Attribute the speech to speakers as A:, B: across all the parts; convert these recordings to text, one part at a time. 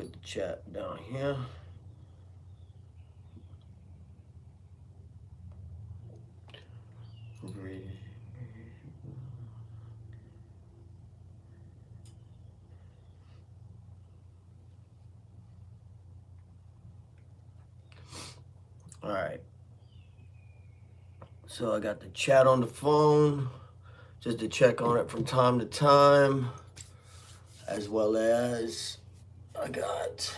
A: put the chat down here. All right. So I got the chat on the phone, just to check on it from time to time, as well as I got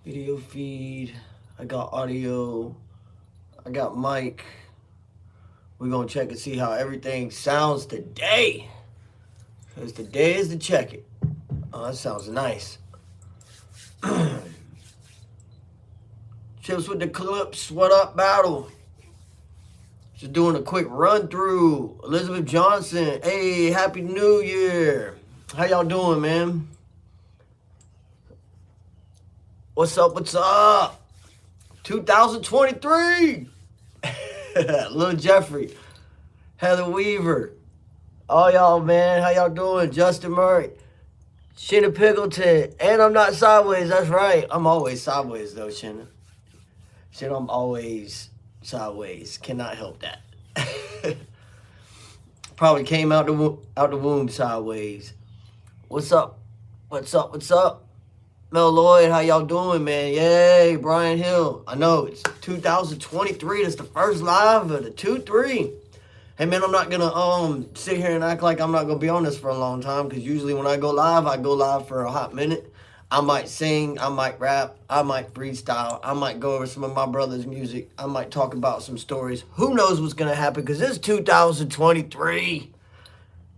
A: video feed, I got audio, I got mic. We're gonna check and see how everything sounds today, because today is to check it. Oh, that sounds nice. Chips with the clips, what up, battle? Just doing a quick run through. Elizabeth Johnson, hey, happy new year. How y'all doing, man? What's up, what's up? 2023. Lil Jeffrey, Heather Weaver, all y'all, man, how y'all doing? Justin Murray, Shanna Piggleton, and I'm not sideways, that's right. I'm always sideways, though, Shanna. Shanna, I'm always sideways. Cannot help that. Probably came out the womb sideways. What's up? What's up? What's up? Mel Lloyd, how y'all doing, man? Yay, Brian Hill. I know it's 2023. That's the first live of the 2-3. Hey, man, I'm not gonna sit here and act like I'm not gonna be on this for a long time, because usually when I go live for a hot minute. I might sing, I might rap, I might freestyle, I might go over some of my brother's music, I might talk about some stories. Who knows what's gonna happen, because it's 2023.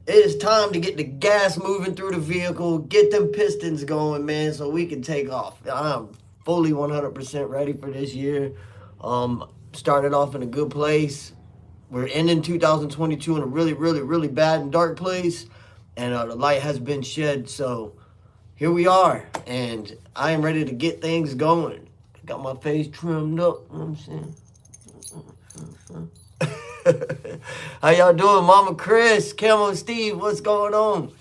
A: It is time to get the gas moving through the vehicle, get them pistons going, man, so we can take off. I'm fully 100% ready for this year. Started off in a good place. We're ending 2022 in a really, really, really bad and dark place, and the light has been shed, so here we are, and I am ready to get things going. Got my face trimmed up, you know what I'm saying? How y'all doing? Mama Chris, Camo Steve, what's going on?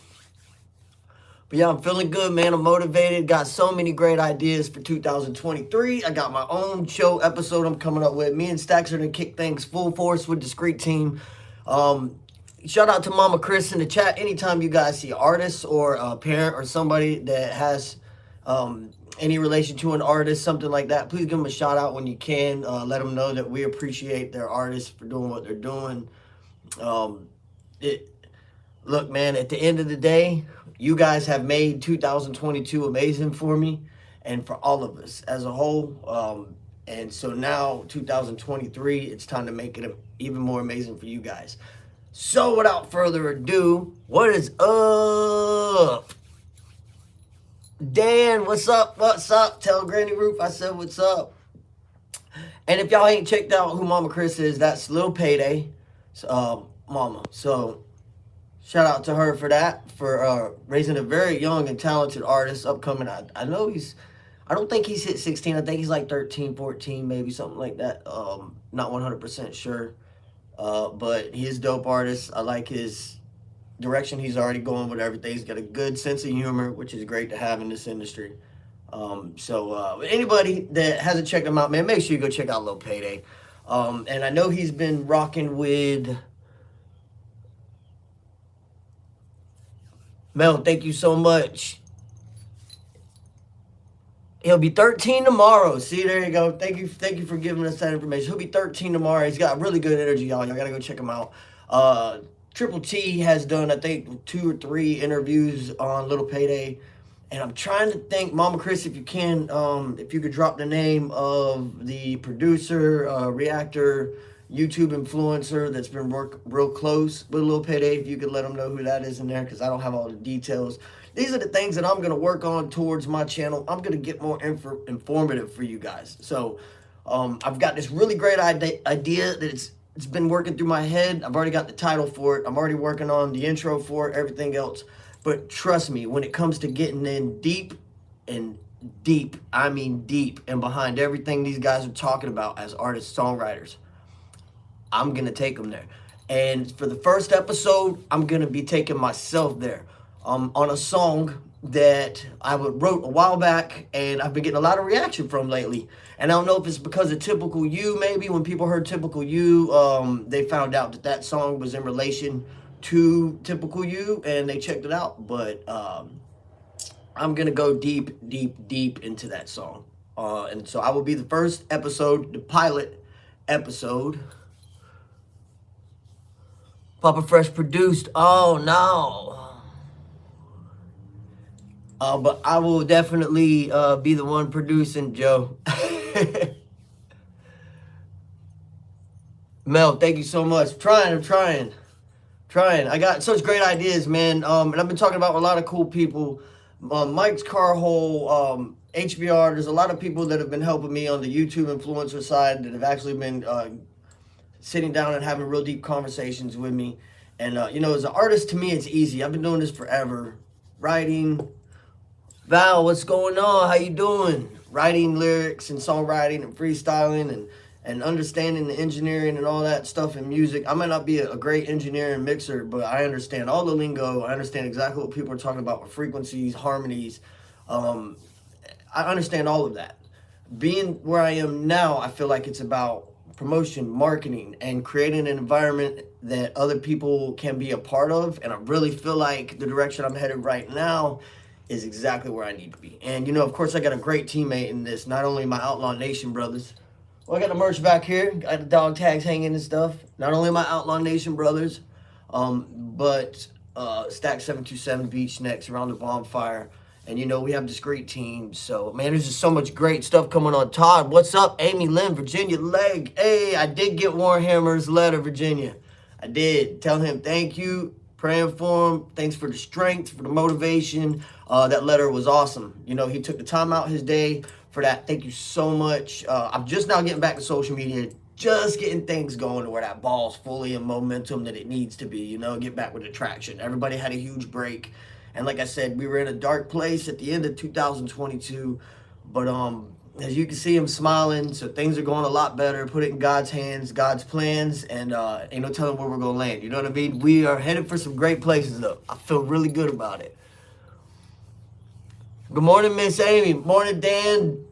A: But yeah, I'm feeling good, man. I'm motivated. Got so many great ideas for 2023. I got my own show episode I'm coming up with. Me and Stacks are going to kick things full force with Discreet Team. Shout out to Mama Chris in the chat. Anytime you guys see artists or a parent or somebody that has any relation to an artist, something like that, please give them a shout out when you can. Let them know that we appreciate their artists for doing what they're doing. Look, man, at the end of the day, you guys have made 2022 amazing for me and for all of us as a whole. And so now 2023, it's time to make it even more amazing for you guys. So without further ado, what is up? Dan, what's up? What's up? Tell Granny Roof I said what's up. And if y'all ain't checked out who Mama Chris is, that's Lil Payday, mama. So shout out to her for that, for raising a very young and talented artist, upcoming. I know I don't think he's hit 16. I think he's like 13, 14, maybe something like that. Not 100% sure. But he's a dope artist. I like his direction he's already going with everything. He's got a good sense of humor, which is great to have in this industry. So anybody that hasn't checked him out, man, make sure you go check out Lil Payday. And I know he's been rocking with Mel. Thank you so much. He'll be 13 tomorrow. See, there you go. Thank you for giving us that information. He'll be 13 tomorrow. He's got really good energy, y'all. Y'all gotta go check him out. Triple T has done, I think, 2 or 3 interviews on Lil Payday. And I'm trying to think, Mama Chris, if you can, if you could drop the name of the producer, reactor, YouTube influencer that's been real close with Lil Payday. If you could let them know who that is in there, because I don't have all the details. These are the things that I'm going to work on towards my channel. I'm going to get more informative for you guys. So I've got this really great idea that it's been working through my head. I've already got the title for it. I'm already working on the intro for it, everything else. But trust me, when it comes to getting in deep, I mean deep, and behind everything these guys are talking about as artists, songwriters, I'm going to take them there. And for the first episode, I'm going to be taking myself there. on a song that I wrote a while back, and I've been getting a lot of reaction from lately. And I don't know if it's because of Typical You, maybe when people heard Typical You, they found out that that song was in relation to Typical You, and they checked it out. But I'm gonna go deep, deep, deep into that song. And so I will be the first episode, the pilot episode. Papa Fresh produced. Oh no. But I will definitely be the one producing, Joe. Mel, thank you so much. I'm trying. I got such great ideas, man. And I've been talking about a lot of cool people. Mike's Carhole, HBR. There's a lot of people that have been helping me on the YouTube influencer side that have actually been sitting down and having real deep conversations with me. And, as an artist, to me, it's easy. I've been doing this forever. Writing. Val, what's going on? How you doing? Writing lyrics and songwriting and freestyling and understanding the engineering and all that stuff in music. I might not be a great engineer and mixer, but I understand all the lingo. I understand exactly what people are talking about with frequencies, harmonies. I understand all of that. Being where I am now, I feel like it's about promotion, marketing, and creating an environment that other people can be a part of. And I really feel like the direction I'm headed right now is exactly where I need to be. And, of course, I got a great teammate in this. Not only my Outlaw Nation brothers. Well, I got the merch back here. Got the dog tags hanging and stuff. Not only my Outlaw Nation brothers, but Stack 727 Beach next around the bonfire. And, we have discreet teams. So, man, there's just so much great stuff coming on. Todd, what's up? Amy Lynn, Virginia Leg. Hey, I did get Warhammer's letter, Virginia. I did. Tell him thank you. Praying for him. Thanks for the strength, for the motivation. That letter was awesome. He took the time out his day for that. Thank you so much. I'm just now getting back to social media, just getting things going to where that ball's fully in momentum that it needs to be, get back with the traction. Everybody had a huge break. And like I said, we were in a dark place at the end of 2022. But as you can see, I'm smiling. So things are going a lot better. Put it in God's hands, God's plans, and ain't no telling where we're going to land. You know what I mean? We are headed for some great places, though. I feel really good about it. Good morning, Miss Amy. Morning, Dan.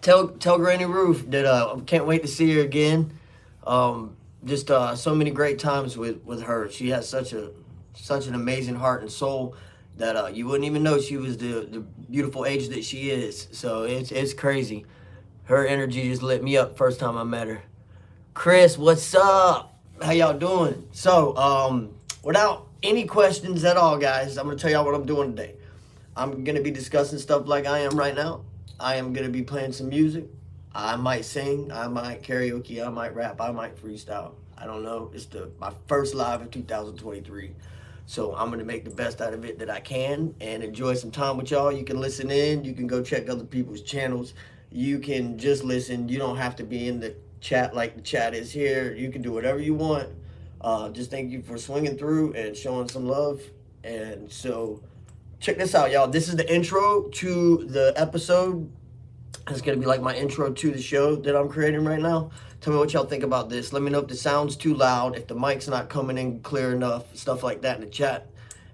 A: Tell Granny Ruth that I can't wait to see her again. Just so many great times with her. She has such an amazing heart and soul that you wouldn't even know she was the beautiful age that she is. So it's crazy. Her energy just lit me up first time I met her. Chris, what's up? How y'all doing? So without any questions at all, guys, I'm gonna tell y'all what I'm doing today. I'm going to be discussing stuff like I am right now. I am going to be playing some music. I might sing. I might karaoke. I might rap. I might freestyle. I don't know. It's my first live of 2023. So I'm going to make the best out of it that I can and enjoy some time with y'all. You can listen in. You can go check other people's channels. You can just listen. You don't have to be in the chat like the chat is here. You can do whatever you want. Just thank you for swinging through and showing some love. And so check this out, y'all. This is the intro to the episode. It's going to be like my intro to the show that I'm creating right now. Tell me what y'all think about this. Let me know if the sound's too loud, if the mic's not coming in clear enough, stuff like that in the chat.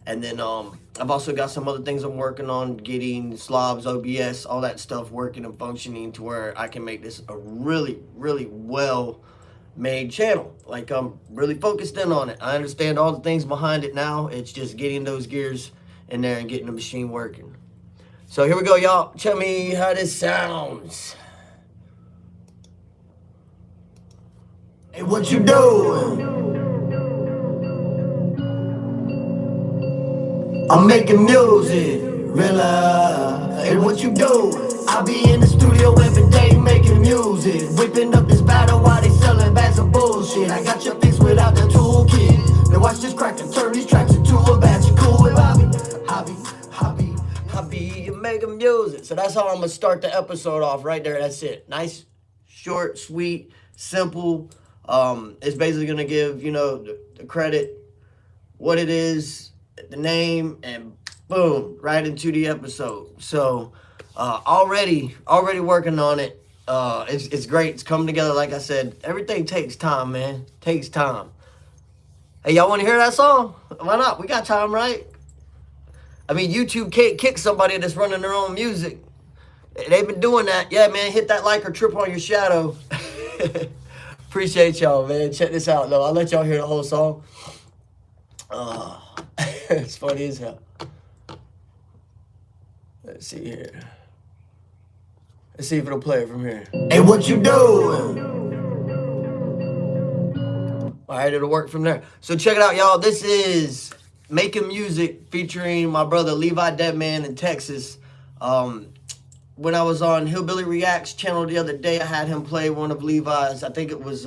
A: And then I've also got some other things I'm working on, getting Slobs, OBS, all that stuff working and functioning to where I can make this a really, really well-made channel. Like, I'm really focused in on it. I understand all the things behind it now. It's just getting those gears in there and getting the machine working. So here we go, y'all. Tell me how this sounds. Hey, what you doing? I'm making music, realize. Hey, what you doing? I be in the studio every day making music, whipping up this battle while they selling bags of bullshit. I got your fix without the toolkit. Now watch this crack and turn these tracks into a batch of cool with hobby, you making music. So that's how I'm gonna start the episode off right there. That's it. Nice, short, sweet, simple. It's basically gonna give the credit, what it is, the name, and boom, right into the episode. So already working on it. It's great. It's coming together. Like I said, everything takes time, man. Takes time. Hey, y'all want to hear that song? Why not? We got time, right? I mean, YouTube can't kick somebody that's running their own music. They've been doing that. Yeah, man, hit that like or trip on your shadow. Appreciate y'all, man. Check this out, though. I'll let y'all hear the whole song. It's funny as hell. Let's see here. Let's see if it'll play it from here. Hey, what you doing? All right, it'll work from there. So check it out, y'all. This is Making Music featuring my brother Levi Deadman in Texas. When I was on Hillbilly Reacts channel the other day, I had him play one of Levi's. I think it was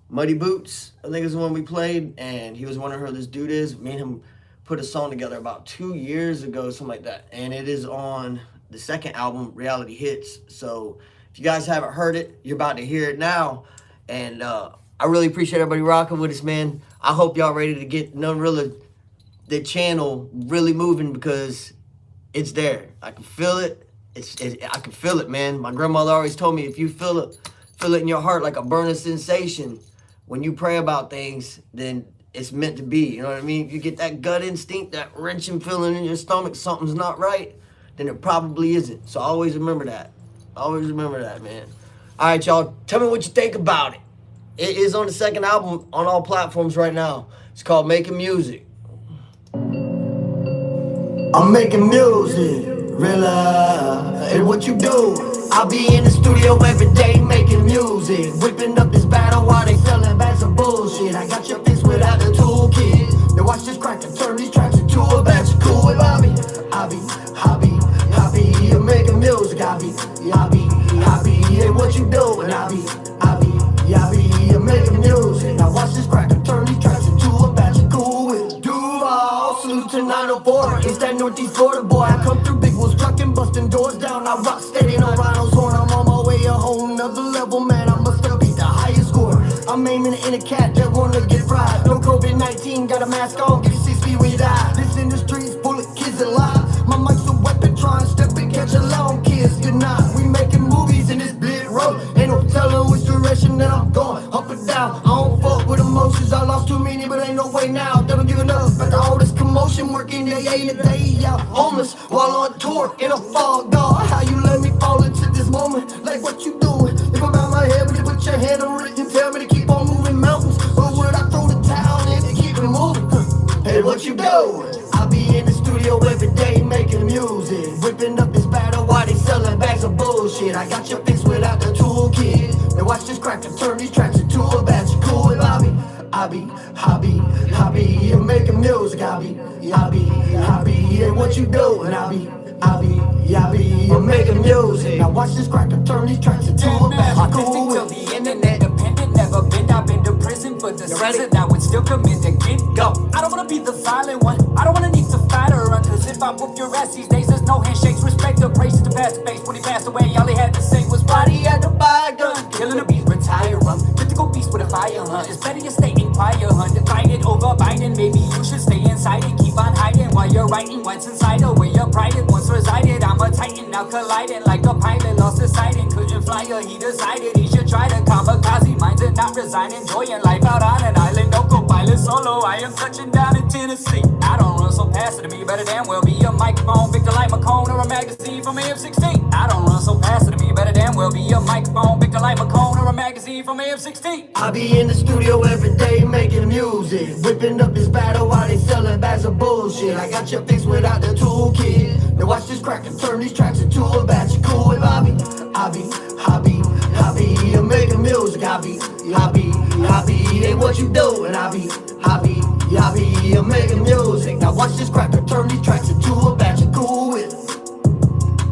A: Muddy Boots. I think is the one we played, and he was wondering who this dude is. Me and him put a song together about 2 years ago, something like that. And it is on the second album, Reality Hits. So if you guys haven't heard it, you're about to hear it now. And I really appreciate everybody rocking with us, man. I hope y'all ready to get the channel really moving, because it's there. I can feel it. I can feel it, man. My grandmother always told me, if you feel it in your heart like a burning sensation, when you pray about things, then it's meant to be. You know what I mean? If you get that gut instinct, that wrenching feeling in your stomach, something's not right, then it probably isn't. So always remember that. Always remember that, man. All right, y'all. Tell me what you think about it. It is on the second album on all platforms right now. It's called Making Music. I'm making music, realize hey, what you do. I'll be in the studio every day making music, whipping up this battle while they selling bags of bullshit. I got your fix without the toolkit. Now watch this crack and turn these tracks into a batch of cool with I be making music. I be, hey, what you doing? I be making music. Now watch this crack and turn these tracks into a batch of cool with Duval. Salute to 904, it's that Northeast Florida boy. I come through big wheels trucking, busting doors down. I rock steady, no rhinos horn. I'm on my way a whole nother level, man. I must have beat the highest score. I'm aiming in a cat that wanna get fried. No COVID-19, got a mask on, give you 6 feet when you die. This industry's full of kids alive. My mic's a weapon, try and step and catch a long kiss. Good night, we making movies in this big road. Ain't no telling which direction that I'm going, up and down. I don't fuck with emotions, I lost too many, but ain't no way now. Never giving up, but all this commotion, working day in and day out. Homeless, while on tour, in a fog, dog. How you let me fall into this moment, like what you doing? If I'm out my head, would you put your hand on it and tell me to keep on moving mountains? Or would I throw the towel in and keep it moving? Hey, what you doing? I'll be in the studio every day making music, whipping up this battle while they selling bags of bullshit. I got your fix without the toolkit. Now watch this crack and turn these tracks into a batch of cool with I be making music. I be, hey, what you doing? I be making music. Now watch this crack and turn these tracks into a batch of cool with
B: the internet dependent, never been. I've been to prison for the sins that I would still commit again. Go. I don't wanna be the violent one. I don't wanna need to fight or run. Cause if I whoop your ass these days, there's no handshakes. Respect the praises to past the base. When he passed away, all he had to say was why he had to buy a gun. Killing a beast, retire, mythical beast with a fire, It's better you stay in quiet, Divided over Biden. Maybe you should stay inside and keep on hiding while you're writing what's inside of where your pride once resided. I'm a titan, now colliding like a pilot lost his sight and couldn't fly. He decided he should try to kamikaze minds and not resign, enjoying life out on an island. Don't go pilot solo. I am touching down in Tennessee. I don't run, so pass it to me. Better damn well be a microphone, Victor like Macone, or a magazine from AF-16. I don't run, so pass it to me. Better damn well be a microphone, Victor like Macone, or a magazine from AF-16.
A: I be in the studio every day making music, whipping up this battle while they selling bags of bullshit. I got your fix without the toolkit. Now watch this crack and turn these tracks into a batch of cool with I be making music. I be, hey, what you doing? I be making music. Now watch this crack and turn these tracks into a batch of cool with.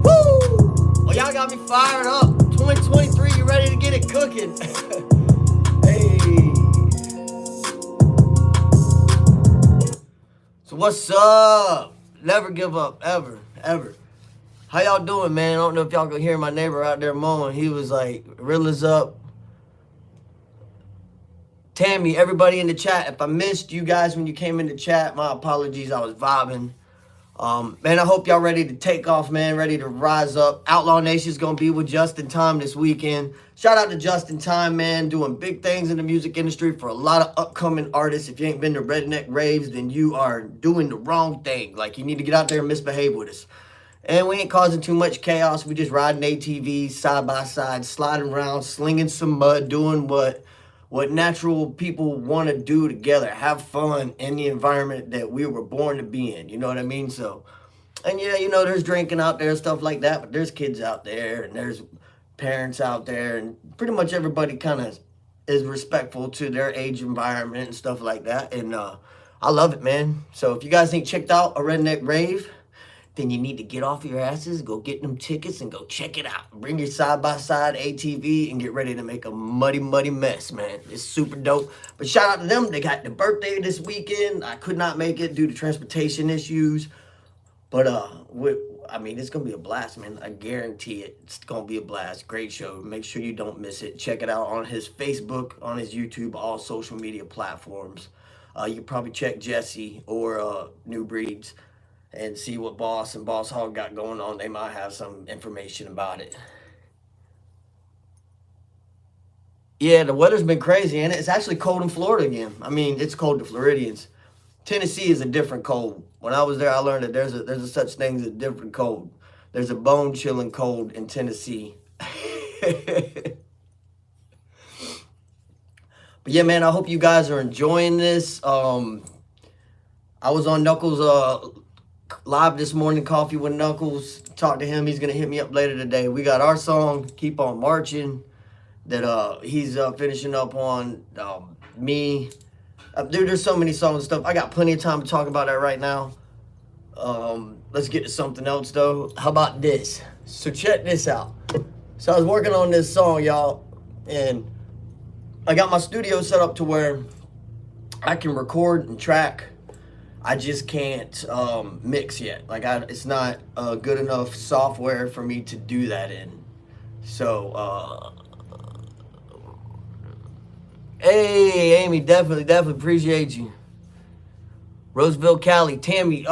A: Woo! Well, y'all got me fired up. 2023, you ready to get it cooking? Hey. So what's up? Never give up, ever. How y'all doing, man? I don't know if y'all can hear my neighbor out there mowing. He was like, Rilla's up. Tammy, everybody in the chat, if I missed you guys when you came in the chat, my apologies. I was vibing. Man, I hope y'all ready to take off, man. Ready to rise up. Outlaw Nation's gonna be with Justin Time this weekend. Shout out to Justin Time, man, doing big things in the music industry for a lot of upcoming artists. If you ain't been to Redneck Raves, then you are doing the wrong thing. Like, you need to get out there and misbehave with us. And we ain't causing too much chaos. We just riding ATVs side by side, sliding around, slinging some mud, doing what natural people want to do together. Have fun in the environment that we were born to be in. You know what I mean? So, and yeah, you know, there's drinking out there, stuff like that, but there's kids out there and there's parents out there, and pretty much everybody kind of is respectful to their age environment and stuff like that. And I love it, man. So if you guys ain't checked out a Redneck Rave, then you need to get off your asses, go get them tickets, and go check it out. Bring your side-by-side ATV and get ready to make a muddy, muddy mess, man. It's super dope. But shout out to them. They got the birthday this weekend. I could not make it due to transportation issues. But, I mean, it's going to be a blast, man. I guarantee it. It's going to be a blast. Great show. Make sure you don't miss it. Check it out on his Facebook, on his YouTube, all social media platforms. You can probably check Jesse or New Breeds and see what Boss and Boss Hog got going on. They might have some information about it. Yeah, the weather's been crazy, and it's actually cold in Florida again. I mean, it's cold to Floridians. Tennessee is a different cold. When I was there, I learned that there's a such thing as a different cold. There's a bone-chilling cold in Tennessee. But yeah, man, I hope you guys are enjoying this. I was on Knuckles' live this morning, Coffee with Knuckles. Talked to him. He's going to hit me up later today. We got our song, Keep On Marching, that he's finishing up on. Me. Dude, there's so many songs and stuff. I got plenty of time to talk about that right now. Let's get to something else, though. How about this? So check this out. So I was working on this song, y'all, and I got my studio set up to where I can record and track. I just can't mix yet. Like, it's not good enough software for me to do that in. So, hey, Amy, definitely appreciate you. Roseville, Cali, Tammy.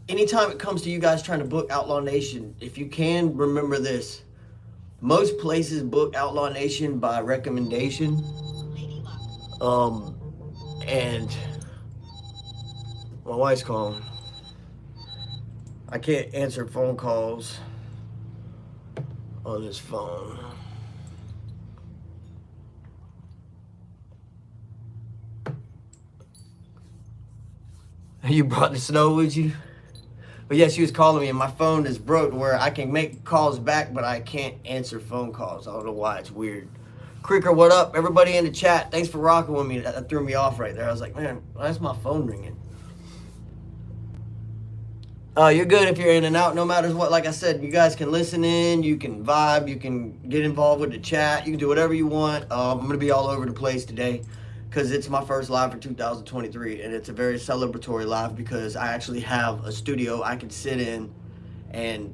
A: Anytime it comes to you guys trying to book Outlaw Nation, if you can, remember this. Most places book Outlaw Nation by recommendation. And my wife's calling. I can't answer phone calls on this phone. You brought the snow with you? But yeah, she was calling me, and my phone is broke where I can make calls back, but I can't answer phone calls. I don't know why. It's weird. Creeker, what up? Everybody in the chat, thanks for rocking with me. That threw me off right there. I was like, man, why is my phone ringing? You're good if you're in and out, no matter what. Like I said, you guys can listen in, you can vibe, you can get involved with the chat, you can do whatever you want. I'm going to be all over the place today because it's my first live for 2023, and it's a very celebratory live because I actually have a studio I can sit in and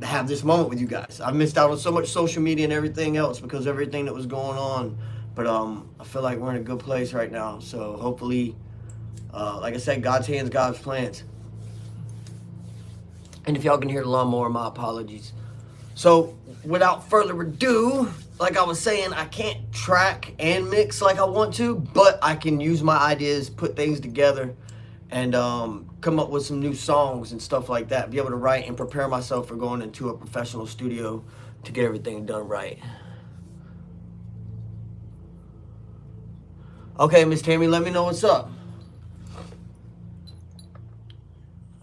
A: have this moment with you guys. I missed out on so much social media and everything else because of everything that was going on, but I feel like we're in a good place right now. So hopefully, like I said, God's hands, God's plans. And if y'all can hear the lawnmower, my apologies. So, without further ado, like I was saying, I can't track and mix like I want to, but I can use my ideas, put things together, and come up with some new songs and stuff like that. Be able to write and prepare myself for going into a professional studio to get everything done right. Okay, Miss Tammy, let me know what's up.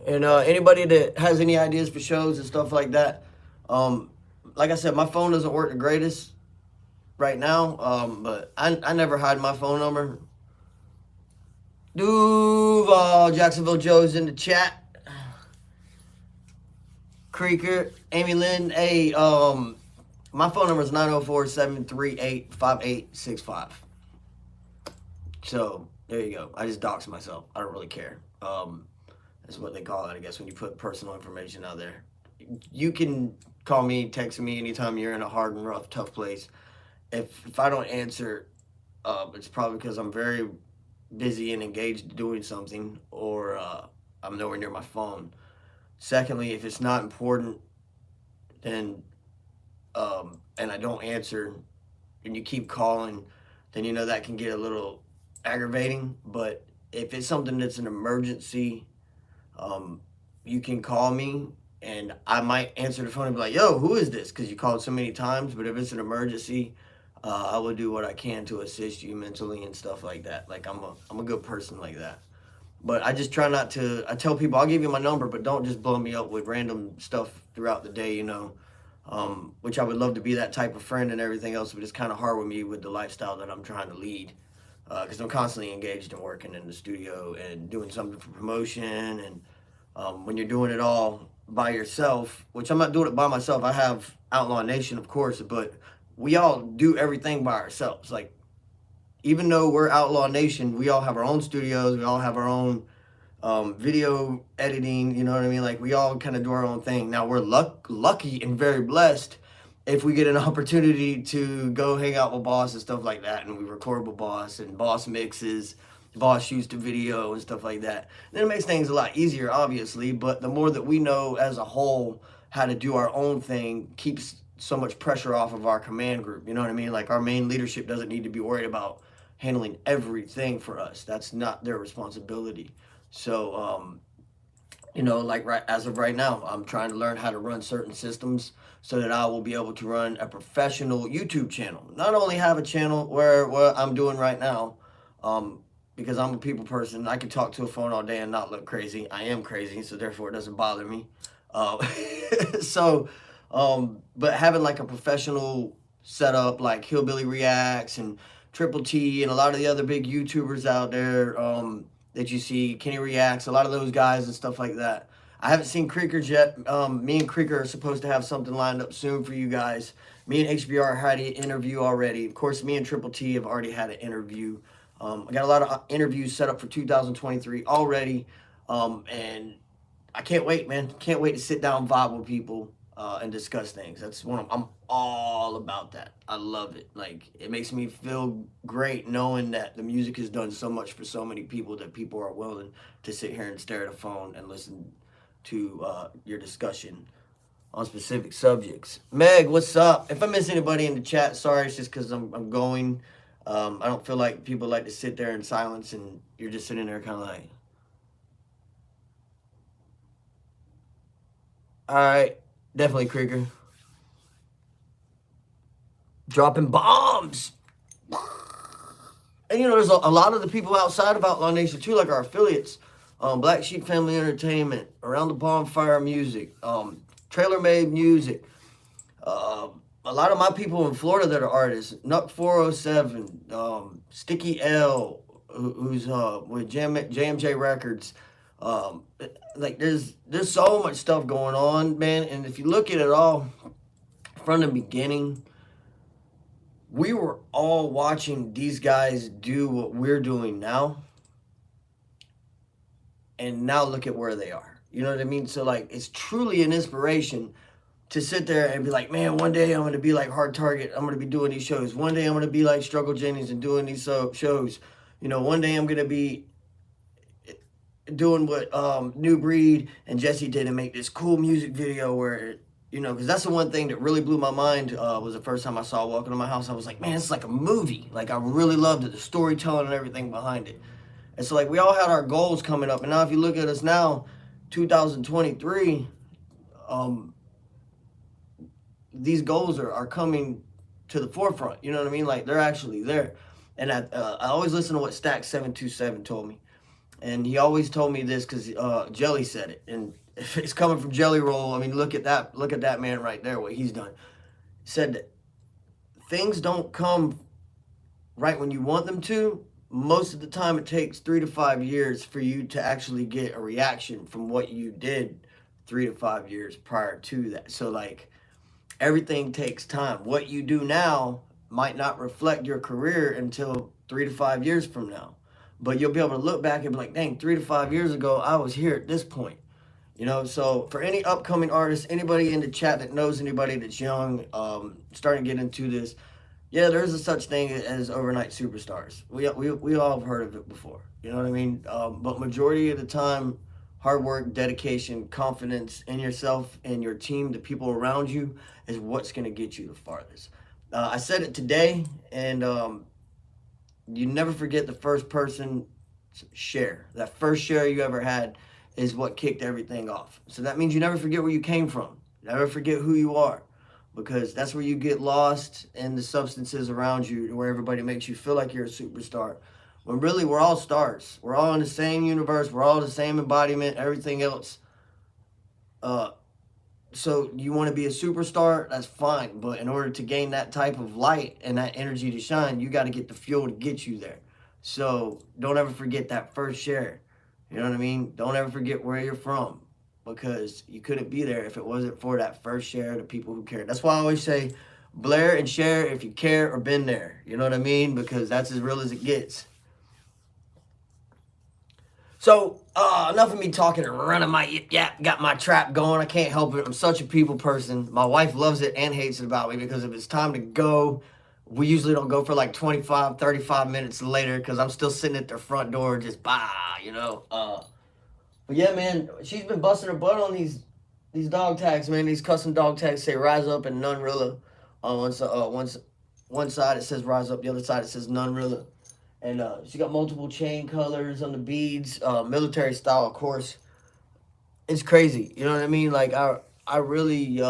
A: And anybody that has any ideas for shows and stuff like that, like I said, my phone doesn't work the greatest right now, but I never hide my phone number. Duval, Jacksonville Joe's in the chat. Creeker, Amy Lynn, hey, my phone number is 904-738-5865. So, there you go. I just doxed myself. I don't really care. That's what they call it, I guess, when you put personal information out there. You can call me, text me anytime you're in a hard and rough, tough place. If I don't answer, it's probably because I'm very busy and engaged doing something, or I'm nowhere near my phone. Secondly, if it's not important, then and I don't answer, and you keep calling, then that can get a little aggravating. But if it's something that's an emergency, you can call me, and I might answer the phone and be like, "Yo, who is this?" Because you called so many times. But if it's an emergency, I will do what I can to assist you mentally and stuff like that. Like I'm a good person like that. But I just try not to. I tell people I'll give you my number, but don't just blow me up with random stuff throughout the day. Which I would love to be that type of friend and everything else, but it's kind of hard with me with the lifestyle that I'm trying to lead, because I'm constantly engaged in working in the studio and doing something for promotion. And when you're doing it all by yourself, which I'm not doing it by myself, I have Outlaw Nation, of course, but we all do everything by ourselves. Like, even though we're Outlaw Nation, we all have our own studios, we all have our own video editing, you know what I mean? Like, we all kind of do our own thing. Now, we're lucky and very blessed if we get an opportunity to go hang out with Boss and stuff like that, and we record with Boss, and Boss mixes, Boss shoots the video and stuff like that. Then it makes things a lot easier, obviously, but the more that we know as a whole how to do our own thing keeps so much pressure off of our command group, you know what I mean? Like, our main leadership doesn't need to be worried about handling everything for us. That's not their responsibility. So, like as of right now, I'm trying to learn how to run certain systems so that I will be able to run a professional YouTube channel. Not only have a channel where what I'm doing right now, because I'm a people person. I can talk to a phone all day and not look crazy. I am crazy, so therefore it doesn't bother me. But having like a professional setup like Hillbilly Reacts and Triple T and a lot of the other big YouTubers out there that you see, Kenny Reacts, a lot of those guys and stuff like that. I haven't seen Creekers yet. Me and Creeker are supposed to have something lined up soon for you guys. Me and HBR had an interview already. Of course, me and Triple T have already had an interview. I got a lot of interviews set up for 2023 already. And I can't wait, man. Can't wait to sit down and vibe with people and discuss things. That's I'm all about that. I love it. Like, it makes me feel great knowing that the music has done so much for so many people that people are willing to sit here and stare at a phone and listen to your discussion on specific subjects. Meg, what's up? If I miss anybody in the chat, sorry. It's just because I'm going. I don't feel like people like to sit there in silence and you're just sitting there kind of like. All right. Definitely Creeker. Dropping bombs. And there's a lot of the people outside of Outlaw Nation too, like our affiliates. Black Sheep Family Entertainment, Around the Bonfire Music, Trailer Made Music. A lot of my people in Florida that are artists. Nuck 407, Sticky L, who's with JMJ Records. Like, there's so much stuff going on, man. And if you look at it all from the beginning, we were all watching these guys do what we're doing now. And now look at where they are. You know what I mean? So, like, it's truly an inspiration to sit there and be like, man, one day I'm going to be like Hard Target. I'm going to be doing these shows. One day I'm going to be like Struggle Jennings and doing these shows. One day I'm going to be doing what New Breed and Jesse did and make this cool music video where, because that's the one thing that really blew my mind was the first time I saw Welcome to My House. I was like, man, it's like a movie. Like, I really loved it, the storytelling and everything behind it. And so, like, we all had our goals coming up. And now if you look at us now, 2023, these goals are coming to the forefront. You know what I mean? Like, they're actually there. And I always listen to what Stack727 told me. And he always told me this because Jelly said it. And if it's coming from Jelly Roll, I mean, look at that man right there, what he's done. He said that things don't come right when you want them to. Most of the time, it takes 3 to 5 years for you to actually get a reaction from what you did 3 to 5 years prior to that. So, like, everything takes time. What you do now might not reflect your career until 3 to 5 years from now. But you'll be able to look back and be like, dang, 3 to 5 years ago, I was here at this point. So for any upcoming artists, anybody in the chat that knows anybody that's young, starting to get into this, yeah, there is a such thing as overnight superstars. We all have heard of it before. You know what I mean? But majority of the time, hard work, dedication, confidence in yourself and your team, the people around you, is what's going to get you the farthest. I said it today, and you never forget the first person share. That first share you ever had is what kicked everything off. So that means you never forget where you came from. Never forget who you are, because that's where you get lost in the substances around you, where everybody makes you feel like you're a superstar. When really we're all stars. We're all in the same universe. We're all the same embodiment, everything else. So you want to be a superstar, that's fine. But in order to gain that type of light and that energy to shine, you got to get the fuel to get you there. So don't ever forget that first share. You know what I mean? Don't ever forget where you're from, because you couldn't be there if it wasn't for that first share of the people who cared. That's why I always say, blare and share if you care or been there. You know what I mean? Because that's as real as it gets. So, enough of me talking and running my yap, got my trap going. I can't help it. I'm such a people person. My wife loves it and hates it about me, because if it's time to go, we usually don't go for like 25, 35 minutes later, because I'm still sitting at their front door just, you know. But yeah, man, she's been busting her butt on these dog tags, man. These custom dog tags say Rise Up and Nunrilla. On one side it says Rise Up, the other side it says Nunrilla. And she got multiple chain colors on the beads, military style, of course. It's crazy, you know what I mean? Like, I really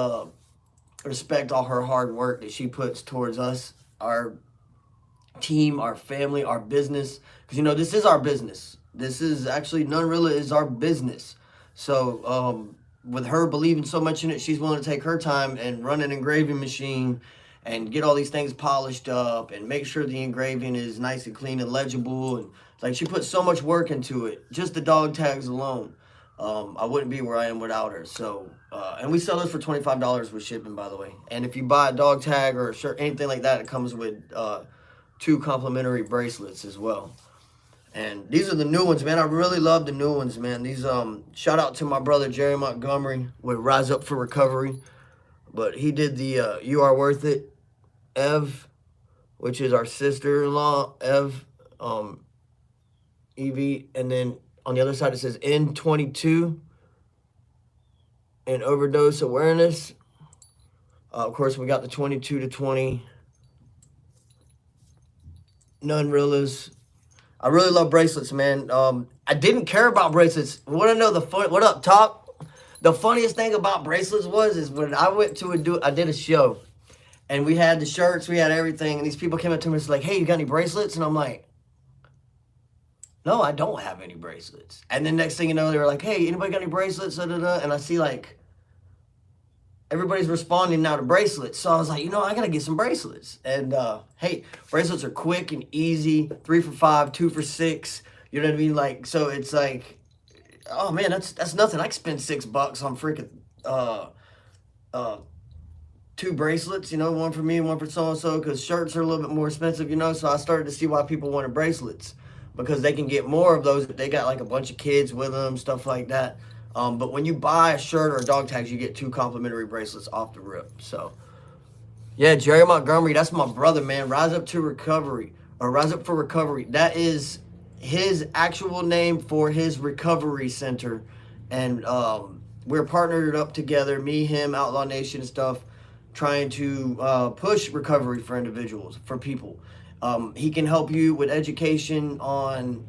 A: respect all her hard work that she puts towards us, our team, our family, our business. Because, you know, this is our business. This is actually, Nunrilla is our business. So, with her believing so much in it, she's willing to take her time and run an engraving machine and get all these things polished up and make sure the engraving is nice and clean and legible. And like, she put so much work into it, just the dog tags alone. I wouldn't be where I am without her. So, and we sell this for $25 with shipping, by the way. And if you buy a dog tag or a shirt, anything like that, it comes with 2 complimentary bracelets as well. And these are the new ones, man. I really love the new ones, man. These, shout out to my brother Jerry Montgomery with Rise Up for Recovery. But he did the You Are Worth It, Ev, which is our sister-in-law, Ev, Evie. And then on the other side it says N22 and overdose awareness. Of course, we got the 22 to 20 Nunrillas. I really love bracelets, man. I didn't care about bracelets. Want to know what up, Top? The funniest thing about bracelets is when I went to I did a show, and we had the shirts, we had everything, and these people came up to me and was like, hey, you got any bracelets? And I'm like, no, I don't have any bracelets. And then next thing you know, they were like, hey, anybody got any bracelets? And I see like everybody's responding now to bracelets. So I was like, you know, I got to get some bracelets. And hey, bracelets are quick and easy, 3 for $5, 2 for $6. You know what I mean? Like, so it's like, oh man, that's nothing. I can spend $6 on freaking 2 bracelets, you know, one for me and one for so-and-so, because shirts are a little bit more expensive, you know. So I started to see why people wanted bracelets, because they can get more of those if they got like a bunch of kids with them, stuff like that. But when you buy a shirt or dog tags, you get 2 complimentary bracelets off the rip. So yeah, Jerry Montgomery, that's my brother, man. Rise Up to Recovery, or Rise Up for Recovery. That is his actual name for his recovery center. And we're partnered up together, me, him, Outlaw Nation and stuff, trying to push recovery for individuals, for people. He can help you with education on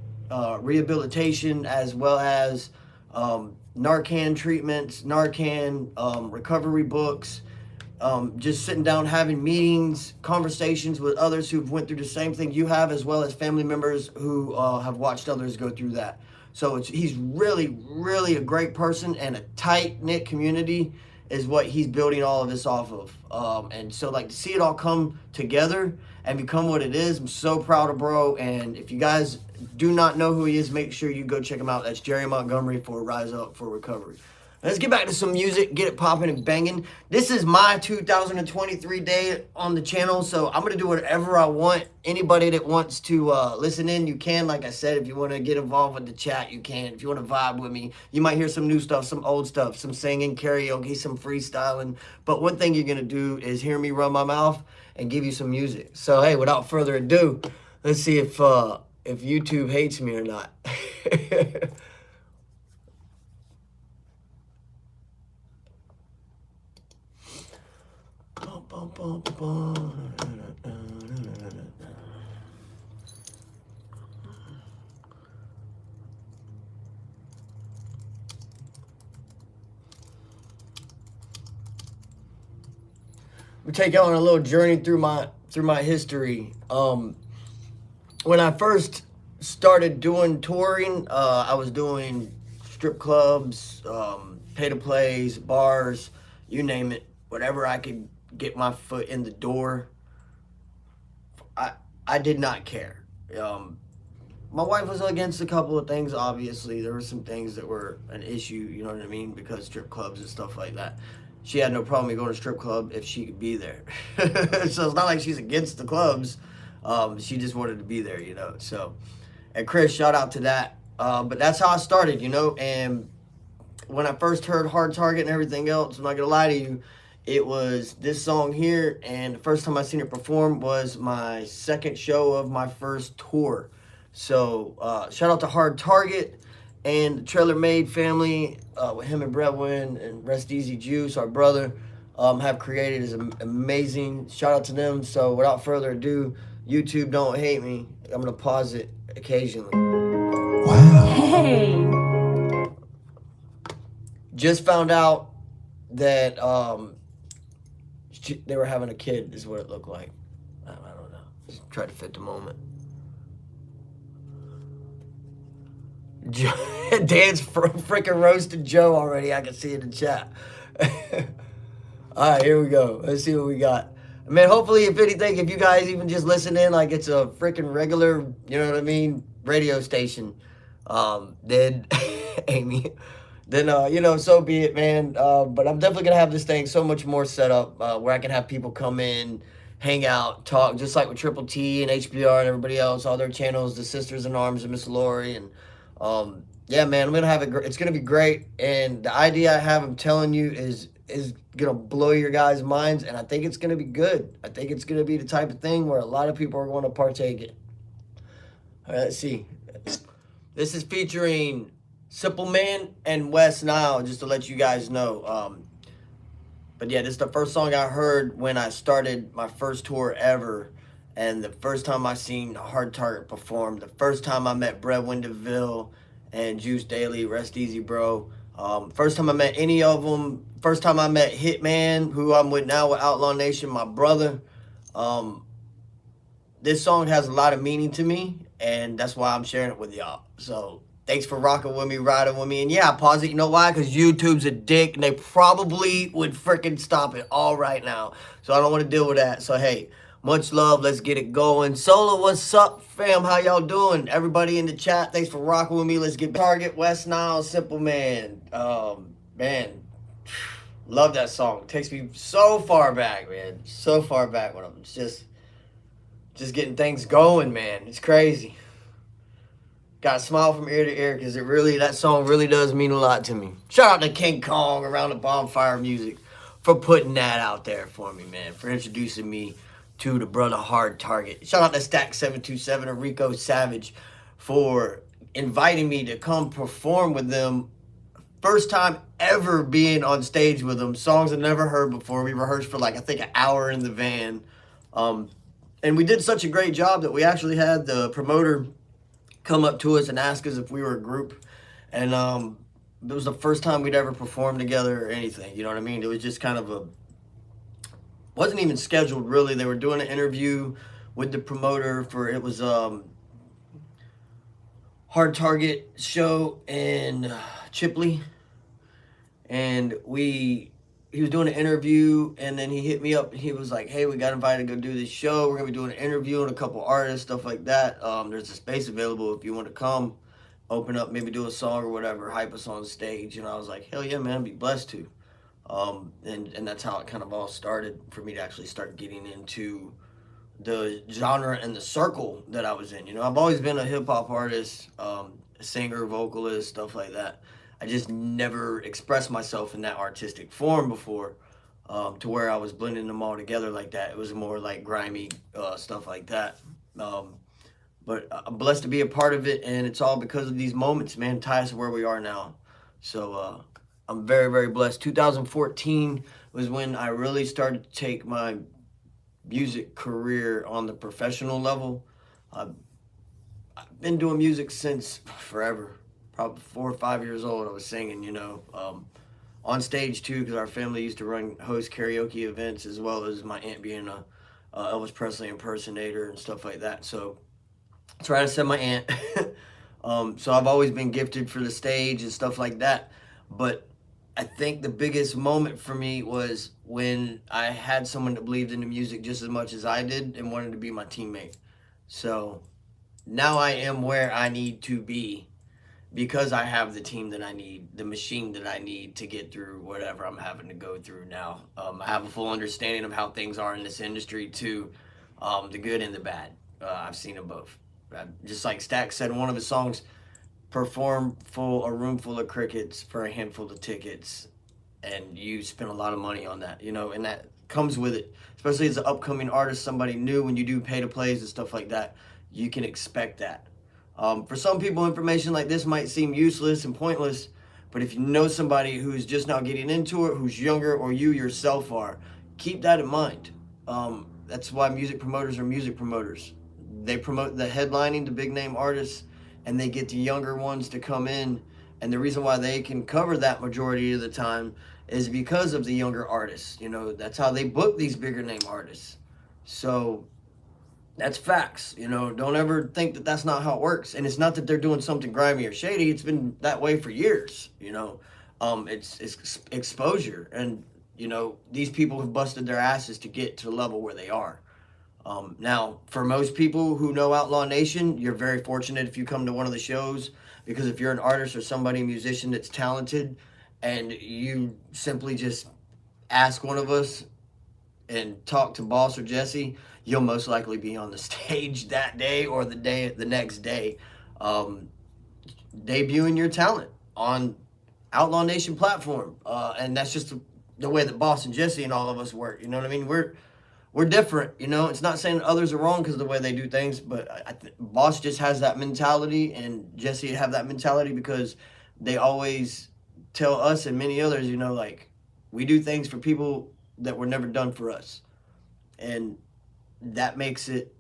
A: rehabilitation, as well as Narcan treatments, Narcan recovery books, just sitting down, having meetings, conversations with others who've went through the same thing you have, as well as family members who have watched others go through that. So he's really, really a great person, and a tight-knit community is what he's building all of this off of. And so, like, to see it all come together and become what it is, I'm so proud of bro. And if you guys do not know who he is, make sure you go check him out. That's Jerry Montgomery for Rise Up for Recovery. Let's get back to some music, get it popping and banging. This is my 2023 day on the channel, so I'm going to do whatever I want. Anybody that wants to listen in, you can. Like I said, if you want to get involved with the chat, you can. If you want to vibe with me, you might hear some new stuff, some old stuff, some singing, karaoke, some freestyling. But one thing you're going to do is hear me run my mouth and give you some music. So, hey, without further ado, let's see if YouTube hates me or not. We take you on a little journey through my history. When I first started doing touring, I was doing strip clubs, pay to plays, bars, you name it, whatever I could get my foot in the door. I did not care. My wife was against a couple of things. Obviously, there were some things that were an issue. You know what I mean, because strip clubs and stuff like that. She had no problem going to strip club if she could be there. So it's not like she's against the clubs. She just wanted to be there, you know. So, and Chris, shout out to that. But that's how I started, you know. And when I first heard Hard Target and everything else, I'm not gonna lie to you, it was this song here. And the first time I seen it perform was my second show of my first tour. So shout out to Hard Target and the Trailer Made family, with him and Brevin and Rest Easy Juice, our brother, have created is amazing. Shout out to them. So without further ado, YouTube, don't hate me. I'm gonna pause it occasionally.
C: Wow.
D: Hey.
A: Just found out that they were having a kid, is what it looked like. I don't know. Just try to fit the moment. Dan's freaking roasted Joe already. I can see it in chat. All right, here we go. Let's see what we got. Man, hopefully, if anything, if you guys even just listen in like it's a freaking regular, you know what I mean, radio station, then, Amy, then, you know, so be it, man. But I'm definitely going to have this thing so much more set up where I can have people come in, hang out, talk, just like with Triple T and HBR and everybody else, all their channels, the Sisters in Arms and Miss Lori. And, yeah, man, I'm going to have it. It's going to be great. And the idea I have, I'm telling you, is going to blow your guys' minds. And I think it's going to be good. I think it's going to be the type of thing where a lot of people are going to partake in. All right, let's see. This is featuring Simple Man and West Nile, just to let you guys know. But yeah, this is the first song I heard when I started my first tour ever. And the first time I seen Hard Target perform, the first time I met Brevin DeVille and Juice Daily, Rest Easy Bro. First time I met any of them. First time I met Hitman, who I'm with now with Outlaw Nation, my brother. This song has a lot of meaning to me, and that's why I'm sharing it with y'all. So thanks for rocking with me, riding with me. And yeah, I pause it. You know why? Because YouTube's a dick, and they probably would freaking stop it all right now. So I don't want to deal with that. So hey, much love. Let's get it going. Solo, what's up, fam? How y'all doing? Everybody in the chat, thanks for rocking with me. Let's get Target, West Nile, Simple Man. Man, love that song. It takes me so far back, man. So far back when I'm just getting things going, man. It's crazy. Got a smile from ear to ear because that song really does mean a lot to me. Shout out to King Kong Around the Bonfire Music for putting that out there for me, man. For introducing me to the brother Hard Target. Shout out to Stack727 and Rico Savage for inviting me to come perform with them. First time ever being on stage with them. Songs I've never heard before. We rehearsed for like, I think, an hour in the van. And we did such a great job that we actually had the promoter come up to us and ask us if we were a group. And it was the first time we'd ever performed together or anything. You know what I mean? It was just kind of wasn't even scheduled, really. They were doing an interview with the promoter for, it was Hard Target show in Chipley. And he was doing an interview, and then he hit me up. He was like, hey, we got invited to go do this show. We're going to be doing an interview and a couple artists, stuff like that. There's a space available if you want to come, open up, maybe do a song or whatever, hype us on stage. And I was like, hell yeah, man, I'd be blessed to. And that's how it kind of all started for me to actually start getting into the genre and the circle that I was in. You know, I've always been a hip-hop artist, singer, vocalist, stuff like that. I just never expressed myself in that artistic form before, to where I was blending them all together like that. It was more like grimy stuff like that. But I'm blessed to be a part of it, and it's all because of these moments, man, tie us to where we are now. So I'm very, very blessed. 2014 was when I really started to take my music career on the professional level. I've been doing music since forever, probably 4 or 5 years old. I was singing, on stage too, because our family used to host karaoke events, as well as my aunt being a Elvis Presley impersonator and stuff like that. So that's right, I said my aunt. So I've always been gifted for the stage and stuff like that. But I think the biggest moment for me was when I had someone that believed in the music just as much as I did and wanted to be my teammate. So now I am where I need to be because I have the team that I need, the machine that I need to get through whatever I'm having to go through now. I have a full understanding of how things are in this industry too, the good and the bad. I've seen them both. Just like Stack said in one of his songs, perform a room full of crickets for a handful of tickets, and you spend a lot of money on that, and that comes with it, especially as an upcoming artist, somebody new. When you do pay to plays and stuff like that, you can expect that. For some people, information like this might seem useless and pointless, but if you know somebody who's just now getting into it, who's younger, or you yourself are, keep that in mind. That's why music promoters are music promoters. They promote the headlining, the big name artists, and they get the younger ones to come in. And the reason why they can cover that majority of the time is because of the younger artists. That's how they book these bigger name artists. So that's facts. Don't ever think that that's not how it works. And it's not that they're doing something grimy or shady. It's been that way for years. It's exposure. And, these people have busted their asses to get to the level where they are. Now, for most people who know Outlaw Nation, you're very fortunate if you come to one of the shows, because if you're an artist or somebody, musician that's talented, and you simply just ask one of us and talk to Boss or Jesse, you'll most likely be on the stage that day or the next day, debuting your talent on Outlaw Nation platform. And that's just the way that Boss and Jesse and all of us work. You know what I mean? We're different, It's not saying others are wrong because of the way they do things, but Boss just has that mentality, and Jesse have that mentality because they always tell us and many others, we do things for people that were never done for us, and that makes it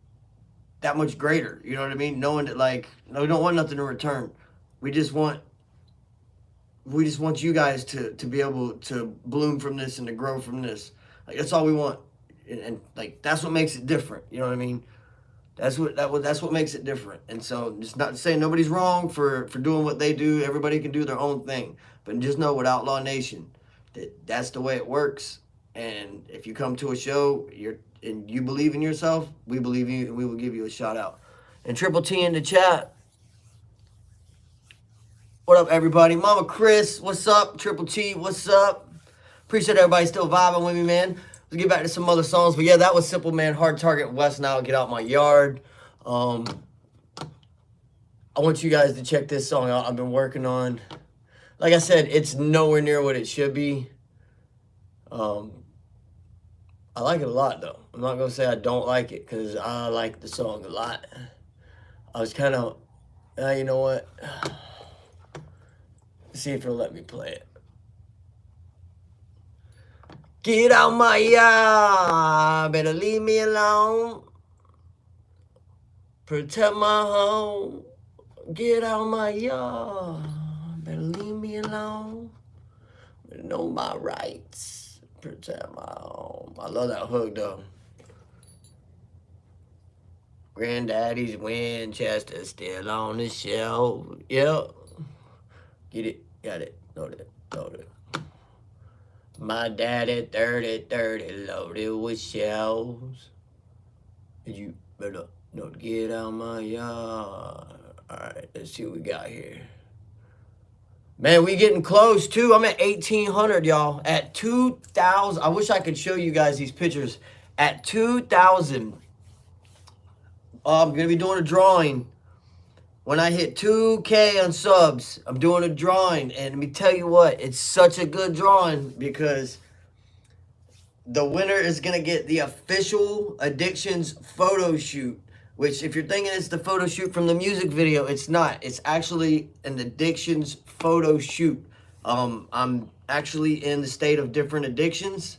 A: that much greater. You know what I mean? Knowing that, we don't want nothing in return. We just want you guys to be able to bloom from this and to grow from this. That's all we want. And that's what makes it different. You know what I mean? That's what makes it different. And so, just not to say nobody's wrong for doing what they do. Everybody can do their own thing, but just know with Outlaw Nation that's the way it works. And if you come to a show, and you believe in yourself, we believe in you, and we will give you a shout out. And Triple T in the chat. What up, everybody? Mama Chris, what's up? Triple T, what's up? Appreciate everybody still vibing with me, man. Let's get back to some other songs. But yeah, that was Simple Man, Hard Target, West Nile, Get Out My Yard. I want you guys to check this song out I've been working on. Like I said, it's nowhere near what it should be. I like it a lot, though. I'm not going to say I don't like it, because I like the song a lot. I was kind of, you know what? Let's see if it'll let me play it. Get out my yard, better leave me alone. Protect my home. Get out my yard, better leave me alone. Better know my rights. Protect my home. I love that hook, though. Granddaddy's Winchester still on the shelf. Yep. Get it. Got it. Loaded. My daddy 30 loaded with shells. And you better not get out my yard. Alright, let's see what we got here. Man, we getting close too. I'm at 1,800, y'all. At 2,000. I wish I could show you guys these pictures. At 2,000. I'm going to be doing a drawing. When I hit 2K on subs, I'm doing a drawing. And let me tell you what, it's such a good drawing because the winner is going to get the official Addictions photo shoot. Which, if you're thinking it's the photo shoot from the music video, it's not. It's actually an Addictions photo shoot. I'm actually in the state of different addictions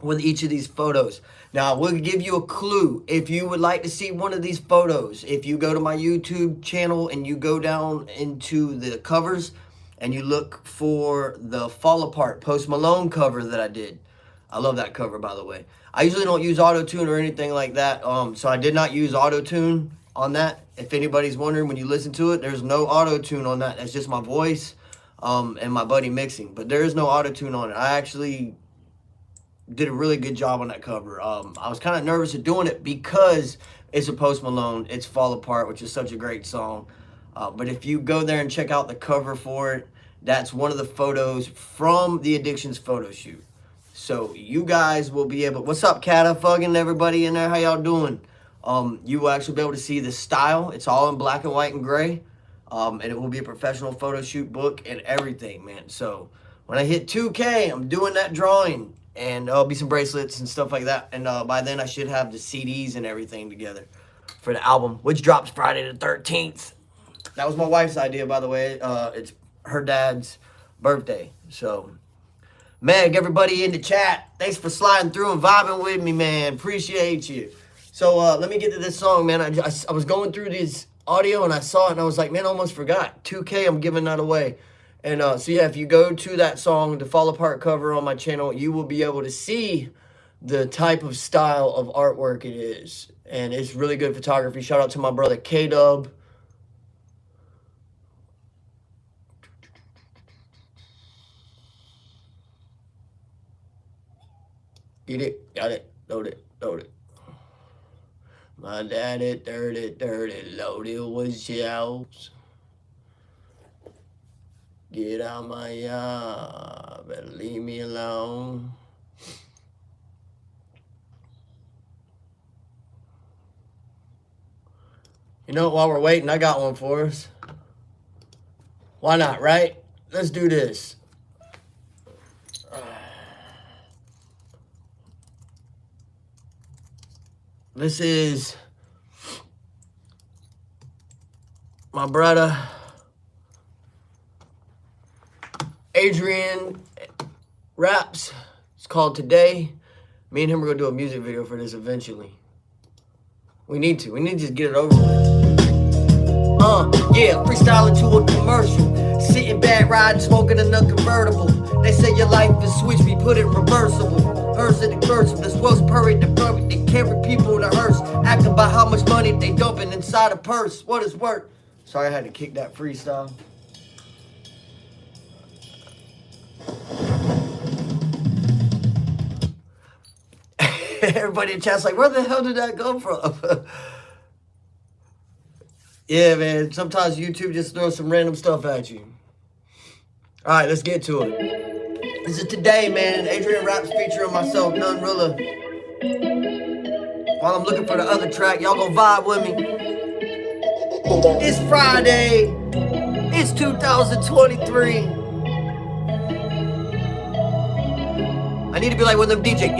A: with each of these photos. Now, I will give you a clue. If you would like to see one of these photos, if you go to my YouTube channel and you go down into the covers and you look for the Fall Apart Post Malone cover that I did. I love that cover, by the way. I usually don't use auto-tune or anything like that, so I did not use auto-tune on that. If anybody's wondering, when you listen to it, there's no auto-tune on that. That's just my voice and my buddy mixing. But there is no auto-tune on it. I actually did a really good job on that cover. I was kind of nervous of doing it because it's a Post Malone. It's Fall Apart, which is such a great song. But if you go there and check out the cover for it, that's one of the photos from the Addictions photo shoot. So you guys will be able... What's up, Cata? Fugging everybody in there. How y'all doing? You will actually be able to see the style. It's all in black and white and gray. And it will be a professional photo shoot book and everything, man. So when I hit 2K, I'm doing that drawing. And there'll be some bracelets and stuff like that. And by then, I should have the CDs and everything together for the album, which drops Friday the 13th. That was my wife's idea, by the way. It's her dad's birthday. So, Meg, everybody in the chat, thanks for sliding through and vibing with me, man. Appreciate you. So, let me get to this song, man. I was going through this audio, and I saw it, and I was like, man, I almost forgot. 2K, I'm giving that away. And so, yeah, if you go to that song, the Fall Apart cover on my channel, you will be able to see the type of style of artwork it is. And it's really good photography. Shout out to my brother, K-Dub. Get it, got it, load it, load it. My daddy, dirty, loaded with shells. Get out my yard, better leave me alone. You know, while we're waiting, I got one for us. Why not, right? Let's do this. This is my brother, Adrian Raps. It's called Today. Me and him are going to do a music video for this eventually. We need to just get it over with. Yeah, freestyling to a commercial. Sitting back, riding, smoking in a convertible. They say your life is switch, we put it reversible. Hearse in the curse, this world's perfect, the perfect. They carry people in a hearse, acting about how much money they dumping inside a purse. What is worth? Sorry, I had to kick that freestyle. Everybody in chat's like, where the hell did that come from? Yeah, man. Sometimes YouTube just throws some random stuff at you. All right, let's get to it. This is Today, man. Adrian Raps featuring myself, None Rilla. While I'm looking for the other track, y'all gonna vibe with me. It's Friday. It's 2023. I need to be like one of them DJ.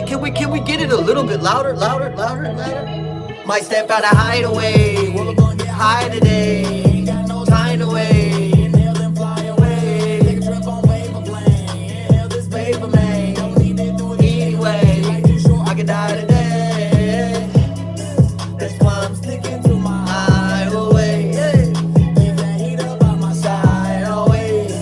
A: Can we get it a little bit louder? Might step out of hideaway. High today. Time away. Die today. That's why I'm sticking to my highway. Keep that heat up on my side always.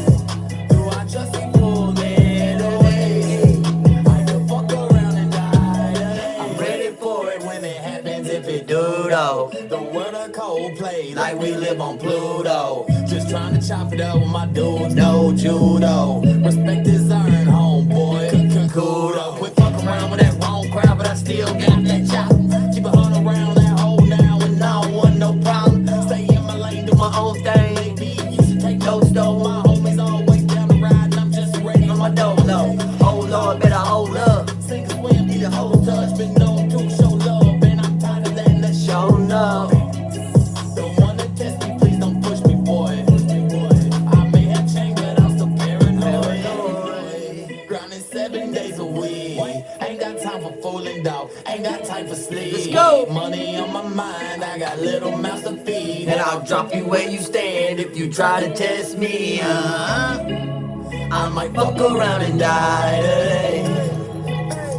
A: Do I just be pulled it away? I can fuck around and die. I'm ready for it when it happens. If it do though, don't wanna Coldplay like we live on Pluto. Just trying to chop it up with my dudes. No judo. Respect is earned, homeboy. Kudo. Quit fucking around with that wrong crowd, but I still got that chop. Keep a hunt around that hole now, and I don't want no problem. Stay in my lane, do my own thing. Used to take no stove, my homies always down the ride, and I'm just ready on my dolo. Oh Lord, better hold up. Sink or swim, need a whole touch, been known to show love, and I'm tired of letting that show love. Don't wanna test me, please don't push me, boy. I may have changed, but I'm still paranoid. Grinding 7 days a week. Ain't got time for fooling, dog. Ain't got time for sleep. Let's go. Money on my mind. I got little mouths to feed. And I'll drop you where you stand if you try to test me. I might fuck around and die today.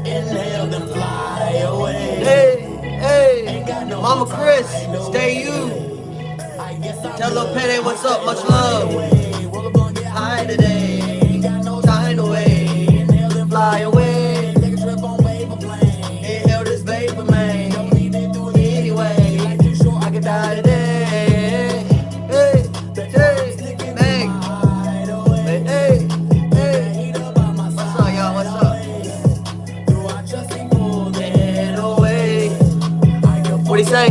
B: Inhale, then fly away.
A: Hey, hey,
B: Ain't got no
A: Mama
B: more
A: Chris,
B: time to
A: stay you.
B: wait. I guess I'm
A: Tell Lil
B: good.
A: Payday what's up, much love.
B: Away. Roll up on get high
A: High today,
B: Ain't got no
A: time to wait.
B: Inhale, then
A: Fly away,
B: take a trip on paper plane.
A: inhale this vapor, man.
B: Don't need to do it
A: Anyway,
B: like too short.
A: I could die today. Hey, hey, Meg.
B: Hideaway.
A: Hey, hey.
B: Heat up by my
A: What's up, y'all? What's up?
B: Do I trust people?
A: Get away. What he say?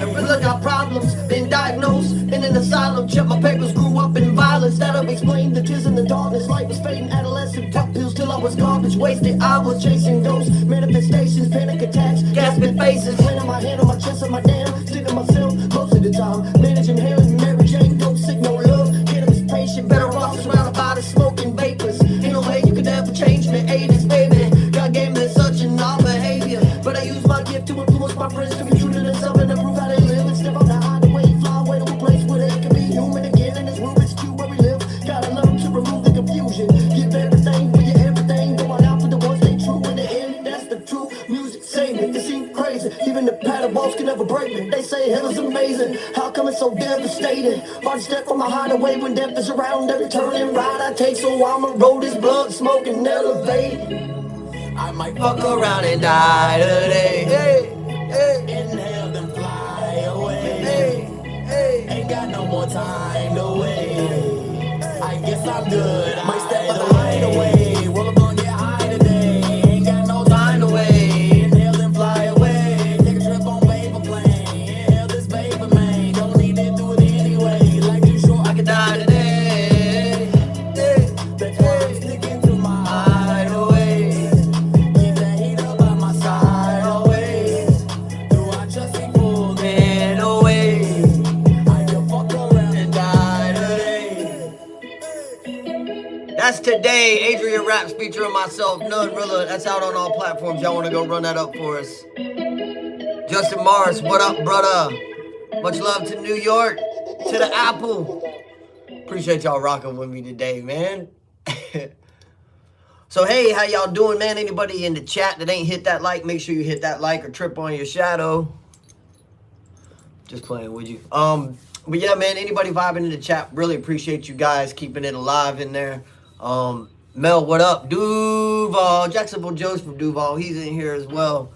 A: Every got problems, been diagnosed, been in asylum. Check my papers, grew up in violence. That'll explain the tears in the darkness. Light was fading, adolescent, pop pills till I was garbage. Wasted hours chasing ghosts, manifestations, panic attacks, gasping faces. Playing my hand on my chest and my damn, sticking myself most of the time. Managing hair and Mary Jane, dope sick, no love. Get him his patient, better off surrounded by the smoking vapors. Ain't no way you could ever change me, 80s, baby. God gave me such an odd behavior, but I use my gift to influence my friends to be true to themselves and improve how they live. And step out the hideaway, fly away to a place where they can be human again. In this Rubik's Cube where we live, gotta learn to remove the confusion. Give everything for your everything, going out for the ones they true in the end. That's the true music, save me. It seems crazy, even the paddle balls can never break me. They say hell is amazing, how come it's so devastating? Hard to step from my hideaway when death is around every turn and ride I take. So I'ma roll this blunt, smoke and elevate.
B: I might
A: Fuck around and die today. Hey, hey,
B: inhale, then fly away.
A: hey, hey.
B: Ain't got no more time to wait. I guess I'm good. Might step out the hideaway. Roll up on get high today. Ain't got no time to wait. Inhale, then fly away. Take a trip on paper plane. Inhale this vapor, man. Don't need to do it anyway. Like too short, I could die today.
A: Hey,
B: That's why I'm sticking to my
A: hideaway.
B: Keep that heat up by my side always. Do I trust people?
A: Man away.
B: I can fuck around and die
A: today. That's today. Adrian Raps featuring myself, None Rilla. That's out on all platforms. Y'all want to go run that up for us. Justin Morris, what up, brother? Much love to New York, to the Apple. Appreciate y'all rocking with me today, man. So, hey, how y'all doing, man? Anybody in the chat that ain't hit that like, make sure you hit that like or trip on your shadow. Just playing with you. But yeah, man, anybody vibing in the chat, really appreciate you guys keeping it alive in there. Mel, what up? Duval, Jacksonville Joe's from Duval. He's in here as well.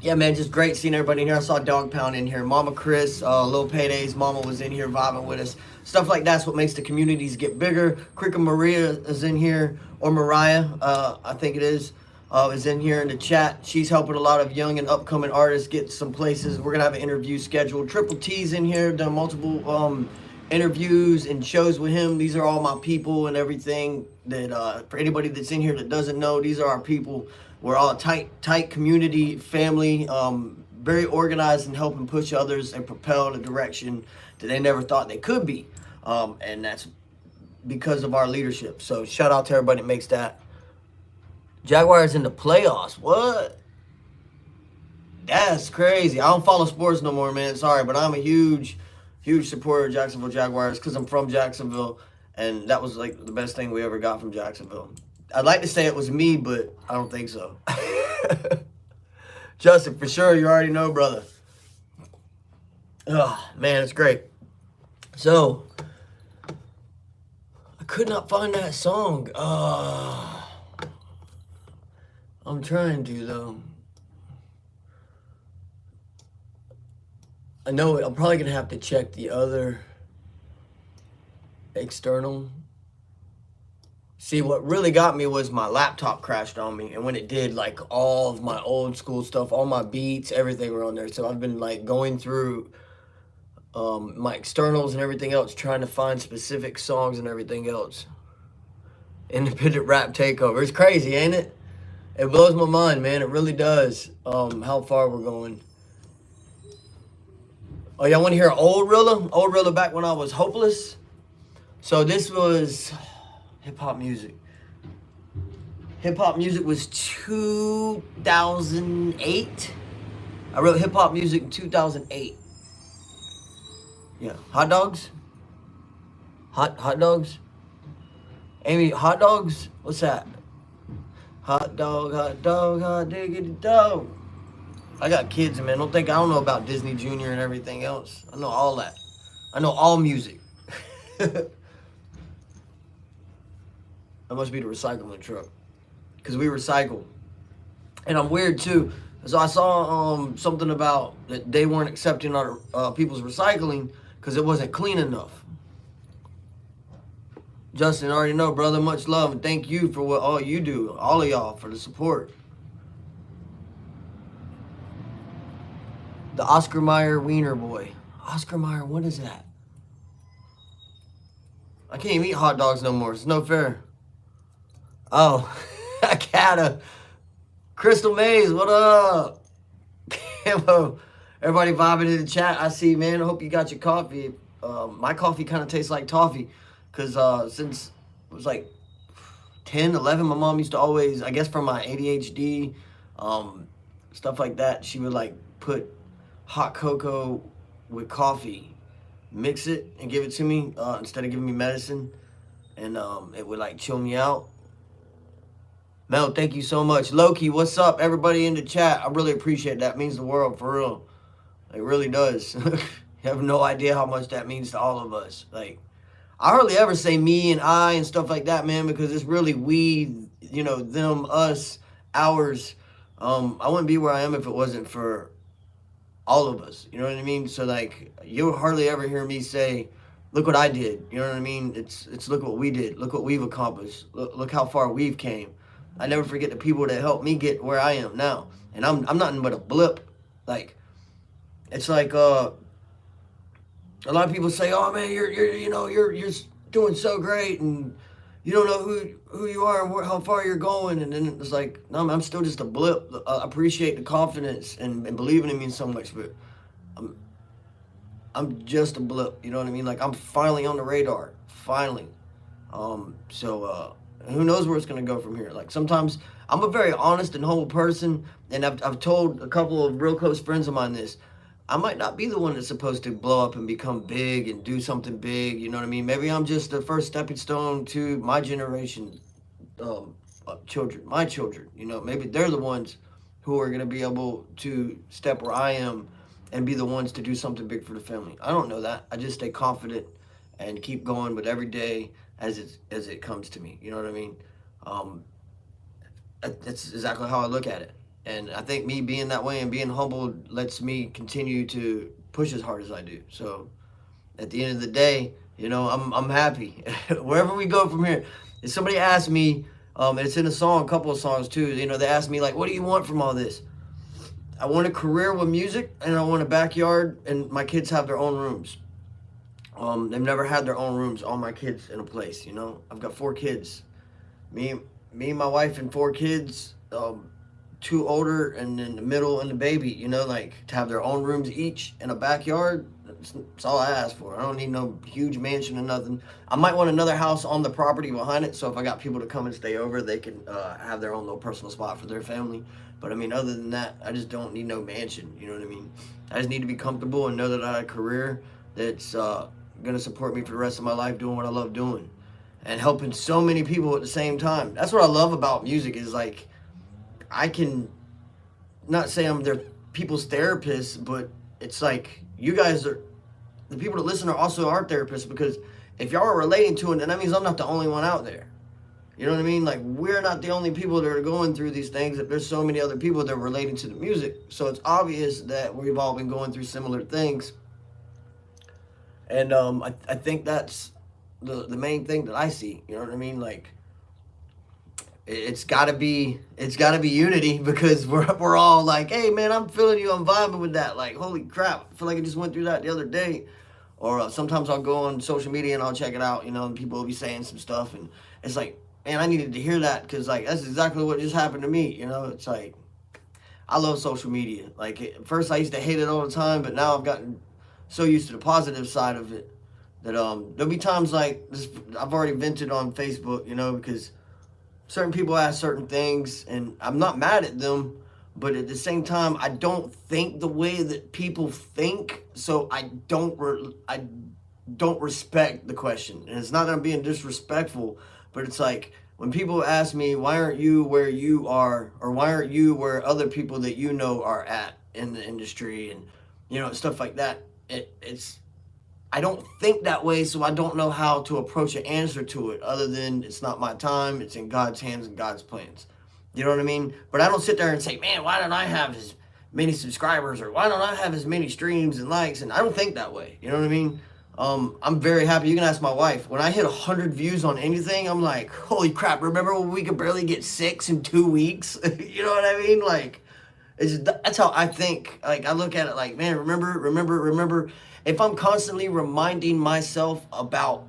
A: Yeah, man, just great seeing everybody in here. I saw Dog Pound in here. Mama Chris, Lil Payday's mama was in here vibing with us. Stuff like that's what makes the communities get bigger. Krika Maria is in here, or Mariah, I think it is in here in the chat. She's helping a lot of young and upcoming artists get some places. We're going to have an interview scheduled. Triple T's in here, done multiple interviews and shows with him. These are all my people and everything that, for anybody that's in here that doesn't know, these are our people. We're all a tight community, family, very organized and helping push others and propel in a direction that they never thought they could be. And that's because of our leadership. So shout out to everybody that makes that. Jaguars in the playoffs. What? That's crazy. I don't follow sports no more, man. Sorry, but I'm a huge supporter of Jacksonville Jaguars because I'm from Jacksonville. And that was like the best thing we ever got from Jacksonville. I'd like to say it was me, but I don't think so. Justin, for sure, you already know, brother. Oh, man, it's great. So, I could not find that song. I'm trying to, though. I know it. I'm probably going to have to check the other external. See, what really got me was my laptop crashed on me. And when it did, like, all of my old school stuff, all my beats, everything were on there. So I've been, like, going through my externals and everything else, trying to find specific songs and everything else. Independent rap takeover. It's crazy, ain't it? It blows my mind, man. It really does, how far we're going. Oh, y'all want to hear old Rilla? Old Rilla back when I was hopeless? So this was hip-hop music. Hip-hop music was 2008. I wrote hip-hop music in 2008. Yeah. Hot dogs? Hot dogs? Amy, hot dogs? What's that? Hot dog, hot diggity dog. I got kids, man. I don't know about Disney Junior and everything else. I know all that. I know all music. That must be the recycling truck. Because we recycle. And I'm weird too. So I saw something about that they weren't accepting our people's recycling because it wasn't clean enough. Justin, I already know, brother. Much love and thank you for what all you do, all of y'all, for the support. The Oscar Mayer Wiener Boy. Oscar Mayer, what is that? I can't even eat hot dogs no more. It's no fair. Oh, I gotta. Crystal Maze, what up? Camo. Everybody vibing in the chat. I see, man. I hope you got your coffee. My coffee kind of tastes like toffee. Because since it was like 10, 11, my mom used to always, I guess from my ADHD, stuff like that, she would like put hot cocoa with coffee, mix it and give it to me instead of giving me medicine. And it would like chill me out. Mel, thank you so much. Loki, what's up? Everybody in the chat, I really appreciate that. It means the world, for real. It really does. You have no idea how much that means to all of us. Like, I hardly ever say me and I and stuff like that, man, because it's really we, you know, them, us, ours. I wouldn't be where I am if it wasn't for all of us. You know what I mean? So, like, you'll hardly ever hear me say, look what I did. You know what I mean? It's look what we did. Look what we've accomplished. Look how far we've came. I never forget the people that helped me get where I am now. And I'm nothing but a blip. Like, it's like, a lot of people say, "Oh man, you're doing so great, and you don't know who you are and how far you're going." And then it's like, no, I'm still just a blip. I appreciate the confidence and believing in me so much, but I'm just a blip. You know what I mean? Like, I'm finally on the radar, finally. So who knows where it's gonna go from here? Like, sometimes I'm a very honest and humble person, and I've told a couple of real close friends of mine this. I might not be the one that's supposed to blow up and become big and do something big, you know what I mean? Maybe I'm just the first stepping stone to my generation, children, my children, you know? Maybe they're the ones who are going to be able to step where I am and be the ones to do something big for the family. I don't know that. I just stay confident and keep going with every day as it comes to me, you know what I mean? That's exactly how I look at it. And I think me being that way and being humble lets me continue to push as hard as I do. So at the end of the day, you know, I'm happy. Wherever we go from here. If somebody asked me, and it's in a song, a couple of songs too, you know, they asked me like, what do you want from all this? I want a career with music, and I want a backyard, and my kids have their own rooms. They've never had their own rooms, all my kids in a place, you know. I've got 4 kids. Me, my wife, and 4 kids. 2 older, and then the middle and the baby, you know, like to have their own rooms each and a backyard. That's all I ask for. I don't need no huge mansion or nothing. I might want another house on the property behind it, so if I got people to come and stay over, they can have their own little personal spot for their family. But I mean, other than that, I just don't need no mansion, you know what I mean? I just need to be comfortable and know that I have a career that's gonna support me for the rest of my life doing what I love doing and helping so many people at the same time. That's what I love about music, is like, I can not say I'm their people's therapist, but it's like, you guys are, the people that listen are also our therapists, because if y'all are relating to it, then that means I'm not the only one out there. You know what I mean? Like, we're not the only people that are going through these things. There's so many other people that are relating to the music. So it's obvious that we've all been going through similar things. And I think that's the main thing that I see. You know what I mean? Like, it's gotta be unity, because we're all like, hey man, I'm feeling you, I'm vibing with that. Like, holy crap, I feel like I just went through that the other day. Or sometimes I'll go on social media and I'll check it out, you know, and people will be saying some stuff, and it's like, man, I needed to hear that, because like, that's exactly what just happened to me, you know. It's like, I love social media. Like, at first I used to hate it all the time, but now I've gotten so used to the positive side of it that there'll be times like this. I've already vented on Facebook, you know, because certain people ask certain things, and I'm not mad at them, but at the same time, I don't think the way that people think, so I don't respect the question. And it's not that I'm being disrespectful, but it's like when people ask me, why aren't you where you are, or why aren't you where other people that you know are at in the industry, and stuff like that. It's I don't think that way, so I don't know how to approach an answer to it other than it's not my time, it's in God's hands and God's plans. You know what I mean? But I don't sit there and say, man, why don't I have as many subscribers, or why don't I have as many streams and likes? And I don't think that way. You know what I mean? I'm very happy. You can ask my wife. When I hit 100 views on anything, I'm like, holy crap, remember when we could barely get 6 in 2 weeks? You know what I mean? Like, that's how I think. Like, I look at it like, man, remember. If I'm constantly reminding myself about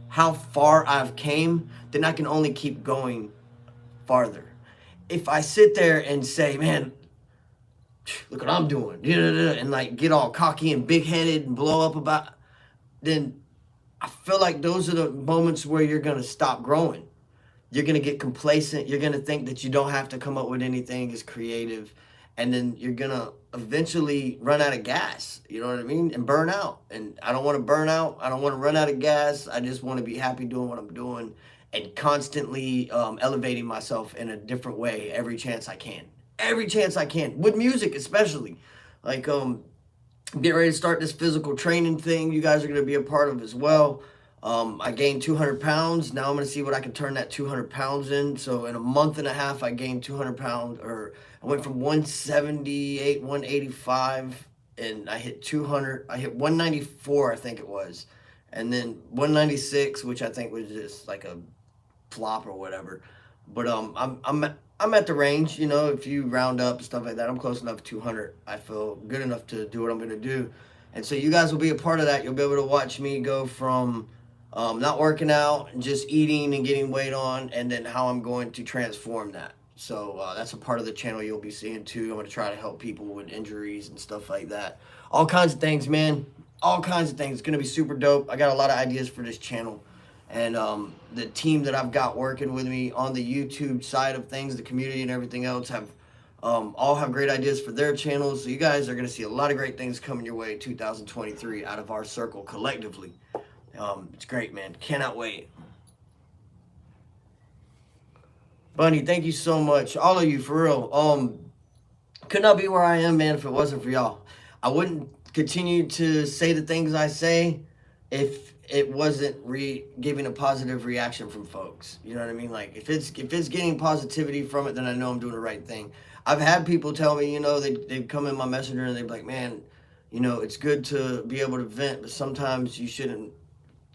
A: how far I've came, then I can only keep going farther. If I sit there and say, man, look what I'm doing, and like get all cocky and big-headed and blow up about, then I feel like those are the moments where you're going to stop growing. You're going to get complacent. You're going to think that you don't have to come up with anything as creative. And then you're going to eventually run out of gas, you know what I mean? And burn out. And I don't want to burn out. I don't want to run out of gas. I just want to be happy doing what I'm doing and constantly elevating myself in a different way every chance I can. Every chance I can. With music especially. Like, get ready to start this physical training thing you guys are going to be a part of as well. I gained 200 pounds. Now I'm going to see what I can turn that 200 pounds in. So in a month and a half, I gained 200 pounds, or I went from 178, 185, and I hit 200. I hit 194, I think it was. And then 196, which I think was just like a flop or whatever. But I'm at the range, if you round up and stuff like that. I'm close enough to 200. I feel good enough to do what I'm going to do. And so you guys will be a part of that. You'll be able to watch me go from not working out and just eating and getting weight on, and then how I'm going to transform that. So that's a part of the channel you'll be seeing too. I'm going to try to help people with injuries and stuff like that. All kinds of things, man. All kinds of things. It's going to be super dope. I got a lot of ideas for this channel. And the team that I've got working with me on the YouTube side of things, the community and everything else, all have great ideas for their channels. So you guys are going to see a lot of great things coming your way in 2023 out of our circle collectively. It's great, man. Cannot wait. Bunny, thank you so much. All of you, for real. Could not be where I am, man, if it wasn't for y'all. I wouldn't continue to say the things I say if it wasn't giving a positive reaction from folks. You know what I mean? Like, if it's getting positivity from it, then I know I'm doing the right thing. I've had people tell me, they've come in my messenger and they're like, man, it's good to be able to vent, but sometimes you shouldn't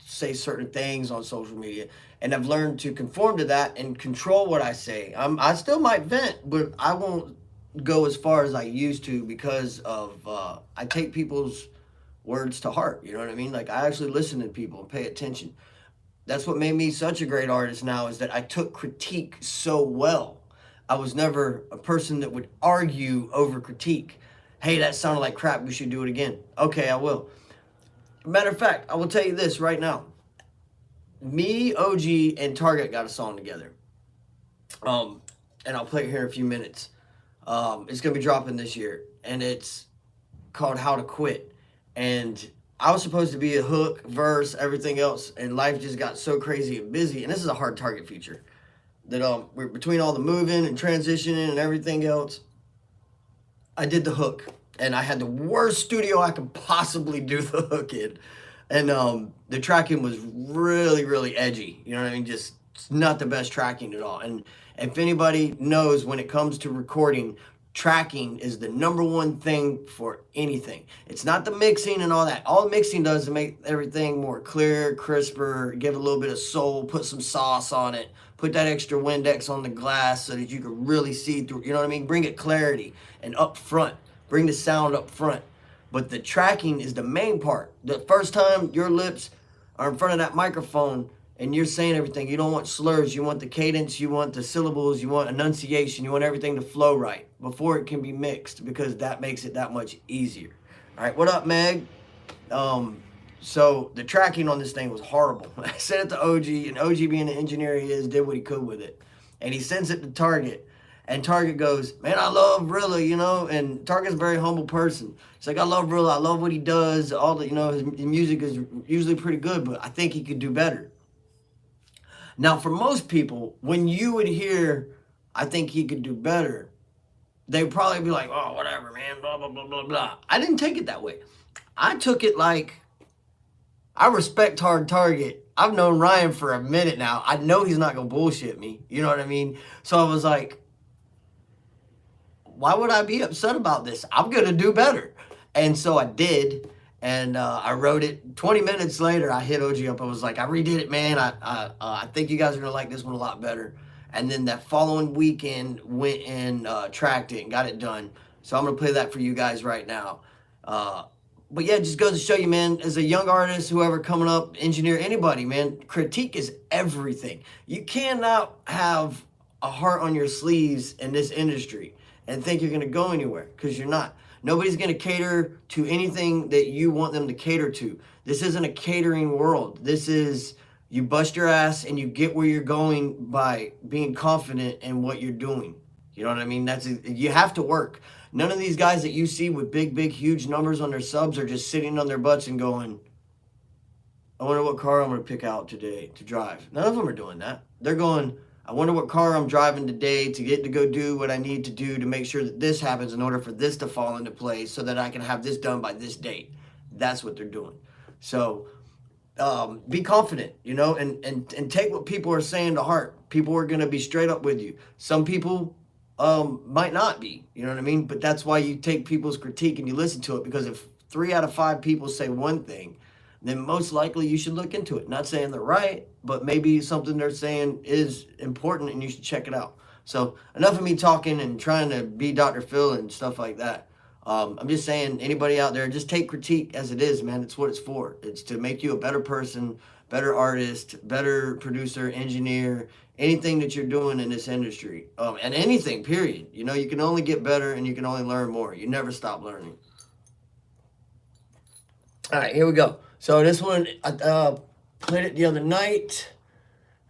A: say certain things on social media. And I've learned to conform to that and control what I say. I still might vent, but I won't go as far as I used to, because of I take people's words to heart. You know what I mean? Like, I actually listen to people and pay attention. That's what made me such a great artist now, is that I took critique so well. I was never a person that would argue over critique. Hey, that sounded like crap. We should do it again. Okay, I will. Matter of fact, I will tell you this right now. Me, OG, and Target got a song together. And I'll play it here in a few minutes. It's going to be dropping this year. And it's called How to Quit. And I was supposed to be a hook, verse, everything else. And life just got so crazy and busy. And this is a hard Target feature. That we're between all the moving and transitioning and everything else. I did the hook. And I had the worst studio I could possibly do the hook in. And the tracking was really, really edgy. You know what I mean? Just not the best tracking at all. And if anybody knows, when it comes to recording, tracking is the #1 thing for anything. It's not the mixing and all that. All the mixing does is make everything more clear, crisper, give a little bit of soul, put some sauce on it, put that extra Windex on the glass so that you can really see through. You know what I mean? Bring it clarity and up front. Bring the sound up front. But the tracking is the main part. The first time your lips are in front of that microphone and you're saying everything, you don't want slurs, you want the cadence, you want the syllables, you want enunciation, you want everything to flow right before it can be mixed, because that makes it that much easier. All right, what up, Meg? So the tracking on this thing was horrible. I sent it to OG, and OG, being the engineer he is, did what he could with it. And he sends it to Target. And Target goes, man, I love Rilla, you know, and Target's a very humble person. He's like, I love Rilla, I love what he does, all the, you know, his music is usually pretty good, but I think he could do better. Now, for most people, when you would hear, I think he could do better, they'd probably be like, oh, whatever, man, blah, blah, blah, blah, blah. I didn't take it that way. I took it like, I respect Hard Target. I've known Ryan for a minute now. I know he's not going to bullshit me. You know what I mean? So I was like, why would I be upset about this? I'm going to do better. And so I did. And I wrote it. 20 minutes later, I hit OG up. I was like, I redid it, man. I think you guys are going to like this one a lot better. And then that following weekend, went and tracked it and got it done. So I'm going to play that for you guys right now. But yeah, it just goes to show you, man, as a young artist, whoever coming up, engineer, anybody, man, critique is everything. You cannot have a heart on your sleeves in this industry and think you're going to go anywhere, because you're not. Nobody's going to cater to anything that you want them to cater to. This isn't a catering world. This is, you bust your ass and you get where you're going by being confident in what you're doing. You know what I mean? You have to work. None of these guys that you see with big, huge numbers on their subs are just sitting on their butts and going, I wonder what car I'm going to pick out today to drive. None of them are doing that. They're going, I wonder what car I'm driving today to get to go do what I need to do to make sure that this happens in order for this to fall into place so that I can have this done by this date. That's what they're doing. So be confident, you know, and take what people are saying to heart. People are going to be straight up with you. Some people might not be, you know what I mean? But that's why you take people's critique and you listen to it, because if 3 out of 5 people say one thing, then most likely you should look into it. Not saying they're right, but maybe something they're saying is important and you should check it out. So enough of me talking and trying to be Dr. Phil and stuff like that. I'm just saying, anybody out there, just take critique as it is, man. It's what it's for. It's to make you a better person, better artist, better producer, engineer, anything that you're doing in this industry. And anything, period. You know, you can only get better and you can only learn more. You never stop learning. All right, here we go. So this one, I played it the other night,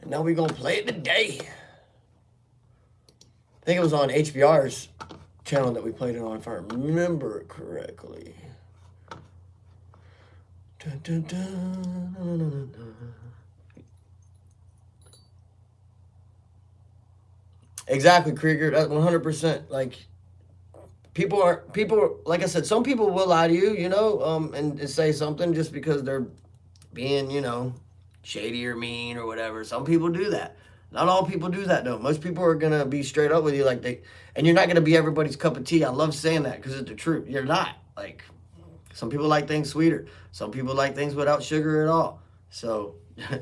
A: and now we're going to play it today. I think it was on HBR's channel that we played it on, if I remember it correctly. Dun, dun, dun, dun, dun, dun. Exactly, Krieger. That's 100%. Like, people, like I said, some people will lie to you, you know, and say something just because they're being, you know, shady or mean or whatever. Some people do that. Not all people do that, though. Most people are going to be straight up with you, and you're not going to be everybody's cup of tea. I love saying that because it's the truth. You're not. Like, some people like things sweeter. Some people like things without sugar at all. So,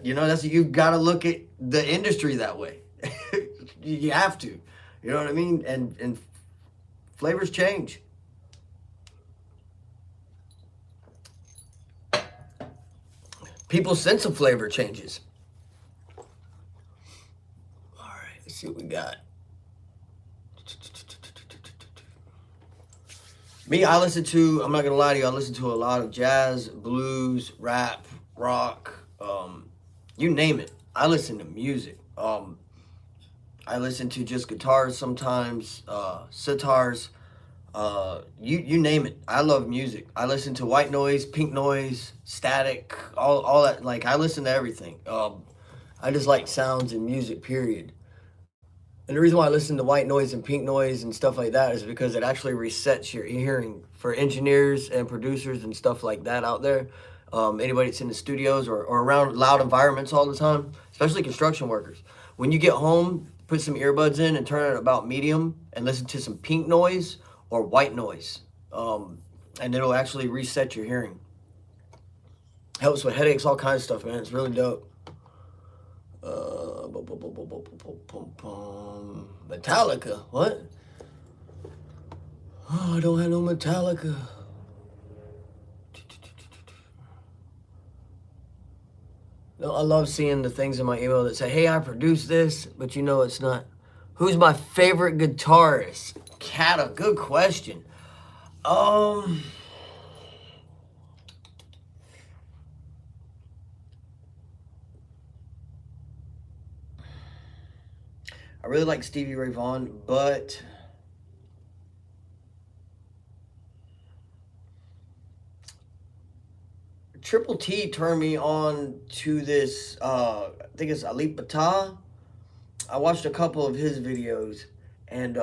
A: you know, you've got to look at the industry that way. You have to. You know what I mean? And flavors change. People's sense of flavor changes. All right, let's see what we got. Me, I'm not going to lie to you, I listen to a lot of jazz, blues, rap, rock, you name it. I listen to music. I listen to just guitars sometimes, sitars, you name it. I love music. I listen to white noise, pink noise, static, all that. Like, I listen to everything. I just like sounds and music, period. And the reason why I listen to white noise and pink noise and stuff like that is because it actually resets your hearing for engineers and producers and stuff like that out there. Anybody that's in the studios or around loud environments all the time, especially construction workers. When you get home, put some earbuds in and turn it about medium and listen to some pink noise or white noise. And it'll actually reset your hearing. Helps with headaches, all kinds of stuff, man. It's really dope. Metallica, what? Oh, I don't have no Metallica. No, I love seeing the things in my email that say, hey, I produced this, but you know it's not. Who's my favorite guitarist? Kata, good question. I really like Stevie Ray Vaughan, but Triple T turned me on to this, I think it's Alip Ba Ta. I watched a couple of his videos, and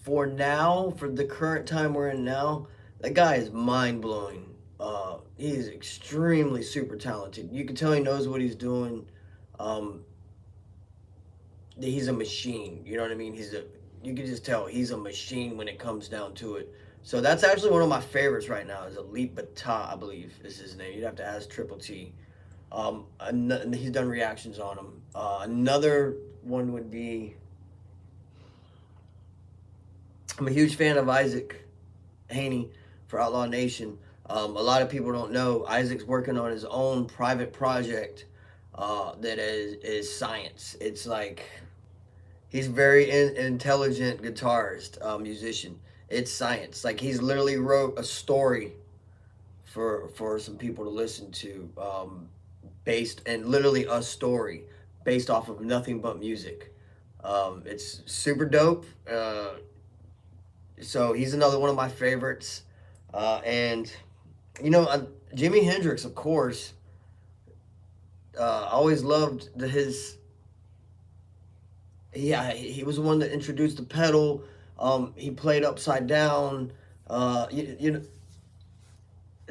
A: for the current time we're in now, that guy is mind-blowing. He is extremely super talented. You can tell he knows what he's doing. He's a machine. You know what I mean? You can just tell he's a machine when it comes down to it. So that's actually one of my favorites right now. Is Alip Ba Ta, I believe is his name. You'd have to ask Triple T. He's done reactions on him. Another one would be, I'm a huge fan of Isaac Haney for Outlaw Nation. A lot of people don't know Isaac's working on his own private project that is science. It's like he's very intelligent guitarist, musician. It's science. Like he's literally wrote a story for some people to listen to, literally a story based off of nothing but music. It's super dope. So he's another one of my favorites. And Jimi Hendrix, of course. I always loved he was the one that introduced the pedal. He played upside down. There's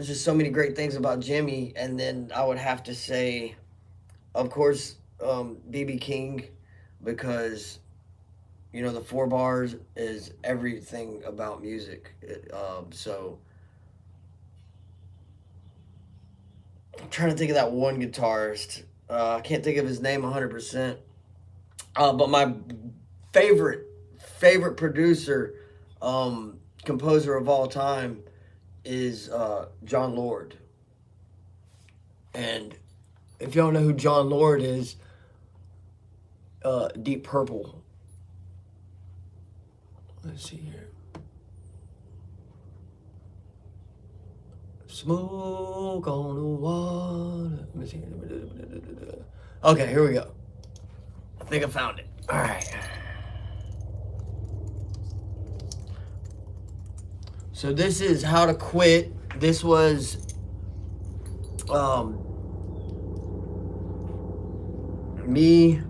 A: just so many great things about Jimmy. And then I would have to say, of course, B.B. King, because the 4 bars is everything about music. So I'm trying to think of that one guitarist. I can't think of his name 100%. But my favorite producer, composer of all time is Jon Lord. And if y'all know who Jon Lord is, Deep Purple. Let's see here. Smoke on the water. Let me see. Okay, here we go. I think I found it. All right. So this is How to Quit. This was me,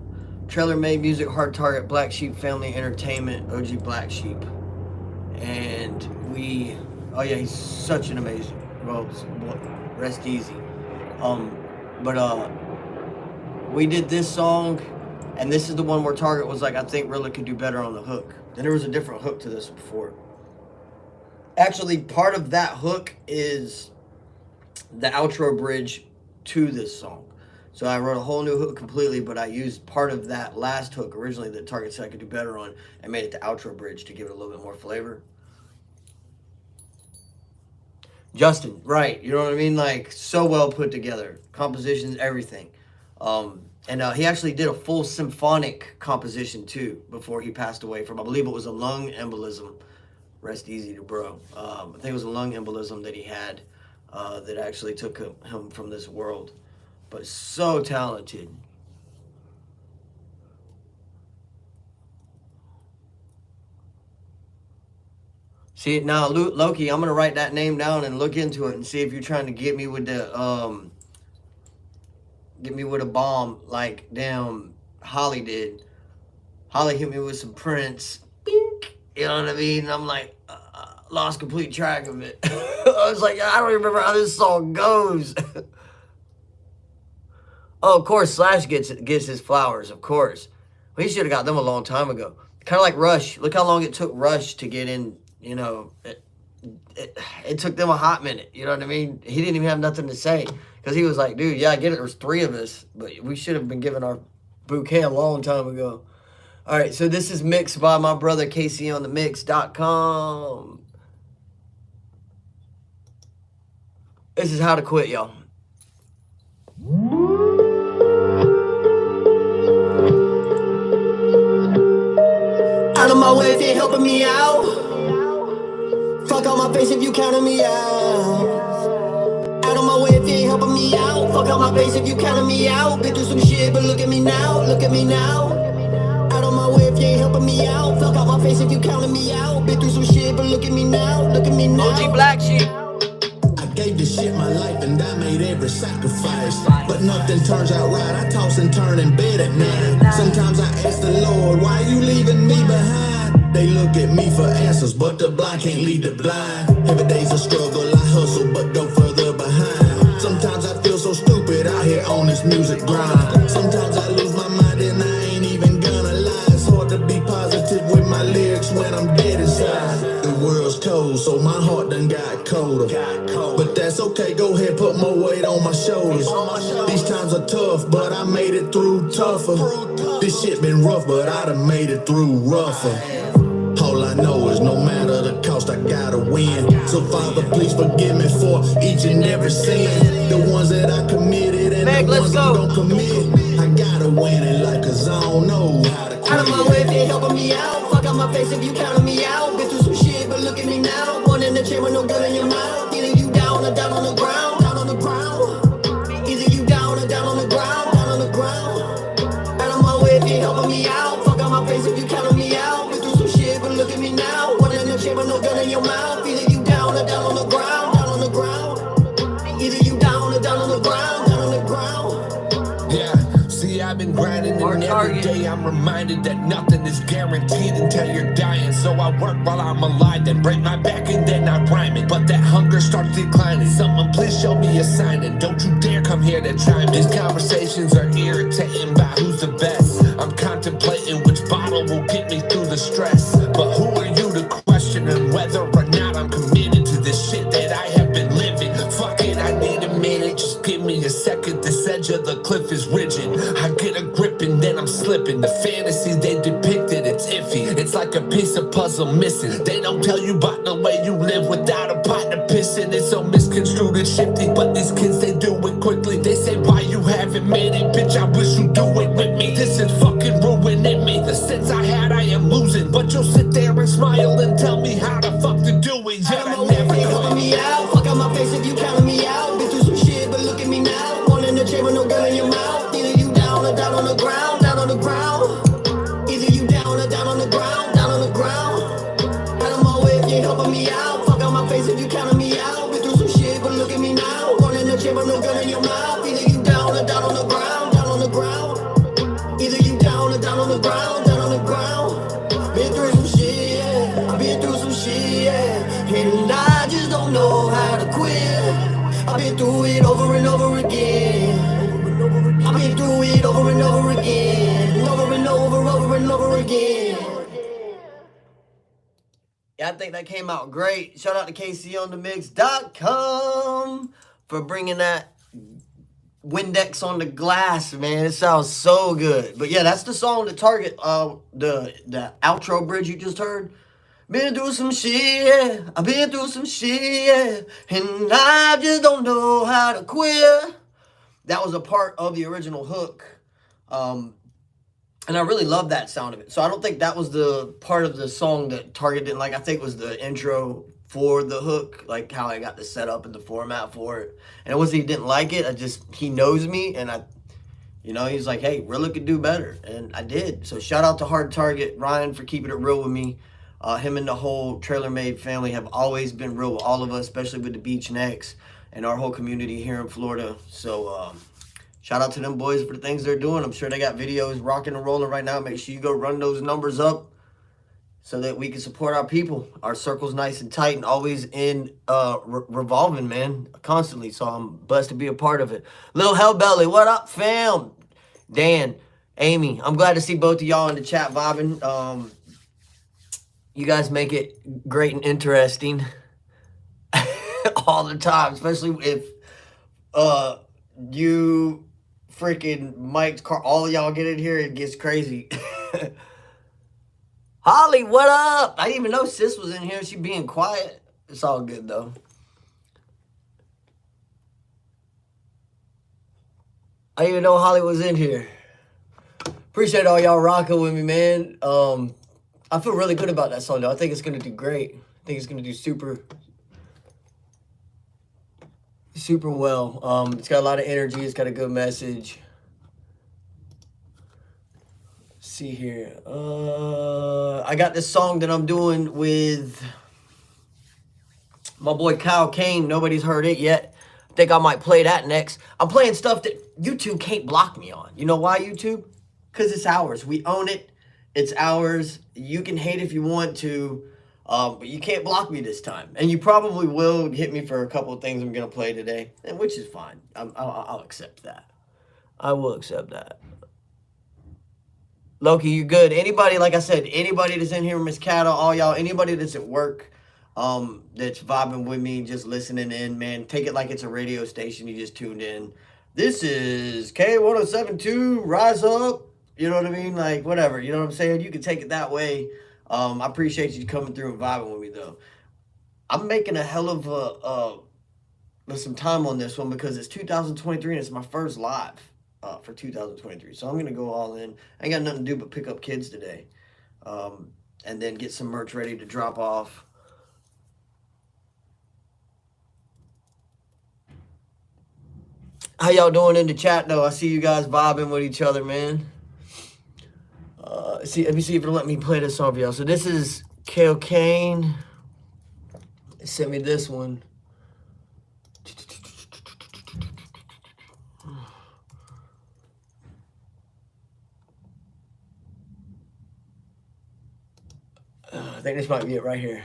A: Trailer Made Music, Hard Target, Black Sheep Family Entertainment, OG Black Sheep. And he's such an amazing, rest easy. But we did this song, and this is the one where Target was like, I think Rilla could do better on the hook. Then there was a different hook to this before. Actually, part of that hook is the outro bridge to this song. So I wrote a whole new hook completely, but I used part of that last hook originally that Target said I could do better on and made it the outro bridge to give it a little bit more flavor. Justin, right, you know what I mean? Like, so well put together. Compositions, everything. And he actually did a full symphonic composition, too, before he passed away from, I believe it was a lung embolism. Rest easy to bro. I think it was a lung embolism that he had that actually took him from this world. But so talented. See, now, Loki, I'm going to write that name down and look into it and see if you're trying to get me with the, get me with a bomb like damn Holly did. Holly hit me with some Prince. Bink. You know what I mean? And I'm like, lost complete track of it. I was like, I don't even remember how this song goes. Oh, of course, Slash gets his flowers, of course. Well, he should have got them a long time ago. Kind of like Rush. Look how long it took Rush to get in, it took them a hot minute, you know what I mean? He didn't even have nothing to say. Because he was like, dude, yeah, I get it, there's 3 of us, but we should have been given our bouquet a long time ago. All right, so this is mixed by my brother, KCOnTheMix.com. This is How to Quit, y'all. Out of my way if you're helping me out. Fuck on my face if you counting me out. Out of my way if you ain't helping me out. Fuck out my face if you counting me out. Been through some shit, but look at me now, look at me now. Out of my
C: helping me out. Fuck out my face if you counting me out. Been through some shit, but look at me now. Look at me now.
A: OG Black Sheep.
D: I gave this shit my life and I made every sacrifice. But nothing turns out right. I toss and turn in bed at night. Sometimes I ask the Lord, why you leaving me behind? They look at me for answers, but the blind can't lead the blind. Every day's a struggle, I hustle, but go further behind. Sometimes I feel so stupid out here on this music grind. Sometimes I lose my mind and I ain't even gonna lie. It's hard to be positive with my lyrics when I'm dead inside. The world's cold, so my heart done got colder. But that's okay, go ahead, put more weight on my shoulders. These times are tough, but I made it through tougher. This shit been rough, but I done made it through rougher. All I know is no matter the cost, I gotta win. So Father, please forgive me for each and every sin. The ones that I committed and
A: Meg,
D: the
A: let's
D: ones
A: go.
D: that don't commit. I gotta win it like cause I don't know how to quit.
C: Out of my way if you helping me out. Fuck out my face if you counting me out. Been through some shit, but look at me now. One in the chair with no gun in your mouth. Either you down or down on the ground. Down on the ground. Either you down or down on the ground. Down on the ground. Out of my way if you helping me out. Fuck out my face if you counting me out. Been through some shit, but look at me now. One in the chair with no gun in your mouth. Either you down or down on the ground. Down on the ground. Either you down or down on the ground. Down on the ground.
E: Yeah, see, I've been grinding, and every day I'm reminded that nothing is guaranteed until you're dying. So I work while I'm alive, then break my back and then I rhyme it. But that hunger starts declining. Someone please show me a sign, and don't you dare come here to try me. These conversations are irritating about who's the best. I'm contemplating which bottle will get me through the stress. But who are you to question whether or not I'm committed to this shit that I have been living? Fuck it, I need a minute, just give me a second. This edge of the cliff is rigid. I get a grip and then I'm slipping. The fantasy they depicted, it's iffy. It's like a piece of puzzle missing. They don't tell you about the way you live without a pot to piss in. It's so misconstrued and shifty, but these kids, they do it quickly. They say, why you haven't made it? Bitch, I wish you do it with me. This is fucking ruining me. The sense I had, I am losing. But you'll sit there and smile and tell me how the fuck to do it. Yet I never
C: Helping me out. Fuck out my face if you counting me out. Been through some shit, but look at me now. One in the chair with no gun in your mouth. Either you down or down on the ground. Down on the ground. Either you down or down on the ground. Down on the ground. Out of my way if you helping me out. Fuck out my face if you counting me out. Been through some shit, but look at me now. One in the chair with no gun in your mouth. Either you down or down on the ground. Down on the ground. Either you down or down on the ground. Down on the ground. Been through some shit, yeah. I've been through some shit, yeah. And I just don't know how to quit. I've been through it over and over again. I've been through it over and over again. Over and over and over again.
A: Yeah, I think that came out great. Shout out to KCOnTheMix.com for bringing that Windex on the glass, man. It sounds so good. But yeah, that's the song to target the outro bridge you just heard. Been through some shit, yeah. I've been through some shit, yeah. And I just don't know how to quit. That was a part of the original hook. And I really love that sound of it. So I don't think that was the part of the song that Target didn't like. I think it was the intro for the hook, like how I got the setup and the format for it. And it wasn't he didn't like it. He knows me, and he's like, hey, Rilla could do better. And I did. So shout out to Hard Target, Ryan, for keeping it real with me. Him and the whole Trailer Made family have always been real with all of us, especially with the Beach Necks and our whole community here in Florida. So shout out to them boys for the things they're doing. I'm sure they got videos rocking and rolling right now. Make sure you go run those numbers up so that we can support our people. Our circle's nice and tight and always in revolving, man, constantly. So I'm blessed to be a part of it. Lil Hellbelly, what up, fam? Dan, Amy, I'm glad to see both of y'all in the chat vibing. You guys make it great and interesting all the time, especially if you freaking Mike's car, all of y'all get in here, it gets crazy. Holly, what up? I didn't even know sis was in here. She being quiet. It's all good though. I didn't even know Holly was in here. Appreciate all y'all rocking with me, man. I feel really good about that song, though. I think it's going to do great. I think it's going to do super well. It's got a lot of energy. It's got a good message. see here. I got this song that I'm doing with my boy Kyle Kane. Nobody's heard it yet. I think I might play that next. I'm playing stuff that YouTube can't block me on. You know why, YouTube? Because it's ours. We own it. It's ours. You can hate if you want to, but you can't block me this time. And you probably will hit me for a couple of things I'm going to play today, which is fine. I'll accept that. I will accept that. Loki, you good? Anybody, like I said, anybody that's in here, Miss Cattle, all y'all, anybody that's at work, that's vibing with me, just listening in, man, take it like it's a radio station you just tuned in. This is K1072, Rise Up, you know what I mean? Like, whatever, you know what I'm saying? You can take it that way. I appreciate you coming through and vibing with me, though. I'm making a hell of some time on this one because it's 2023 and it's my first live. For 2023. So I'm going to go all in. I ain't got nothing to do but pick up kids today. And then get some merch ready to drop off. How y'all doing in the chat, though? I see you guys vibing with each other, man. Let me see if it'll let me play this song for y'all. So this is Kale Kane. They sent me this one. I think this might be it right here.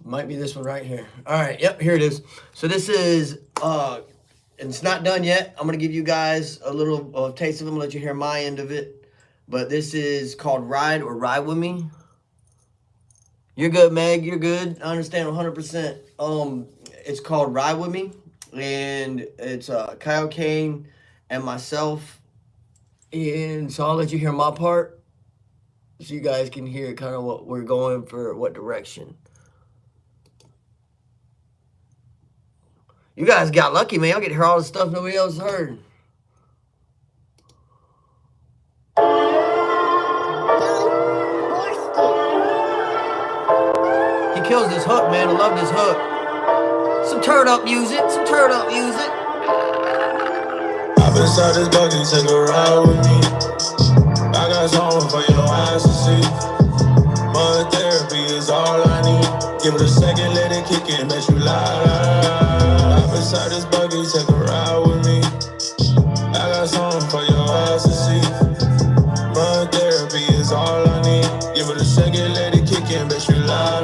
A: Might be this one right here. All right, yep, here it is. So this is, and it's not done yet. I'm going to give you guys a little taste of it. I'm going to let you hear my end of it. But this is called Ride or Ride With Me. You're good, Meg. You're good. I understand 100%. It's called Ride With Me. And it's Kyle Kane and myself. And so I'll let you hear my part. So you guys can hear kind of what we're going for, what direction. You guys got lucky, man. Y'all get to hear all the stuff nobody else heard. He kills this hook, man. I love this hook. Some turn up music. Some turn up music.
F: Hop inside this buggy, take a ride with me. I got something for your eyes to see. Mud therapy is all I need. Give it a second, let it kick in, make you lie. Hop inside this buggy, take a ride with me. I got something for your eyes to see. Mud therapy is all I need. Give it a second, let it kick in, make you lie.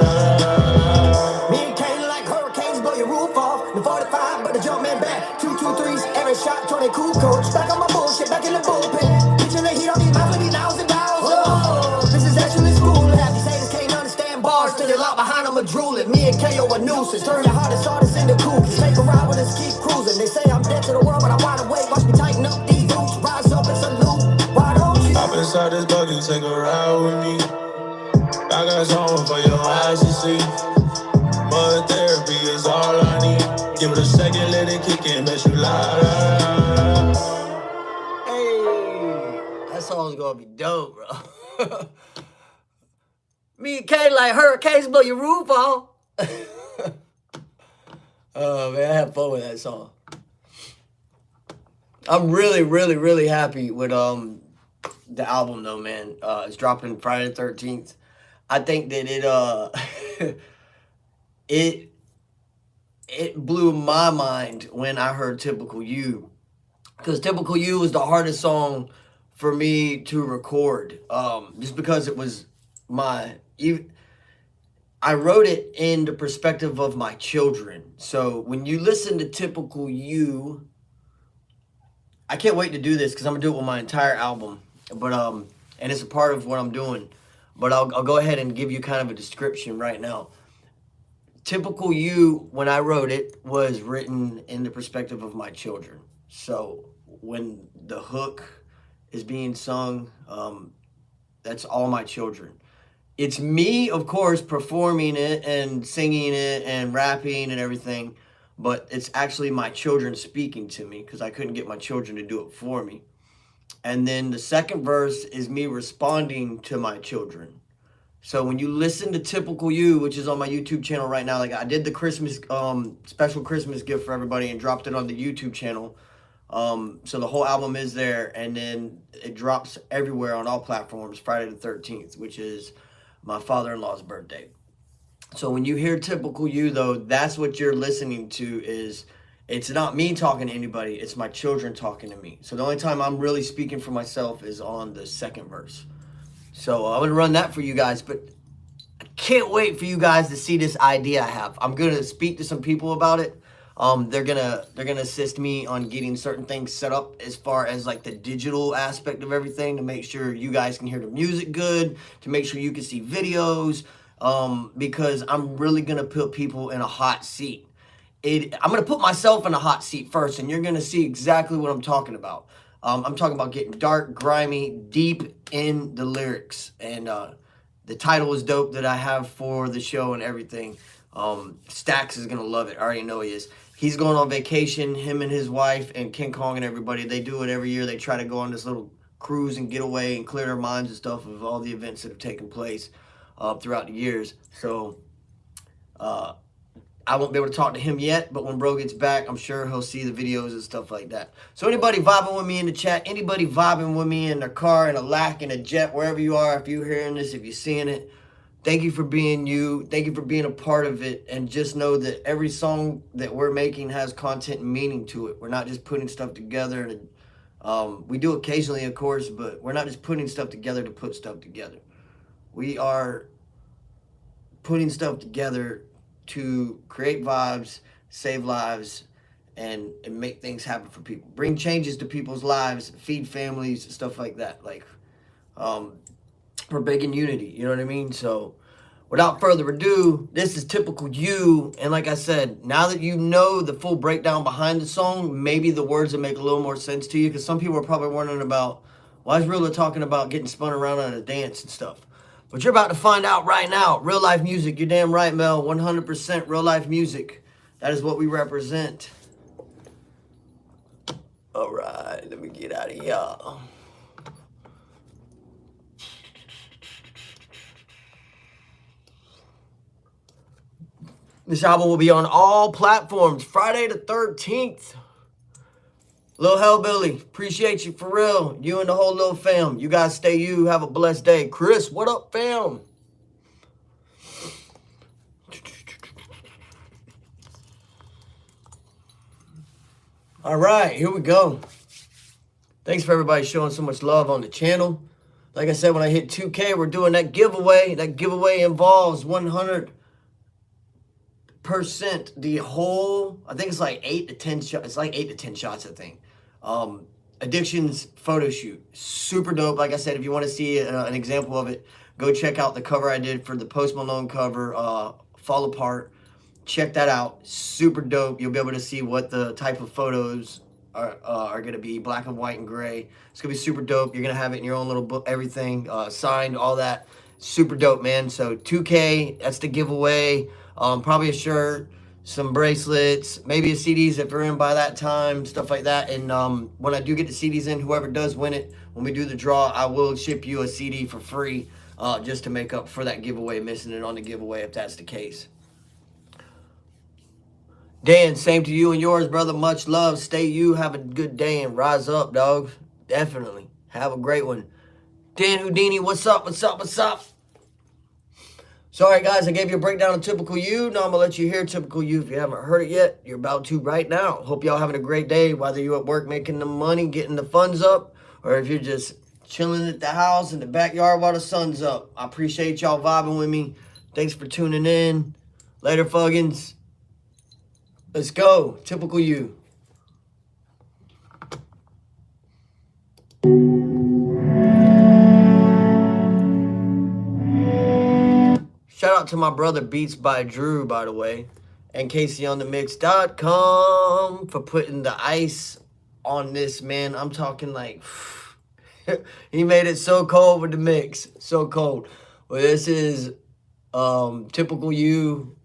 C: Me and Kane like hurricanes, blow your roof off. The 45, but the jump man back. 2-2-3s, every shot, Tony cool coach. Back on my bullshit, back in the bullpen. Pitching the heat on these mouths, $50,000. Oh, this is actually school. Half these haters can't understand bars till they're locked behind them a drooling. Me and KO a nuisance. Turn your hardest artists into cookies. Take a ride with us, keep cruising. They say I'm dead to the world, but I'm wide awake. Watch me tighten up these boots. Rise up and salute. Why don't you?
F: Hop inside this buggy, take a ride with me. I got something for your eyes to see. Mud therapy is all I need. Give it a second, let it kick in, make you lie.
A: Hey, that song's gonna be dope, bro. Me and Kay like hurricanes blow your roof off. Oh man, I had fun with that song. I'm really, really, really happy with the album though, man. It's dropping Friday the 13th. I think that it blew my mind when I heard Typical You. Because Typical You was the hardest song for me to record. Just because it was I wrote it in the perspective of my children. So when you listen to Typical You, I can't wait to do this because I'm going to do it with my entire album. But and it's a part of what I'm doing. But I'll go ahead and give you kind of a description right now. Typical You, when I wrote it, was written in the perspective of my children. So when the hook is being sung, that's all my children. It's me, of course, performing it and singing it and rapping and everything. but it's actually my children speaking to me because I couldn't get my children to do it for me. And then the second verse is me responding to my children. So when you listen to Typical You, which is on my YouTube channel right now, like I did the Christmas special Christmas gift for everybody and dropped it on the YouTube channel. So the whole album is there, and then it drops everywhere on all platforms Friday the 13th, which is my father-in-law's birthday. So when you hear Typical You, though, that's what you're listening to. Is it's not me talking to anybody, it's my children talking to me. So the only time I'm really speaking for myself is on the second verse. So I'm going to run that for you guys, but I can't wait for you guys to see this idea I have. I'm going to speak to some people about it. They're gonna assist me on getting certain things set up as far as like the digital aspect of everything, to make sure you guys can hear the music good, to make sure you can see videos, because I'm really gonna put people in a hot seat. I'm gonna put myself in a hot seat first, and you're gonna see exactly what I'm talking about. I'm talking about getting dark, grimy, deep in the lyrics, and the title is dope that I have for the show and everything. Stax is gonna love it. I already know he is. He's going on vacation, him and his wife and King Kong and everybody. They do it every year. They try to go on this little cruise and get away and clear their minds and stuff of all the events that have taken place throughout the years. So I won't be able to talk to him yet, but when bro gets back, I'm sure he'll see the videos and stuff like that. So anybody vibing with me in the chat, anybody vibing with me in their car, in a lack, in a jet, wherever you are, if you're hearing this, if you're seeing it, thank you for being you. Thank you for being a part of it. And just know that every song that we're making has content and meaning to it. We're not just putting stuff together. We do occasionally, of course, but we're not just putting stuff together to put stuff together. We are putting stuff together to create vibes, save lives, and make things happen for people. Bring changes to people's lives, feed families, stuff like that. Like, we're big in unity, you know what I mean? So without further ado, this is Typical You. And like I said, now that you know the full breakdown behind the song, maybe the words will make a little more sense to you, because some people are probably wondering about, why is Rilla talking about getting spun around on a dance and stuff? But you're about to find out right now. Real life music, you're damn right, Mel. 100% real life music. That is what we represent. All right, let me get out of here. This album will be on all platforms Friday the 13th. Lil Hellbilly, appreciate you for real. You and the whole little fam. You guys stay you. Have a blessed day. Chris, what up, fam? All right, here we go. Thanks for everybody showing so much love on the channel. Like I said, when I hit 2K, we're doing that giveaway. That giveaway involves 100% the whole, I think it's like 8 to 10 shots. It's like 8 to 10 shots, I think. Addictions photo shoot. Super dope. Like I said, if you want to see an example of it, go check out the cover I did for the Post Malone cover, Fall Apart. Check that out. Super dope. You'll be able to see what the type of photos are going to be, black and white and gray. It's going to be super dope. You're going to have it in your own little book, everything, signed, all that. Super dope, man. So 2K, that's the giveaway. Probably a shirt, some bracelets, maybe a CDs if you're in by that time, stuff like that. And when I do get the CDs in, whoever does win it, when we do the draw, I will ship you a CD for free, just to make up for that giveaway, missing it on the giveaway if that's the case. Dan, same to you and yours, brother. Much love. Stay you. Have a good day and rise up, dog. Definitely. Have a great one. Dan Houdini, what's up? What's up? What's up? Sorry, guys. I gave you a breakdown of Typical You. Now I'm going to let you hear Typical You. If you haven't heard it yet, you're about to right now. Hope y'all having a great day, whether you're at work making the money, getting the funds up, or if you're just chilling at the house in the backyard while the sun's up. I appreciate y'all vibing with me. Thanks for tuning in. Later, Fuggins. Let's go. Typical You. Shout out to my brother Beats by Drew, by the way, and CaseyOnTheMix.com for putting the ice on this, man. I'm talking like, he made it so cold with the mix. So cold. Well, this is Typical You.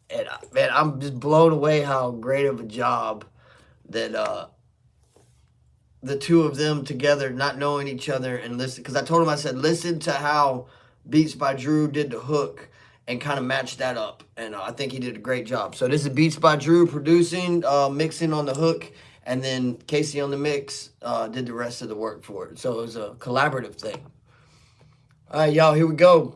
A: And man, I'm just blown away how great of a job that the two of them together, not knowing each other and listen. Because I told him, I said, listen to how Beats by Drew did the hook and kind of matched that up. And I think he did a great job. So this is Beats by Drew producing, mixing on the hook, and then Casey on the mix did the rest of the work for it. So it was a collaborative thing. All right, y'all, here we go.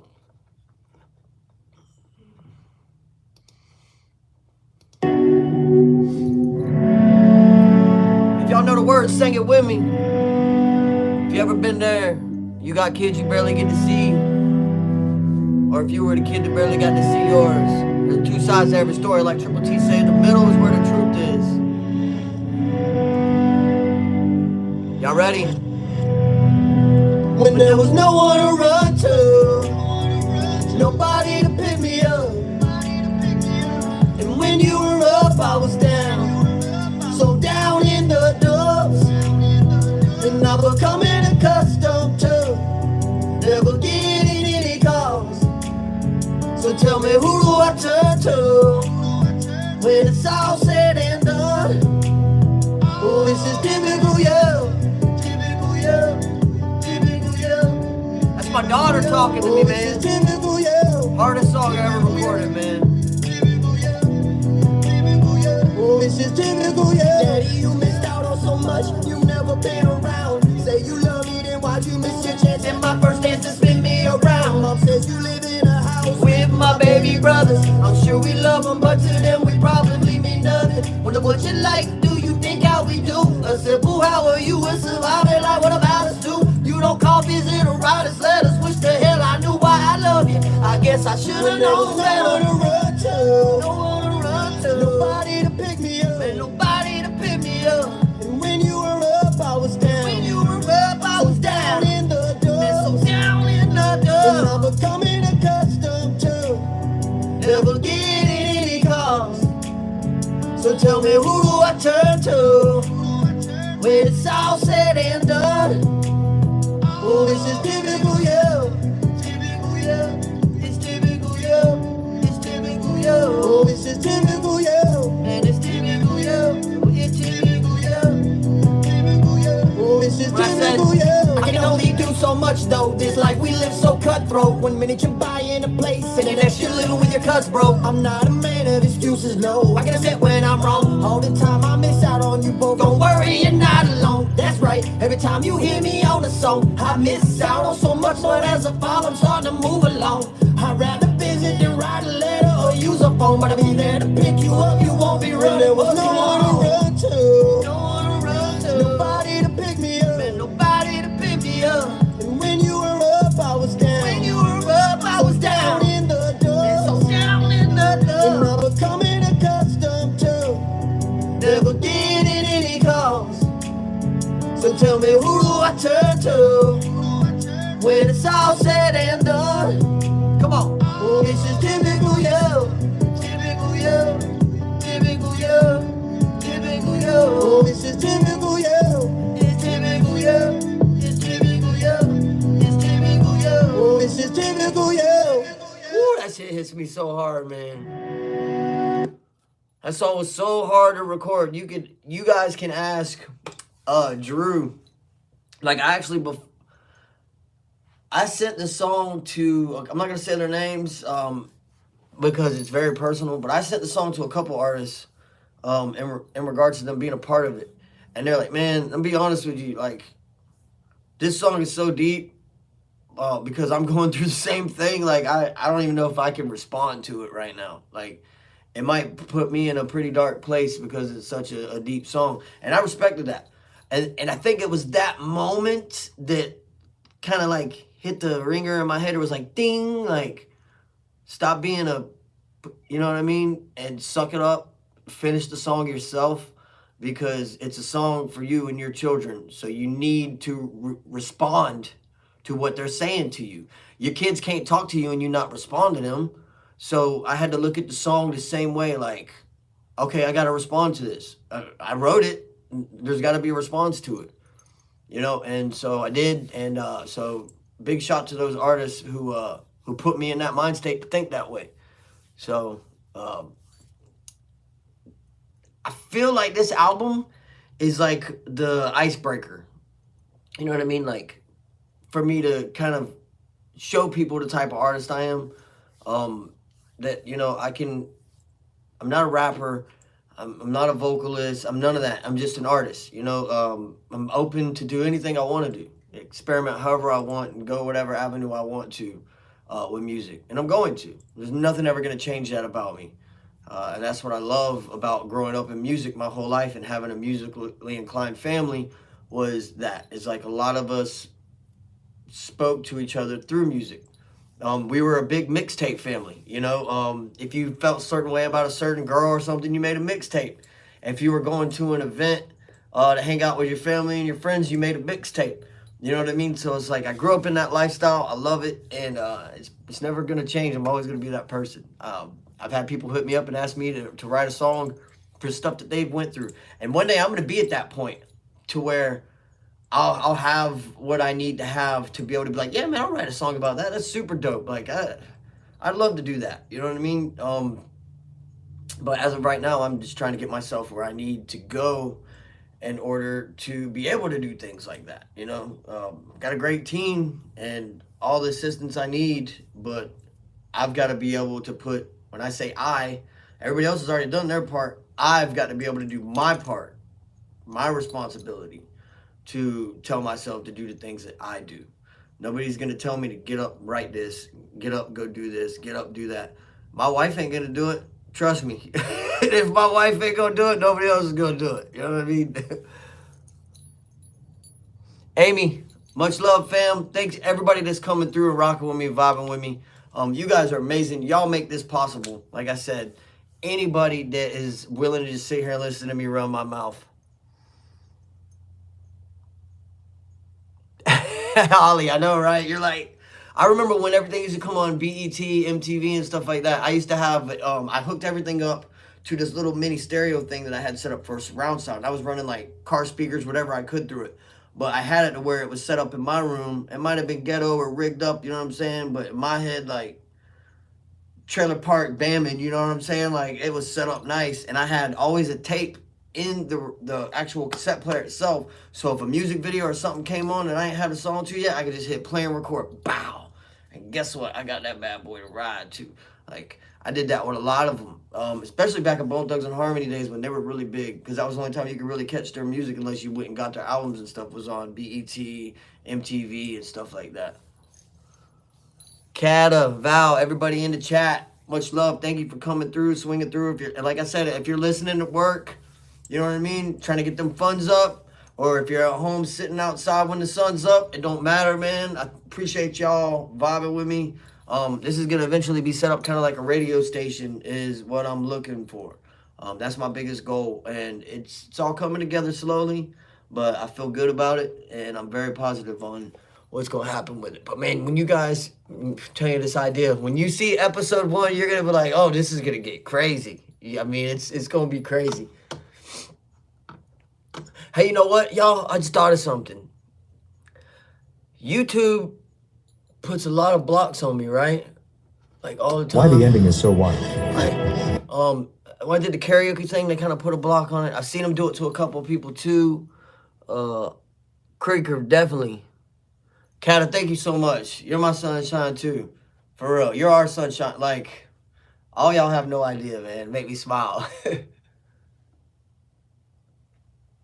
A: If y'all know the words, sing it with me. If you ever been there, you got kids you barely get to see. Or if you were the kid that barely got to see yours. There's two sides to every story, like Triple T said. The middle is where the truth is. Y'all ready? When there was no one to run to, nobody to pick me up. And when you were up, I was down. So down in the dumps. And I'm becoming accustomed to never getting any calls. So tell me, who do I turn to when it's all said and done? Oh, this is typical you, typical you, typical you. That's my daughter talking to me, man. Typical you. Hardest song I ever recorded, man. Typical you, typical you. Oh, this is typical you. Daddy, you missed out on so much. You never been around. Say you love me, then why'd you miss your chance? And my first dance to spin me around. Mom says you live in a house with my baby brothers. I'm sure we love them, but to them we probably mean nothing. Wonder what you like, do you think how we do? A simple how are you, we're surviving like what about us do? You don't call, visit, or write us letters. Wish the hell I knew why I love you. I guess I should've known better. No one to run to, no one to run to. Nobody to pick me up, and nobody to pick me up. And when you were up, I was down. When you were up, I was down in the dumps. And so down in the dumps. And I'm becoming accustomed to never getting any calls. So tell me, who do I turn to when it's all said and done? Oh, this is typical you, typical you. It's typical you, it's typical you. Oh, this is typical you, and it's typical you. It's typical you, typical you. Oh, this is typical you. I can only do so much though. This life we live so cutthroat. 1 minute you're buying a place, and the next you're living with your cuts, bro. I'm not a man of excuses, no. I can admit when I'm wrong. All the time I miss out on you both. Don't worry, you're not alone. That's right. Every time you hear me on a song, I miss out on so much, but as a father, I'm starting to move along. I'd rather visit than write a letter or use a phone, but I'll be there to pick you up. You won't be running. There was no one to run to, no one to run to. Nobody to pick me up, and nobody to pick me up. And when you were up, I was down. When you were up, I was down in the dumps. And so down in the dumps. And I'm becoming accustomed to never getting any calls. So tell me, who do I turn to when it's all said and done? Come on. Oh, this is typical you, typical you, typical you, typical you. Oh, this is typical you, it's typical you, it's typical you, it's typical you. Oh, this is typical you. Ooh, that shit hits me so hard, man. That song was so hard to record. You guys can ask Drew. Like, I sent the song to, I'm not gonna say their names because it's very personal, but I sent the song to a couple artists in regards to them being a part of it, and they're like, man, I'll be honest with you, like, this song is so deep because I'm going through the same thing. Like, I don't even know if I can respond to it right now. Like, it might put me in a pretty dark place because it's such a deep song, and I respected that. And I think it was that moment that kind of like hit the ringer in my head. It was like, ding, like, stop being you know what I mean? And suck it up, finish the song yourself, because it's a song for you and your children. So you need to respond to what they're saying to you. Your kids can't talk to you and you not respond to them. So I had to look at the song the same way, like, okay, I got to respond to this. I wrote it. There's got to be a response to it, you know, and so I did, and so big shout to those artists who put me in that mind state to think that way. So feel like this album is like the icebreaker. You know what I mean? Like, for me to kind of show people the type of artist I am. That, you know, I'm not a rapper. I'm not a vocalist. I'm none of that. I'm just an artist. You know, I'm open to do anything I want to do. Experiment however I want and go whatever avenue I want to with music. And I'm going to. There's nothing ever going to change that about me. And that's what I love about growing up in music my whole life and having a musically inclined family was that. It's like a lot of us spoke to each other through music. We were a big mixtape family, you know. If you felt a certain way about a certain girl or something, you made a mixtape. If you were going to an event to hang out with your family and your friends, you made a mixtape. You know what I mean? So it's like I grew up in that lifestyle. I love it, and it's never going to change. I'm always going to be that person. I've had people hit me up and ask me to write a song for stuff that they've went through. And one day I'm going to be at that point to where I'll have what I need to have to be able to be like, yeah, man, I'll write a song about that. That's super dope. Like, I'd love to do that. You know what I mean? But as of right now, I'm just trying to get myself where I need to go in order to be able to do things like that. You know, got a great team and all the assistance I need, but I've got to be able to put, when I say everybody else has already done their part. I've got to be able to do my part, my responsibility, to tell myself to do the things that I do. Nobody's going to tell me to get up, write this, get up, go do this, get up, do that. My wife ain't going to do it. Trust me. If my wife ain't going to do it, nobody else is going to do it. You know what I mean? Amy, much love, fam. Thanks everybody that's coming through and rocking with me, vibing with me. You guys are amazing. Y'all make this possible. Like I said, anybody that is willing to just sit here and listen to me run my mouth. Holly, I know, right? You're like, I remember when everything used to come on BET, MTV, and stuff like that. I used to have, I hooked everything up to this little mini stereo thing that I had set up for surround sound. I was running like car speakers, whatever I could through it. But I had it to where it was set up in my room. It might have been ghetto or rigged up, you know what I'm saying? But in my head, like, trailer park bamming, you know what I'm saying? Like, it was set up nice. And I had always a tape in the actual cassette player itself. So if a music video or something came on and I ain't had a song to yet, I could just hit play and record. Bow. And guess what? I got that bad boy to ride to. Like, I did that with a lot of them. Especially back in Bone Thugs and Harmony days when they were really big. Because that was the only time you could really catch their music unless you went and got their albums and stuff. Was on BET, MTV, and stuff like that. Kata, Val, everybody in the chat. Much love. Thank you for coming through, swinging through. If you're, and like I said, if you're listening to work, you know what I mean? Trying to get them funds up. Or if you're at home sitting outside when the sun's up, it don't matter, man. I appreciate y'all vibing with me. This is going to eventually be set up kind of like a radio station is what I'm looking for. That's my biggest goal. And it's all coming together slowly. But I feel good about it. And I'm very positive on what's going to happen with it. But, man, when you guys, tell you this idea. When you see episode 1, you're going to be like, oh, this is going to get crazy. I mean, it's going to be crazy. Hey, you know what, y'all? I just thought of something. YouTube puts a lot of blocks on me, right? Like, all the time.
G: Why the ending is so wide.
A: Like, when I did the karaoke thing, they kind of put a block on it. I've seen them do it to a couple of people, too. Creeker, definitely. Kata, thank you so much. You're my sunshine, too. For real. You're our sunshine. Like, all y'all have no idea, man. Make me smile.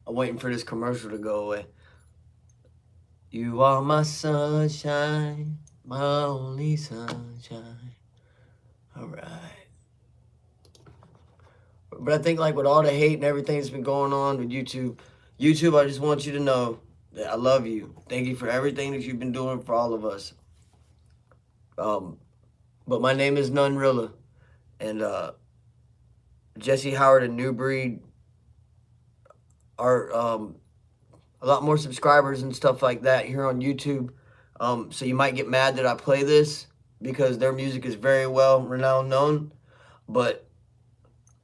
A: I'm waiting for this commercial to go away. You are my sunshine, my only sunshine. All right. But I think like with all the hate and everything that's been going on with YouTube, I just want you to know that I love you. Thank you for everything that you've been doing for all of us. But my name is Nunrilla. And Jesse Howard and New Breed are a lot more subscribers and stuff like that here on YouTube. So you might get mad that I play this because their music is very well renowned known. But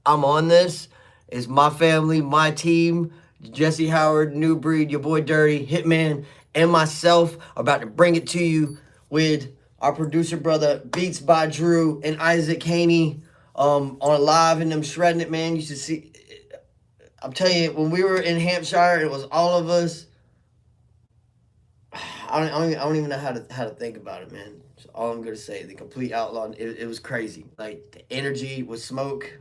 A: I'm on this. It's my family, my team, Jesse Howard, New Breed, your boy Dirty, Hitman, and myself are about to bring it to you with our producer brother Beats by Drew and Isaac Haney on live and them shredding it, man. You should see. I'm telling you, when we were in Hampshire, it was all of us. I don't even know how to think about it, man. That's all I'm gonna say. The Complete Outlaw. It was crazy. Like the energy with Smoke.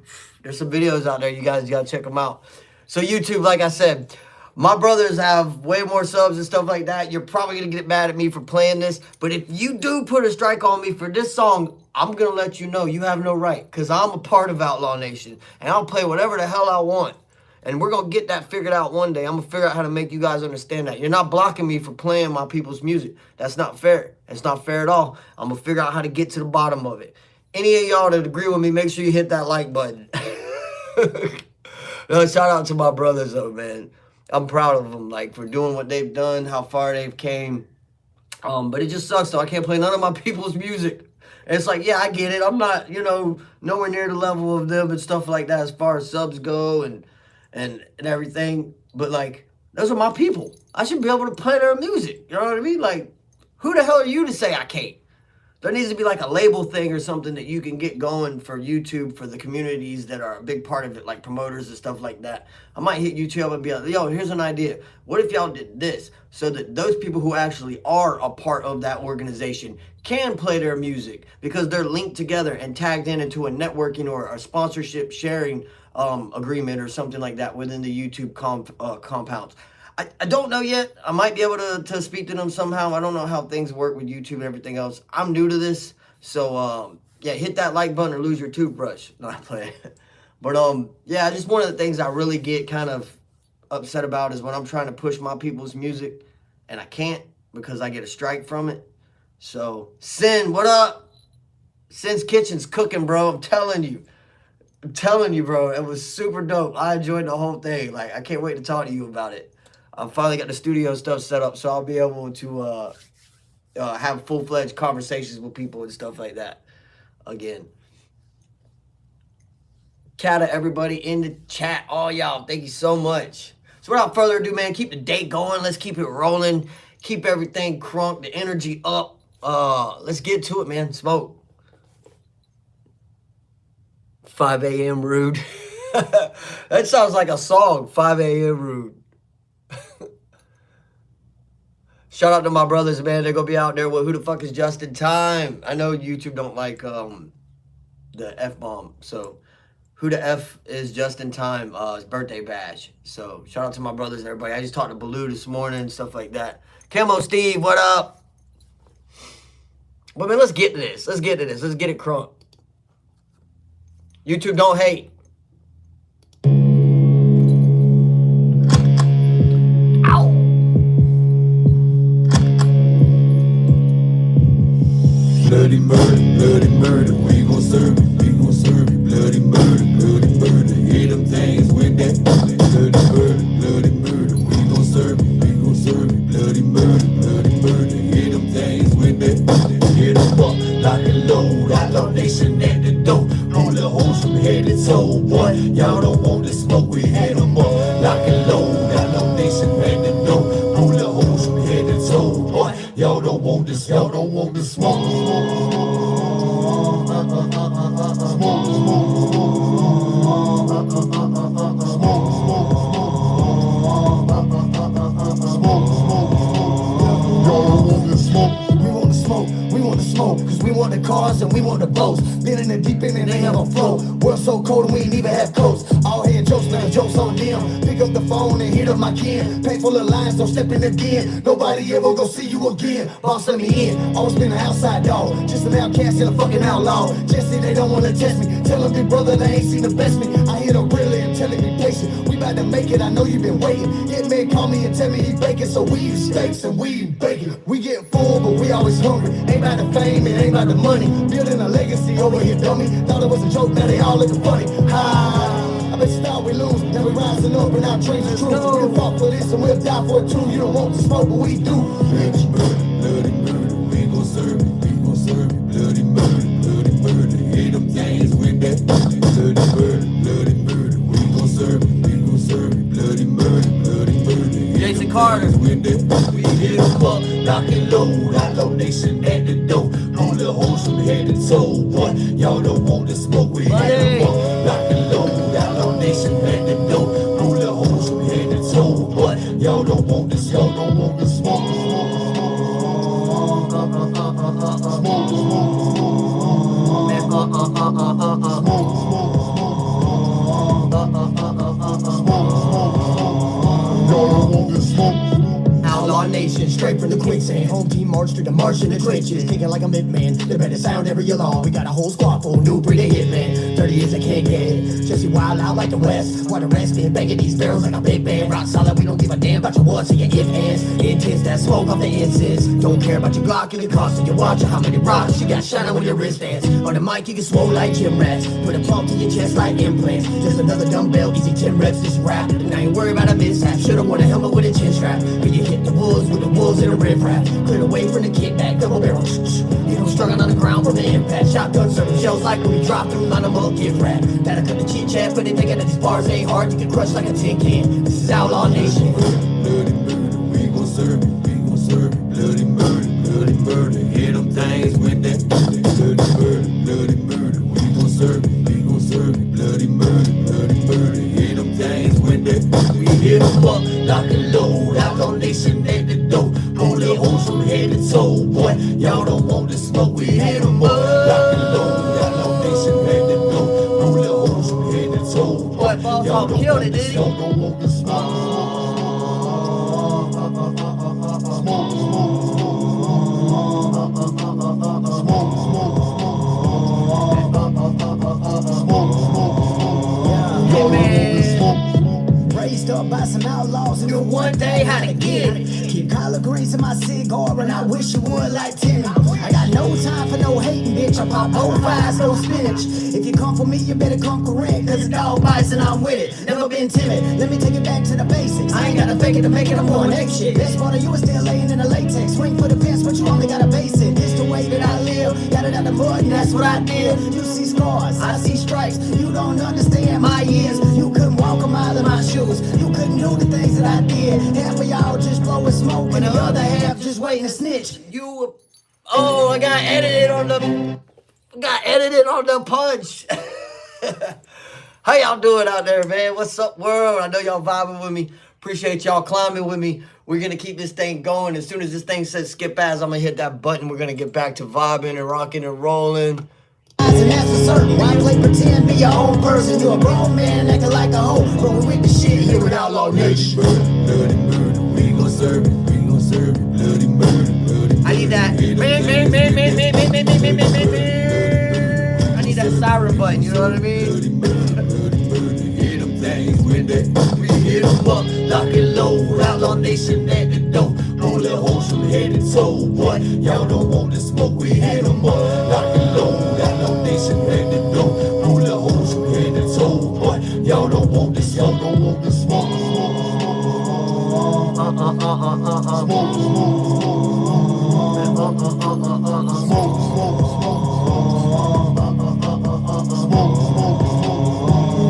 A: There's some videos out there. You guys gotta check them out. So YouTube, like I said, my brothers have way more subs and stuff like that. You're probably gonna get mad at me for playing this, but if you do put a strike on me for this song, I'm gonna let you know you have no right, because I'm a part of Outlaw Nation and I'll play whatever the hell I want. And we're going to get that figured out one day. I'm going to figure out how to make you guys understand that. You're not blocking me for playing my people's music. That's not fair. It's not fair at all. I'm going to figure out how to get to the bottom of it. Any of y'all that agree with me, make sure you hit that like button. No, shout out to my brothers, though, man. I'm proud of them, like, for doing what they've done, how far they've came. But it just sucks, though. I can't play none of my people's music. And it's like, yeah, I get it. I'm not, nowhere near the level of them and stuff like that as far as subs go and everything, but like, those are my people. I should be able to play their music. You know what I mean? Like, who the hell are you to say I can't? There needs to be like a label thing or something that you can get going for YouTube, for the communities that are a big part of it, like promoters and stuff like that. I might hit YouTube and be like, yo, here's an idea. What if y'all did this? So that those people who actually are a part of that organization can play their music because they're linked together and tagged into a networking or a sponsorship sharing agreement or something like that within the YouTube compounds. I don't know yet. I might be able to speak to them somehow. I don't know how things work with YouTube and everything else. I'm new to this. So, yeah, hit that like button or lose your toothbrush. No, I'm playing. But, yeah, just one of the things I really get kind of upset about is when I'm trying to push my people's music and I can't because I get a strike from it. So, Sin, what up? Sin's Kitchen's cooking, bro. I'm telling you. Bro. It was super dope. I enjoyed the whole thing. Like, I can't wait to talk to you about it. I finally got the studio stuff set up, so I'll be able to have full-fledged conversations with people and stuff like that again. Kata, everybody in the chat, all y'all, thank you so much. So without further ado, man, keep the day going. Let's keep it rolling. Keep everything crunk, the energy up. Let's get to it, man. Smoke. 5 a.m. Rude. That sounds like a song, 5 a.m. Rude. Shout out to my brothers, man. They're going to be out there with Who the Fuck is Just in Time. I know YouTube don't like the F-bomb. So, Who the F is Just in Time? His birthday bash. So, shout out to my brothers and everybody. I just talked to Baloo this morning and stuff like that. Camo Steve, what up? But, man, let's get to this. Let's get it crunk. YouTube don't hate.
G: Bloody murder, we gon' serve it, bloody murder, hit them things with that. Bloody murder, we gon' serve it, bloody murder, hit them things with that. Hit them up, lock and load, Outlaw Nation at the door, roll the hoes from head to toe, boy, y'all don't want to smoke, we hit them up, lock and load, Outlaw Nation at the door, roll the hoes from head to toe, boy, y'all don't want to smoke.
C: Cause we want the cars and we want the boats. Been in the deep end and they have a flow. World so cold and we ain't even have coats. All head jokes, now jokes on them. Pick up the phone and hit up my kin. Paint full of lines, don't step in again. Nobody ever gon' see you again. Boss let me in, always been an outside dog. Just an outcast and a fucking outlaw. Jesse, they don't wanna test me. Tell them big brother they ain't seen the best me. I hear them really and tell him be patient. We about to make it, I know you been waiting. Hitman call me and tell me he baking. So we eat steaks and we eat bacon. We get full but we always hungry. Ain't about the fame, it ain't about the money. Building a legacy over here, dummy. Thought it was a joke, now they all looking funny. Ha! I bet you thought we lose, now we rising up and our dreams are true. We'll fought for this and we'll die for it too. You don't want to smoke, but we do. Bitch, bloody murder, we gon' serve it, bloody murder, hit them things with that. Bloody murder, we gon' serve it, bloody murder,
A: Jason Carter.
G: with that. We hit them up, lock and load, Outlaw Nation at the door. Roll the hoes from head to toe, boy. Y'all don't want to smoke, we hit them up, lock and load, Outlaw Nation at the door. Roll the
C: straight from the quicksand. Home team march through the march in the trenches, kicking like a midman. They better sound every alarm. We got a whole squad full, new breed of hitman. 30 years I can't get it. Jesse wild out like the West. While the rest been banging these barrels like a big band. Rock solid, we don't give a damn about your what's and your if ands. Intense, that smoke off the incense. Don't care about your Glock and your cost and your watch or how many rocks you got shining with your wristbands. On the mic you get swole like gym rats. Put a pump to your chest like implants. Just another dumbbell, easy 10 reps, just rap. And I ain't worried about a mishap. Should've worn a helmet with a chin strap. When you hit the wolves with the wolves in a rip rap. Clear away from the kickback, double barrel. You know, struggling on the ground from the impact. Shotgun serving shells like when we drop through line them up, get rap. Gotta cut the chit chat, but they thinking that these bars ain't hard. You get crushed like a tin can. This is Outlaw Nation.
G: Bloody murder, we gon' serve it, we gon' serve it. Bloody murder, bloody murder. Hit them things with that bloody murder, we gon' serve it, we gon' serve it. Bloody murder, hit them things with that.
C: We hit 'em up, lock and load. Outlaw Nation at the door. Holy hoes from head to toe, boy. Y'all don't want the smoke, we hit 'em up, lock and load. Outlaw Nation at the door. Holy hoes from head to toe, boy. Y'all don't
A: killed it, did he?
C: Y'all don't want the smoke. Raised up by some outlaws and knew one day how to get it. Keep collard greens in my cigar and I wish you would like Timmy. I got no time for no hating, bitch. I pop both eyes, no spinach. If you come for me, you better come correct, cause the dog bites and I'm with it. Never been timid, let me take it back to the basics. I ain't gotta fake it to make it, I'm going next shit. Best part of you is still laying in the latex. Swing for the fence, but you only gotta base it. It's the way that I live, got it out the mud and that's what I did. You see scars, I see stripes. You don't understand my years. You couldn't walk a mile in my shoes. You couldn't do the things that I did. Half of y'all just blowing smoke and the other half just waiting to snitch.
A: You, oh, I got edited on the punch. How y'all doing out there, man? What's up, world? I know y'all vibing with me. Appreciate y'all climbing with me. We're gonna keep this thing going. As soon as this thing says skip ads, I'm gonna hit that button. We're gonna get back to vibing and rocking and rolling.
C: And that's for certain. Why play pretend, be your own person? You a grown man acting like a hoe. Rolling with the shit here with Outlaw Nation.
G: Bloody murder, we gon' serve it, we gon' serve it. Bloody murder,
A: I need that. I need that siren button. You know what I mean?
G: hit them things with that.
C: We hit 'em up, lock and load. Outlaw Nation at the door. Hold the hoes from head to toe, boy. Y'all don't want the smoke, we hit 'em up, lock and load. Outlaw Nation at the door. Hold the hoes from head to toe, boy. Y'all don't want this, y'all don't want the smoke.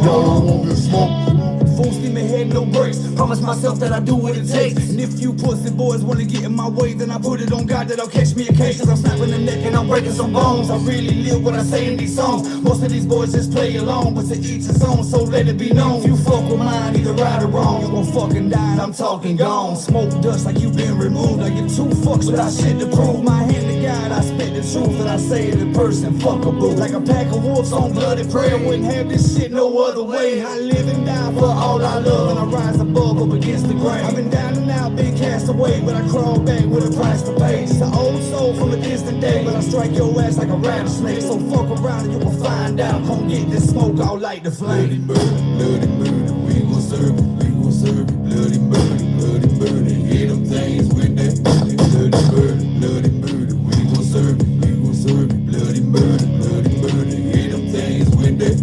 C: Y'all don't want this smoke.
H: Full steam ahead, no brakes.
C: Promise myself that I do what it takes.
H: And if you pussy boys wanna get in my way, then I put it on God that I'll catch me a case. Cause I'm snapping the neck and I'm breaking some bones. I really live what I say in these songs. Most of these boys just play along, but to each his own, so let it be known. If you fuck with mine, either right or wrong, you gon' fucking die and I'm talking gone. Smoke dust like you been removed. I give two fucks without shit to prove. My hand to God, I spit the truth that I say it in person. Fuck a boo. Like a pack of wolves on bloody prayer. Wouldn't have this shit no other way. I live and die for all I love, and I rise above up against the grain. I've been down and out, been cast away, but I crawl back with a price to pay. Just an old soul from a distant day, but I strike your ass like a rattlesnake. So fuck around and you will find out. Come get this smoke, I'll light the flame.
G: Bloody murder, we gon' serve it, we gon' serve it. Bloody murder, hit them things with that. Bloody murder, we gon' serve it, we gon' serve it. Bloody murder, hit them things with that.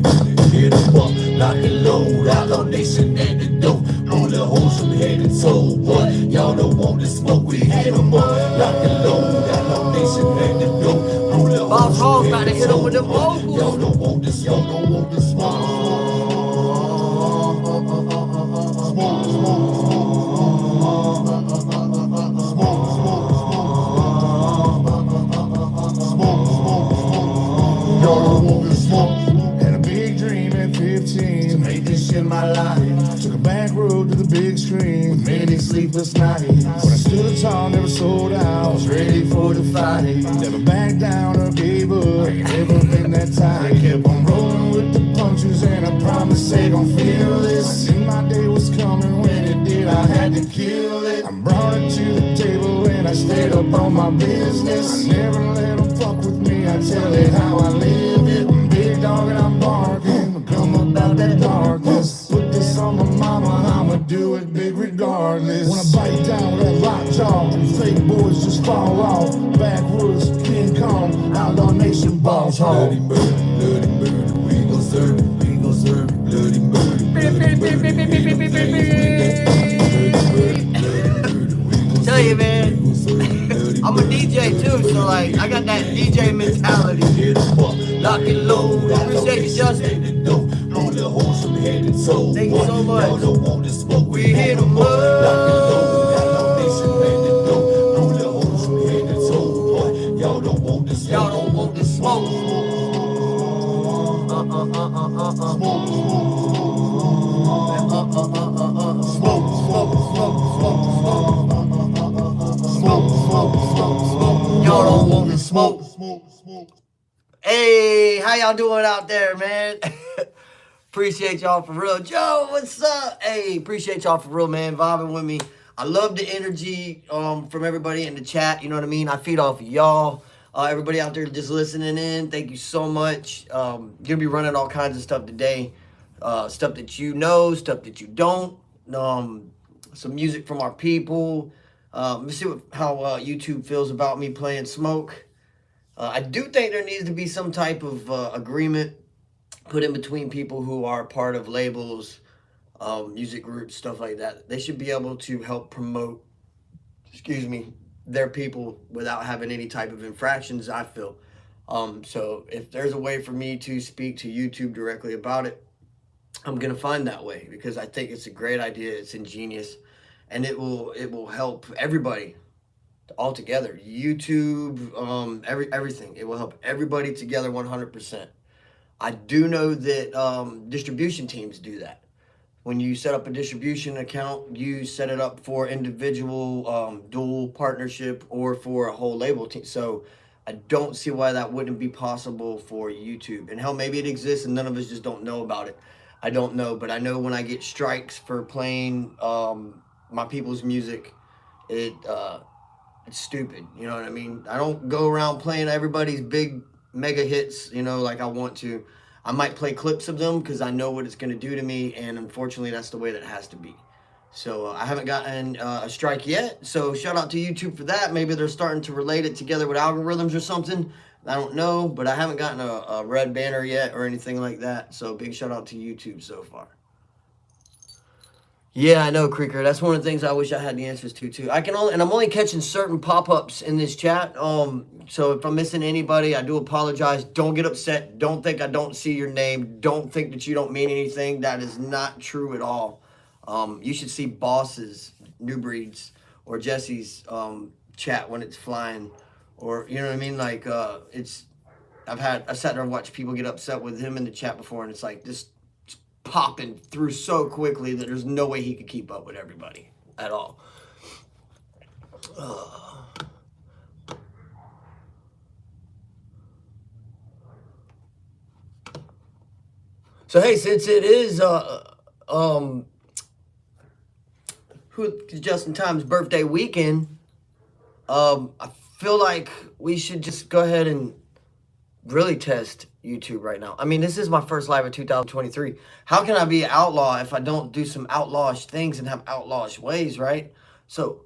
C: Hit 'em up, lock and load. Outlaw Nation at the door. Hold the hoes from head to toe, boy. Y'all don't want the smoke, we hit 'em up, lock and load. Outlaw Nation at the door. Hold the
A: Bob
C: hoes
A: Hall's
C: from
A: about to
C: head
A: hit
C: to
A: him with
C: toe,
A: them
C: boy.
A: vocals.
C: Y'all don't want this, y'all don't want this smoke. Y'all don't want this smoke.
I: Had a big dream at 15 to make this shit my life. Took a back road to the big screen with many sleepless nights. When I stood tall, never sold out, was ready for the fight. Never backed down or gave up, never been that tight. I kept on rolling with the punches and I promised they gon' feel this. I knew my day was coming, when it did I had to kill it. I brought it to the table and I stayed up on my business. I never let them fuck with me. I tell it how I live it. I'm big dog and I'm barking. Come about that darkness. Put this on my mama, I'ma do it big regardless. When I bite down that lockjaw, fake boys just fall off. Backwoods, King Kong, Outlaw Nation, Balls Hall.
G: Bloody murder, we gon' serve it, we gon' serve it. Bloody murder,
A: Tell you, man, I'm a DJ too, so like I got that DJ mentality. Lock and load. Appreciate you, Justin. Thank you so much. We hit 'em up. Y'all don't want the smoke. Y'all don't want the smoke. Hey, how y'all doing out there, man? Appreciate y'all for real. Joe, what's up? Hey, appreciate y'all for real, man. Vibing with me. I love the energy from everybody in the chat. You know what I mean? I feed off of y'all. Everybody out there just listening in, thank you so much. Gonna be running all kinds of stuff today. Stuff that you know, stuff that you don't. Some music from our people. Let's see how YouTube feels about me playing Smoke. I do think there needs to be some type of agreement put in between people who are part of labels, music groups, stuff like that. They should be able to help promote, their people without having any type of infractions, I feel. So if there's a way for me to speak to YouTube directly about it, I'm gonna find that way, because I think it's a great idea. It's ingenious, and it will help everybody all together. YouTube, everything. It will help everybody together 100%. I do know that distribution teams do that. When you set up a distribution account, you set it up for individual dual partnership or for a whole label team. So I don't see why that wouldn't be possible for YouTube. And hell, maybe it exists and none of us just don't know about it. I don't know, but I know when I get strikes for playing my people's music, it's stupid. You know what I mean? I don't go around playing everybody's big mega hits, like I want to. I might play clips of them because I know what it's going to do to me, and unfortunately that's the way that it has to be. So I haven't gotten a strike yet, so shout out to YouTube for that. Maybe they're starting to relate it together with algorithms or something. I don't know, but I haven't gotten a red banner yet or anything like that, so big shout out to YouTube so far. Yeah, I know, Creeker. That's one of the things I wish I had the answers to, too. I'm only catching certain pop-ups in this chat. So if I'm missing anybody, I do apologize. Don't get upset. Don't think I don't see your name. Don't think that you don't mean anything. That is not true at all. You should see Boss's, New Breeds, or Jesse's chat when it's flying. Or, you know what I mean? Like, I sat there and watched people get upset with him in the chat before, and it's like this popping through so quickly that there's no way he could keep up with everybody at all. So hey, since it is Justin Time's birthday weekend, I feel like we should just go ahead and really test YouTube right now. I mean, this is my first live of 2023. How can I be an outlaw if I don't do some outlawish things and have outlawish ways, right? So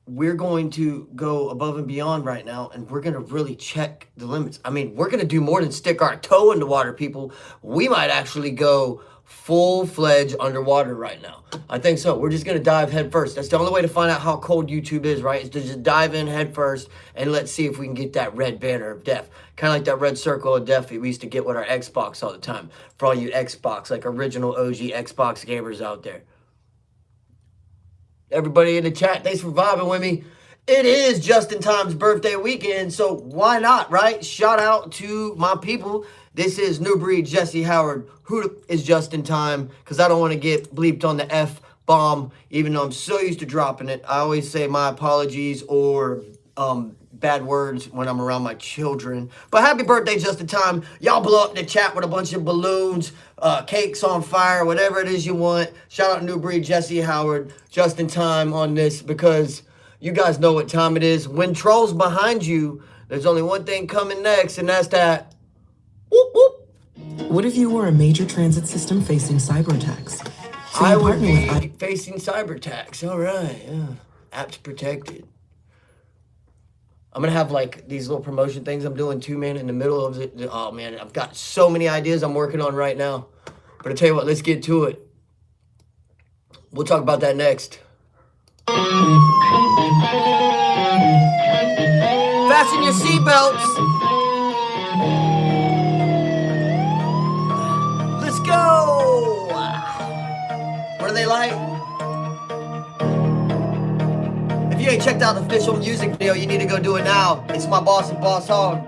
A: we're going to go above and beyond right now, and we're going to really check the limits. I mean, we're going to do more than stick our toe in the water, people. We might actually go full-fledged underwater right now. I think so. We're just going to dive head first. That's the only way to find out how cold YouTube is, right? Is to just dive in head first, and let's see if we can get that red banner of death. Kind of like that red circle of death we used to get with our Xbox all the time. For all you Xbox, like original OG Xbox gamers out there. Everybody in the chat, thanks for vibing with me. It is Justin Time's birthday weekend, so why not, right? Shout out to my people. This is New Breed, Jesse Howard. Who is Justin Time? Because I don't want to get bleeped on the F-bomb, even though I'm so used to dropping it. I always say my apologies or bad words when I'm around my children. But happy birthday, Justin Time. Y'all blow up the chat with a bunch of balloons, cakes on fire, whatever it is you want. Shout out New Breed, Jesse Howard, Justin Time on this, because You guys know what time it is. When Trolls behind you, there's only one thing coming next, and that's that. Whoop, whoop.
J: What if you were a major transit system facing cyber attacks? So
A: I
J: you
A: would
J: partner
A: be
J: with
A: facing cyber attacks. All right, yeah. Apps protected. I'm gonna have like these little promotion things I'm doing too, man, in the middle of it. Oh man, I've got so many ideas I'm working on right now. But I tell you what, let's get to it. We'll talk about that next. Fasten your seatbelts. Let's go. What are they like? If you ain't checked out the official music video, you need to go do it now. It's my boss and Boss Hog.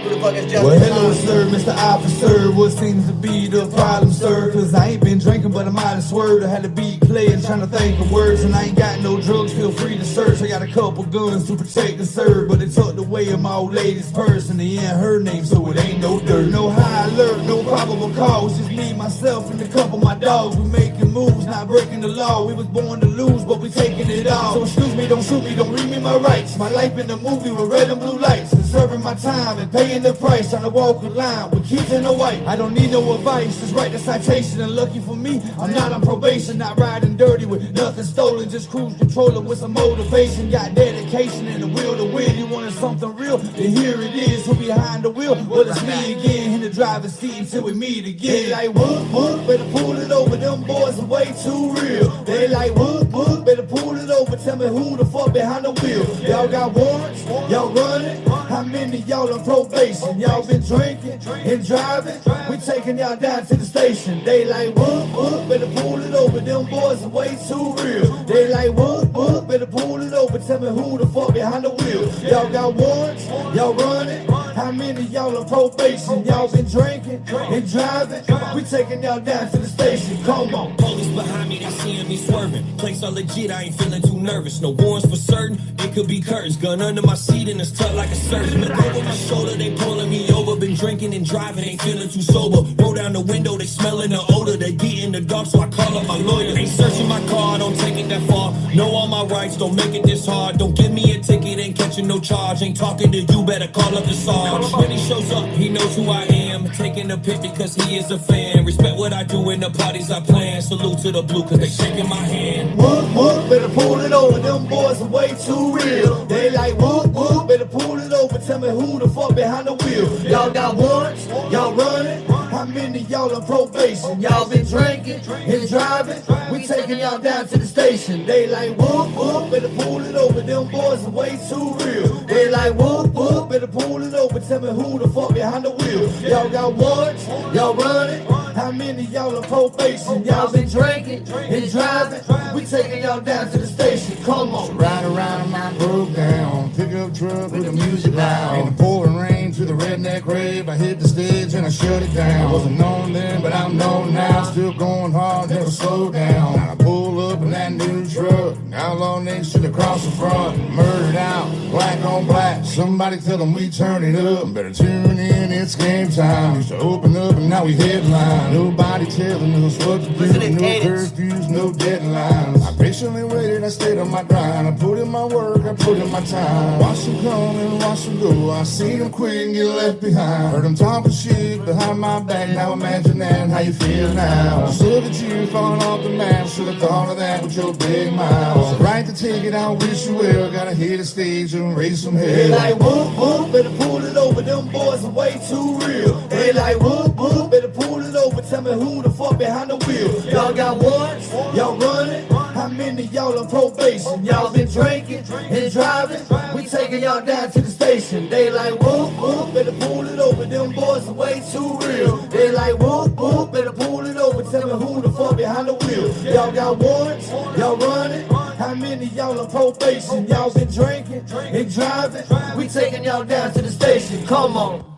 A: Who the fuck is Justin?
H: Well, hello, sir, Mr. Officer. What seems to be the problem, sir? Cause I ain't been drinking, but I might have swerved. I had to be playing, trying to think of words. And I ain't got no drugs, feel free to search. I got a couple guns to protect and serve. But it tucked away in my old lady's purse. And it ain't her name, so it ain't no dirt. No high alert, no probable cause. Just me, myself, and a couple of my dogs. We making moves, not breaking the law. We was born to lose, but we taking it all. So excuse me, don't shoot me, don't read me my rights. My life in the movie with red and blue lights. And serving my time and paying the price, trying to walk a line with kids in the white. I don't need no advice, just write the citation. And lucky for me, I'm not on probation, not riding dirty with nothing stolen, just cruise controlling with some motivation. Got dedication and the will to win. You wanted something real, then here it is. Who behind the wheel? Well, it's me again, in the driver's seat until we meet again. They like, whoop, better pull it over. Them boys are way too real. They like, whoop, better pull it over. Tell me who the fuck behind the wheel. Y'all got warrants, y'all running. How many y'all on probation? Y'all been drinking and driving. We taking y'all down to the station. They like, whoop, better pull it over. Them boys are way too real. They like, whoop, better pull it over. Tell me who the fuck behind the wheel. Y'all got warrants, y'all running. How many y'all on probation? Y'all been drinking and driving. We taking y'all down to the station. Come on.
K: Police behind me, they seeing me swerving. Place are legit, I ain't feeling too nervous. No warrants for certain, it could be curtains. Gun under my seat and it's tucked like a surgeon. Look over my shoulder, they pulling me over. Been drinking and driving, ain't feeling too sober. Roll down the window, they smelling the odor. They get in the dark, so I call up my lawyer. Ain't searching my car, don't take it that far. Know all my rights, don't make it this hard. Don't give me a ticket, ain't catching no charge. Ain't talking to you, better call up the Sarge. When he shows up, he knows who I am. Taking a pic because he is a fan. Respect what I do in the parties I plan. Salute to the blue cause they shaking my hand.
H: Whoop, better pull it over. Them boys are way too real. They like, whoop, better pull it over. Tell me who the fuck behind the wheel. Y'all got warrants, y'all running. How many y'all on probation? Y'all been drinking and driving. We taking y'all down to the station. They like, whoop, better pull it over. Them boys are way too real. They like, whoop, better pull it over. Tell me who the fuck behind the wheel. Y'all got warrants, y'all running. How many y'all on probation? Y'all been drinking and driving. We taking y'all down to the station. Come on.
I: Ride around my broke down pickup truck with the music loud. In the pouring rain to the redneck rave, I hit the stage and I shut it down. I wasn't known then, but I'm known now. Still going hard, never slow down. I pull up in that new truck, outlaw next to the cross the front. Murdered out, black on black. Somebody tell them we turn it up. Better tune in, it's game time. Used to open up and now we headline. Nobody telling us what to do. No curfews, no deadlines. I patiently waited, I stayed on my grind. I put in my work, I put in my time. Watch them come and watch them go. I seen them quit and get left behind. Heard them talking shit behind my back. Now imagine that and how you feel now. Just look at you falling off the map. Should've thought of that with your big mouth. So right to take it, I wish you well. Gotta hit the stage and raise some hell.
H: They like, whoop, better pull it over. Them boys are way too real. They like, whoop, better pull it over. Tell me who the fuck behind the wheel. Y'all got warrants, y'all running. How many y'all on probation? Y'all been drinking and driving. We taking y'all down to the station. They like, whoop, better pull it over. Them boys are way too real. They like, whoop, better pull it over. Tell me who the fuck behind the wheel. Y'all got warrants, y'all running. How many y'all on probation? Y'all been drinking and driving. We taking y'all down to the station. Come on.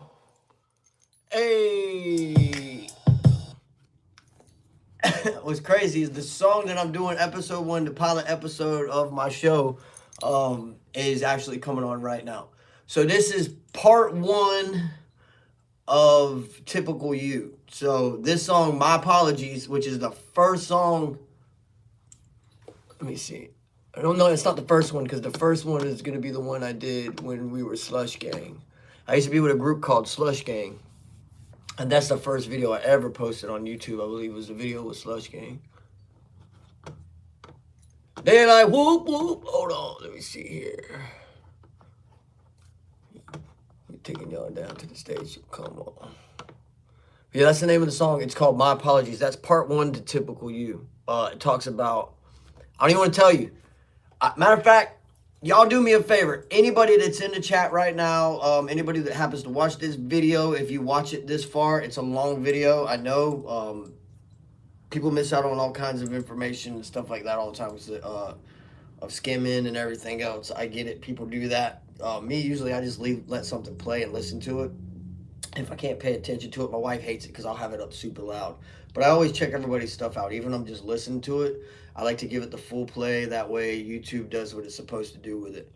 A: Hey. What's crazy is the song that I'm doing, episode 1, the pilot episode of my show, is actually coming on right now. So this is part 1 of Typical You. So this song, My Apologies, which is the first song. Let me see. I don't know. It's not the first one because the first one is going to be the one I did when we were Slush Gang. I used to be with a group called Slush Gang. And that's the first video I ever posted on YouTube. I believe it was the video with Slush Gang. Then I whoop whoop. Hold on. Let me see here. Taking y'all down to the stage. Come on. Yeah, that's the name of the song. It's called My Apologies. That's part 1 to Typical You. It talks about, I don't even want to tell you. Matter of fact, y'all do me a favor. Anybody that's in the chat right now, anybody that happens to watch this video, if you watch it this far, it's a long video. I know people miss out on all kinds of information and stuff like that all the time of skimming and everything else. I get it. People do that. Me, usually I just let something play and listen to it. If I can't pay attention to it, my wife hates it because I'll have it up super loud. But I always check everybody's stuff out. Even if I'm just listening to it, I like to give it the full play. That way YouTube does what it's supposed to do with it.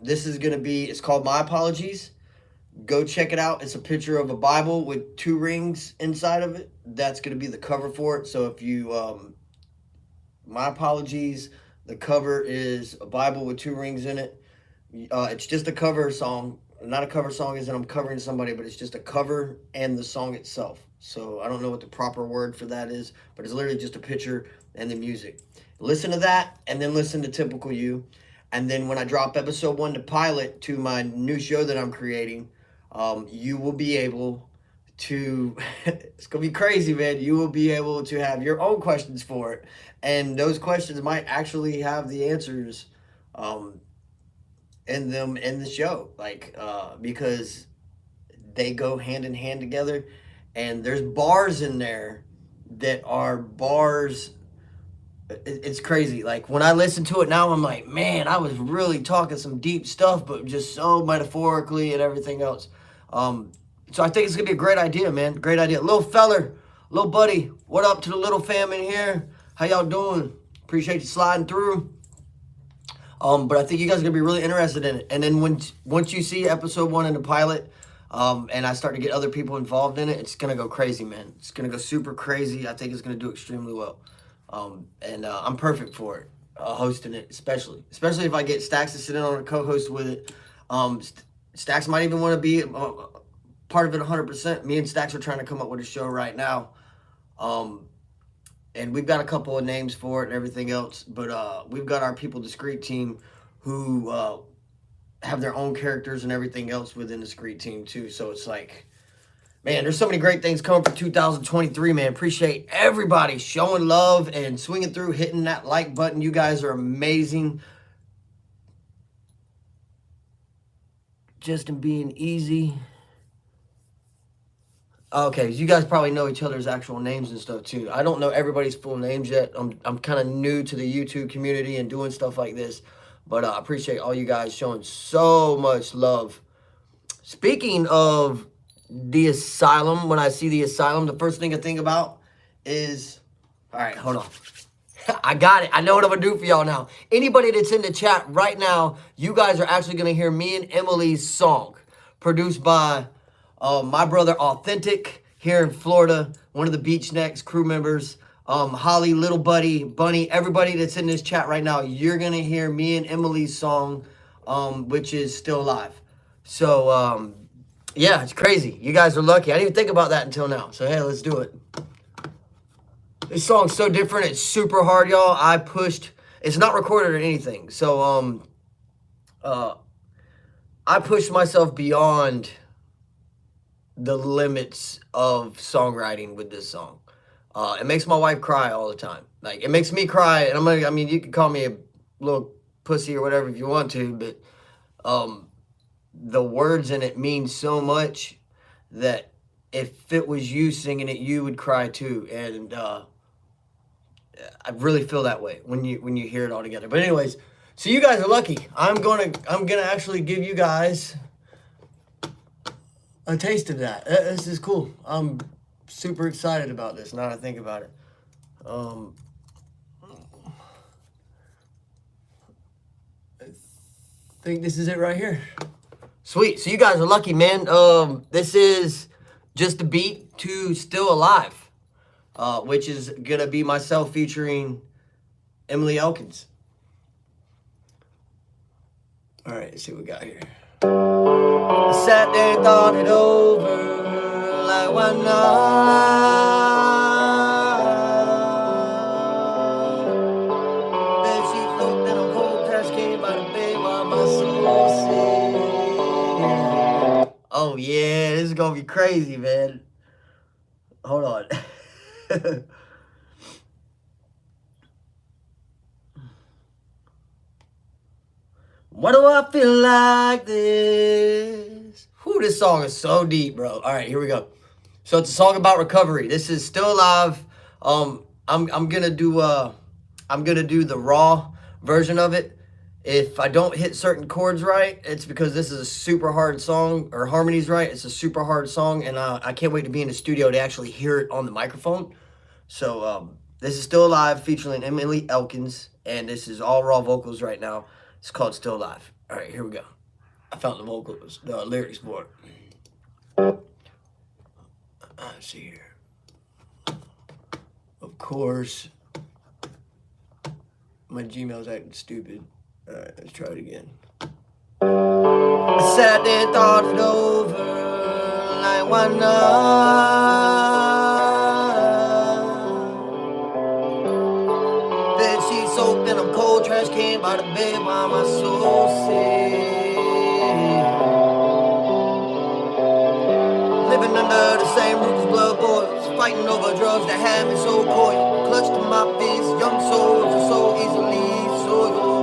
A: This is going to be, it's called My Apologies. Go check it out. It's a picture of a Bible with 2 rings inside of it. That's going to be the cover for it. So if you, My Apologies, the cover is a Bible with 2 rings in it. It's just a cover song. Not a cover song as in I'm covering somebody, but it's just a cover and the song itself. So I don't know what the proper word for that is, but it's literally just a picture and the music. Listen to that and then listen to Typical You. And then when I drop episode 1 to pilot to my new show that I'm creating, you will be able to, it's going to be crazy, man. You will be able to have your own questions for it. And those questions might actually have the answers in them in the show, because they go hand in hand together. And there's bars in there that are bars. It's crazy. Like when I listen to it now, I'm like, man, I was really talking some deep stuff, but just so metaphorically and everything else. So I think it's gonna be a great idea, man. Great idea. Little feller, little buddy, what up to the little fam in here? How y'all doing? Appreciate you sliding through. But I think you guys are gonna be really interested in it. And then once you see episode 1 in the pilot, and I start to get other people involved in it, it's gonna go crazy, man. It's gonna go super crazy. I think it's gonna do extremely well. I'm perfect for it, hosting it, especially if I get Stacks to sit in on a co-host with it. Stacks might even want to be part of it 100%. Me and Stacks are trying to come up with a show right now. And we've got a couple of names for it and everything else, but we've got our People Discreet team who have their own characters and everything else within the Discreet team too. So it's like, man, there's so many great things coming for 2023, man. Appreciate everybody showing love and swinging through, hitting that like button. You guys are amazing. Justin being easy. Okay, you guys probably know each other's actual names and stuff too. I don't know everybody's full names yet. I'm kind of new to the YouTube community and doing stuff like this, but I appreciate all you guys showing so much love. Speaking of the Asylum, when I see the Asylum, the first thing I think about is, all right, hold on. I got it. I know what I'm going to do for y'all now. Anybody that's in the chat right now, you guys are actually going to hear me and Emily's song produced by my brother Authentic here in Florida, one of the Beach Necks crew members. Holly, Little Buddy, Bunny, everybody that's in this chat right now, you're going to hear me and Emily's song, which is Still Alive. So, yeah, it's crazy. You guys are lucky. I didn't even think about that until now. So, hey, let's do it. This song's so different. It's super hard, y'all. It's not recorded or anything. So, I pushed myself beyond the limits of songwriting with this song. It makes my wife cry all the time. Like, it makes me cry. And you can call me a little pussy or whatever if you want to, but the words in it mean so much that if it was you singing it, you would cry too. And I really feel that way when you hear it all together. But anyways, so you guys are lucky. I'm gonna actually give you guys a taste of that. This is cool. I'm super excited about this now that I think about it. I think this is it right here. Sweet. So you guys are lucky, man. This is just the beat to Still Alive, which is gonna be myself featuring Emily Elkins. All right, let's see what we got here. I sat there and thought it over, like why not? Bed sheets soaked in a cold trash can by the bed while my soul sings. Oh yeah, this is gonna be crazy, man. Hold on. Why do I feel like this? Whew, this song is so deep, bro. All right, here we go. So it's a song about recovery. This is Still Alive. I'm gonna do the raw version of it. If I don't hit certain chords right, it's because this is a super hard song, or harmonies right. It's a super hard song, and I can't wait to be in the studio to actually hear it on the microphone. So this is Still Alive featuring Emily Elkins, and this is all raw vocals right now. It's called Still Alive. All right, here we go. I found the lyrics for it. Let's see here. Of course, my Gmail's acting stupid. All right, let's try it again. I sat there and thought it over, like why not? Bed sheets soaked in a cold trash can by the bed while my soul sings. Living under the same roof as blood boils, fighting over drugs that have me so coy. Clutched to my fist, young souls are so easily soiled.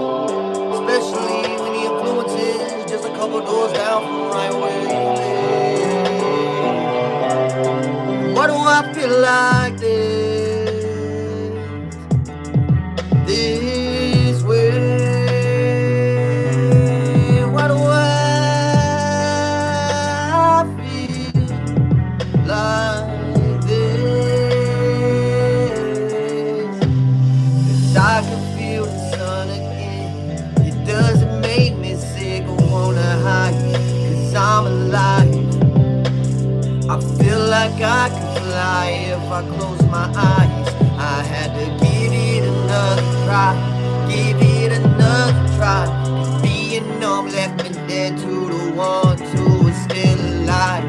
A: Especially when the influence is just a couple doors down from right where you live. Why do I feel like this way? Why do I feel like this? 'Cause I can feel the sun again. It doesn't make me sick or wanna hide, 'cause I'm alive. I feel like I can fly if I close my eyes. I had to give it another try, give it another try. 'Cause being numb left me dead to the ones who are still alive.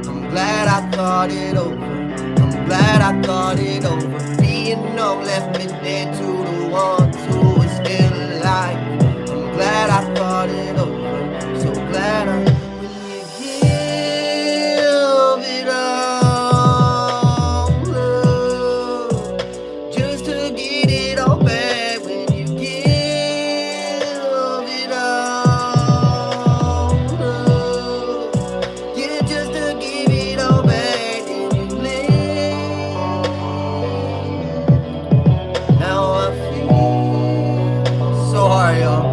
A: I'm glad I thought it over, I'm glad I thought it over. Being numb left me dead to the ones who are still alive. I'm glad I thought it over, so glad I. When you give it all up, just to get it all back. When you give it all up, yeah, just to give it all back, and you live. Now I feel so hard, y'all.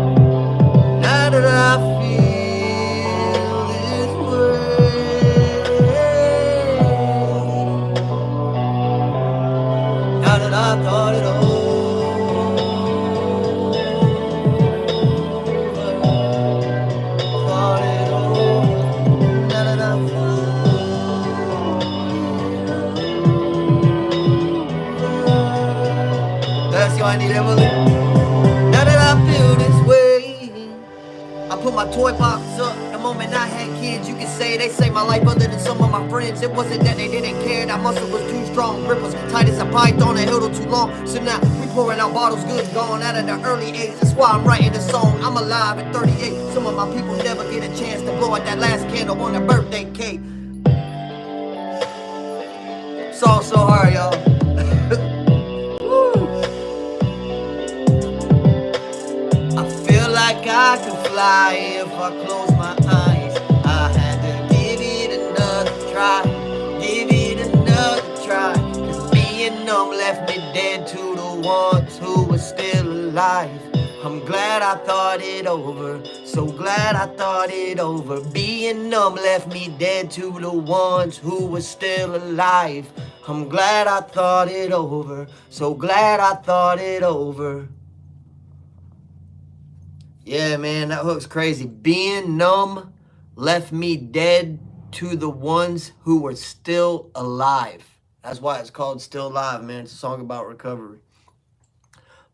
A: Now that I feel this way, now that I thought it over, now that I thought that's you I need Emily. Now that I feel this way, I put my toy box up. The moment I had kids, you could say they saved my life other than some of my friends. It wasn't that they didn't care, that muscle was too strong. Grip was tight as a python and held too long. So now we pouring out bottles, goods gone out of the early age. That's why I'm writing this song. I'm alive at 38. Some of my people never get a chance to blow out that last candle on their birthday cake. Song so hard, y'all. Woo. I feel like I could fly if I close my eyes. I had to give it another try, give it another try. 'Cause being numb left me dead to the ones who were still alive. I'm glad I thought it over, so glad I thought it over. Being numb left me dead to the ones who were still alive. I'm glad I thought it over, so glad I thought it over. Yeah, man, that hook's crazy. Being numb left me dead to the ones who were still alive. That's why it's called Still Alive, man. It's a song about recovery.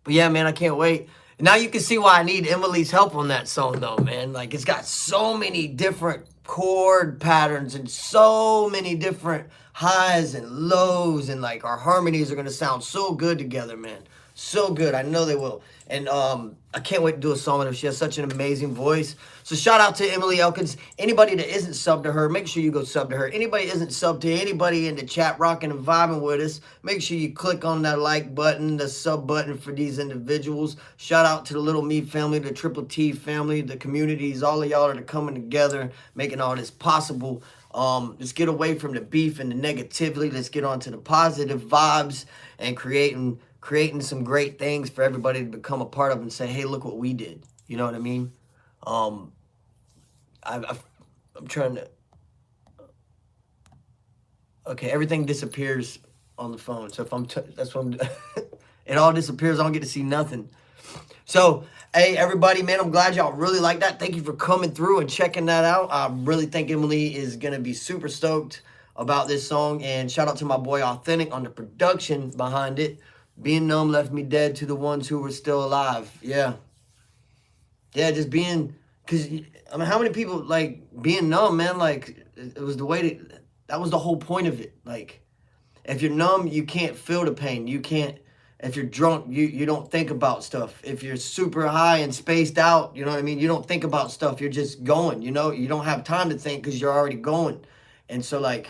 A: But yeah, man, I can't wait. Now you can see why I need Emily's help on that song, though, man. Like, it's got so many different chord patterns and so many different highs and lows, and like our harmonies are gonna sound so good together, man. So good. I know they will. And I can't wait to do a song with her. She has such an amazing voice. So shout out to Emily Elkins. Anybody that isn't subbed to her, make sure you go sub to her. Anybody isn't subbed to anybody in the chat rocking and vibing with us, make sure you click on that like button, the sub button for these individuals. Shout out to the Little Me family, the Triple T family, the communities, all of y'all that are coming together, making all this possible. Let's get away from the beef and the negativity. Let's get on to the positive vibes and creating some great things for everybody to become a part of and say, hey, look what we did. You know what I mean? I'm trying to... Okay, everything disappears on the phone. So if that's what I'm... it all disappears. I don't get to see nothing. So, hey, everybody, man, I'm glad y'all really like that. Thank you for coming through and checking that out. I really think Emily is going to be super stoked about this song. And shout out to my boy Authentic on the production behind it. Being numb left me dead to the ones who were still alive. Yeah. Yeah, just being... Because, I mean, how many people, like, being numb, man, like, it was the way that was the whole point of it. Like, if you're numb, you can't feel the pain. You can't... If you're drunk, you don't think about stuff. If you're super high and spaced out, you know what I mean? You don't think about stuff. You're just going, you know? You don't have time to think because you're already going. And so, like,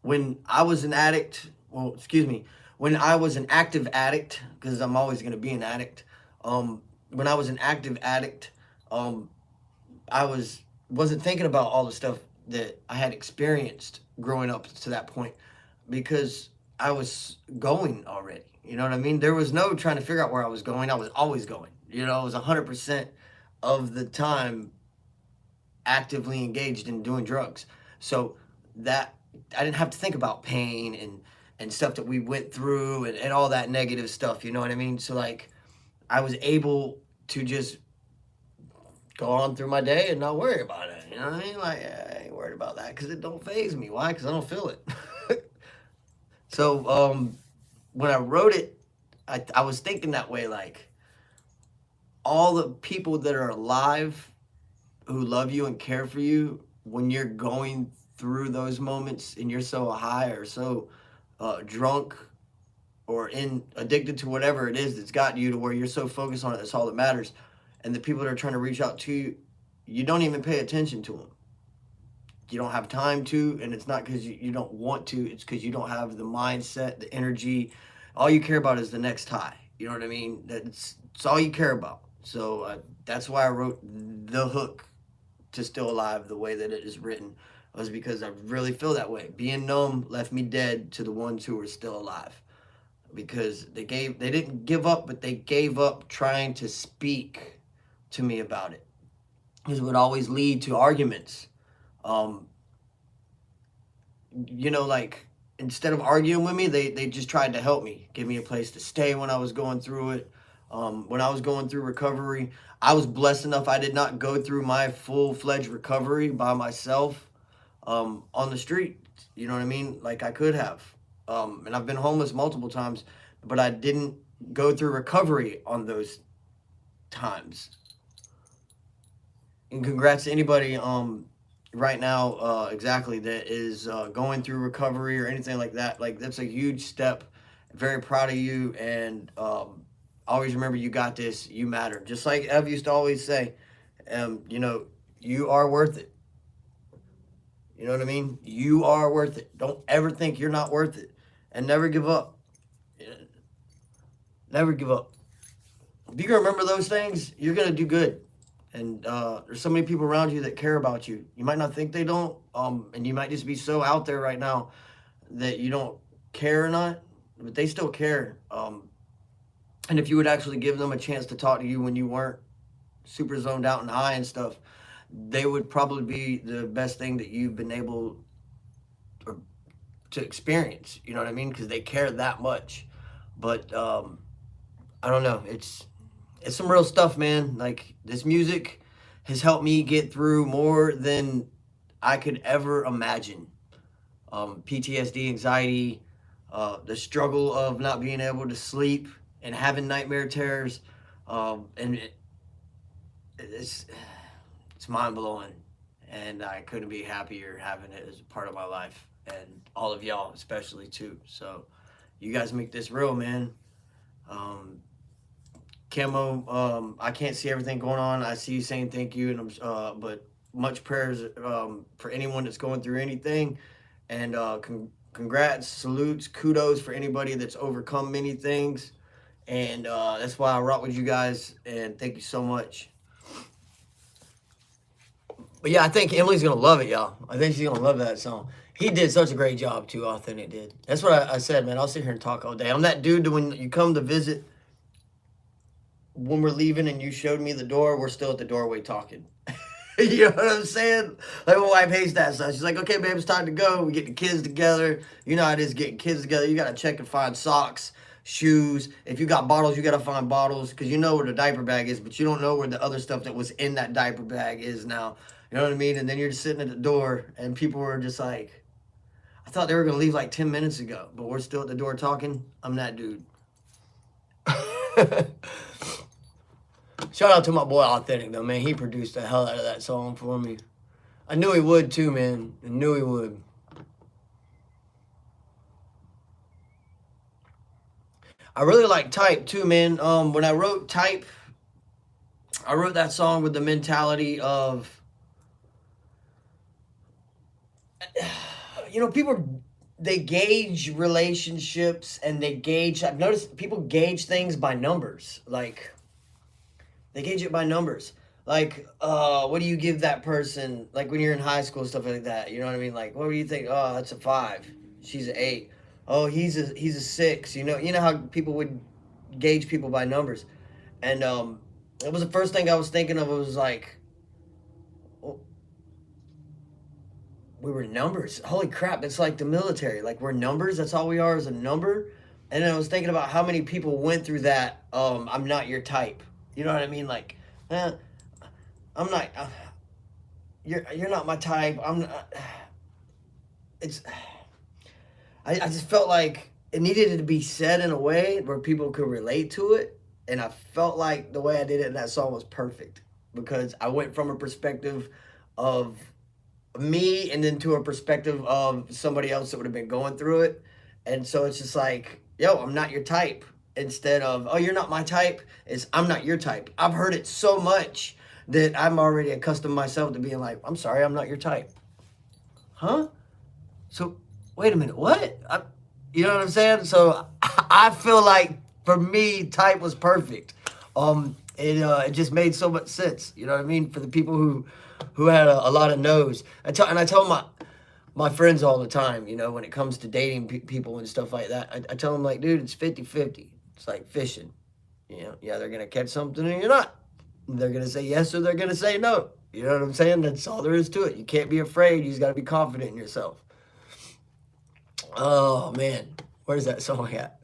A: when I was an addict... Well, excuse me. When I was an active addict, because I'm always going to be an addict, when I was an active addict, I wasn't thinking about all the stuff that I had experienced growing up to that point, because I was going already. You know what I mean? There was no trying to figure out where I was going. I was always going. You know, I was 100% of the time actively engaged in doing drugs. So that I didn't have to think about pain and stuff that we went through and all that negative stuff, you know what I mean? So, like, I was able to just go on through my day and not worry about it, you know what I mean? Like, I ain't worried about that because it don't faze me. Why? Because I don't feel it. So, when I wrote it, I was thinking that way, like, all the people that are alive who love you and care for you, when you're going through those moments and you're so high or so... drunk or addicted to whatever it is that's got you to where you're so focused on it, that's all that matters. And the people that are trying to reach out to you, you don't even pay attention to them. You don't have time to, and it's not because you don't want to, it's because you don't have the mindset, the energy. All you care about is the next high. You know what I mean? It's all you care about. So that's why I wrote the hook to Still Alive the way that it is written. Was because I really feel that way. Being numb left me dead to the ones who were still alive. Because they didn't give up, but they gave up trying to speak to me about it. This would always lead to arguments. You know, like, instead of arguing with me, they just tried to help me. Give me a place to stay when I was going through it. When I was going through recovery, I was blessed enough I did not go through my full-fledged recovery by myself. On the street, you know what I mean? Like I could have. And I've been homeless multiple times, but I didn't go through recovery on those times. And congrats to anybody right now, exactly, that is going through recovery or anything like that. Like, that's a huge step. Very proud of you, and always remember, you got this, you matter. Just like Ev used to always say, you know, you are worth it. You know what I mean? You are worth it. Don't ever think you're not worth it. And never give up. Never give up. If you can remember those things, you're going to do good. And there's so many people around you that care about you. You might not think they don't. And you might just be so out there right now that you don't care or not. But they still care. And if you would actually give them a chance to talk to you when you weren't super zoned out and high and stuff, they would probably be the best thing that you've been able to experience. You know what I mean? Because they care that much. But I don't know. It's some real stuff, man. Like, this music has helped me get through more than I could ever imagine. PTSD, anxiety, the struggle of not being able to sleep, and having nightmare terrors, and it's mind blowing, and I couldn't be happier having it as a part of my life, and all of y'all especially too. So you guys make this real, man. Camo, I can't see everything going on. I see you saying thank you, and but much prayers for anyone that's going through anything, and congrats, salutes, kudos for anybody that's overcome many things, and that's why I rock with you guys, and thank you so much. But yeah, I think Emily's gonna love it, y'all. I think she's gonna love that song. He did such a great job too. Authentic did. That's what I said, man. I'll sit here and talk all day. I'm that dude that when you come to visit, when we're leaving and you showed me the door, we're still at the doorway talking. You know what I'm saying? Like my wife hates that stuff. She's like, okay, babe, it's time to go. We get the kids together. You know how it is getting kids together. You got to check and find socks, shoes. If you got bottles, you got to find bottles because you know where the diaper bag is, but you don't know where the other stuff that was in that diaper bag is now. You know what I mean? And then you're just sitting at the door and people were just like, I thought they were going to leave like 10 minutes ago, but we're still at the door talking. I'm that dude. Shout out to my boy Authentic though, man. He produced the hell out of that song for me. I knew he would too, man. I knew he would. I really like Type too, man. When I wrote Type, I wrote that song with the mentality of, you know, people, they gauge relationships and I've noticed people gauge things by numbers. Like, they gauge it by numbers. Like, what do you give that person? Like when you're in high school, stuff like that. You know what I mean? Like, what do you think? Oh, that's a 5. She's an 8. Oh, he's a 6. You know how people would gauge people by numbers. And it was the first thing I was thinking of. It was like, well, we were numbers. Holy crap! It's like the military. Like we're numbers. That's all we are is a number. And then I was thinking about how many people went through that. I'm not your type. You know what I mean? Like, I'm not. You're not my type. I'm not. I just felt like it needed to be said in a way where people could relate to it, and I felt like the way I did it in that song was perfect because I went from a perspective of me and then to a perspective of somebody else that would have been going through it, and so it's just like, yo, I'm not your type. Instead of, oh, you're not my type, it's I'm not your type. I've heard it so much that I'm already accustomed myself to being like, I'm sorry, I'm not your type. Huh? So, wait a minute, what? You know what I'm saying? So, I feel like, for me, type was perfect. It just made so much sense. You know what I mean? For the people who had a lot of no's. I tell my friends all the time, you know, when it comes to dating people and stuff like that, I tell them, like, dude, it's 50-50. It's like fishing. You know, yeah, they're going to catch something or you're not. They're going to say yes or they're going to say no. You know what I'm saying? That's all there is to it. You can't be afraid. You just got to be confident in yourself. Oh, man. Where's that song at?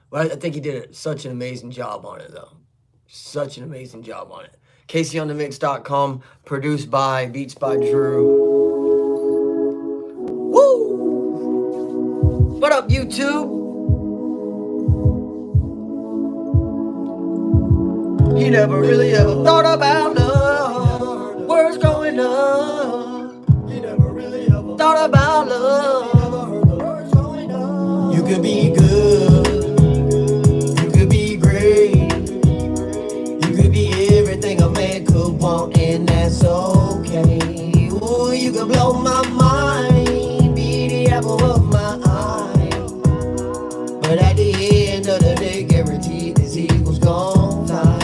A: Well, I think he did such an amazing job on it, though. Such an amazing job on it. CaseyOnTheMix.com, produced by Beats by Drew. Woo! What up, YouTube? You never really ever thought about love. Words going up. You never really ever thought about love. You could be good. You could be great. You could be everything a man could want, and that's okay. Ooh, you could blow my mind, be the apple of my eye. But at the end of the day, guaranteed this eagle's gone fly.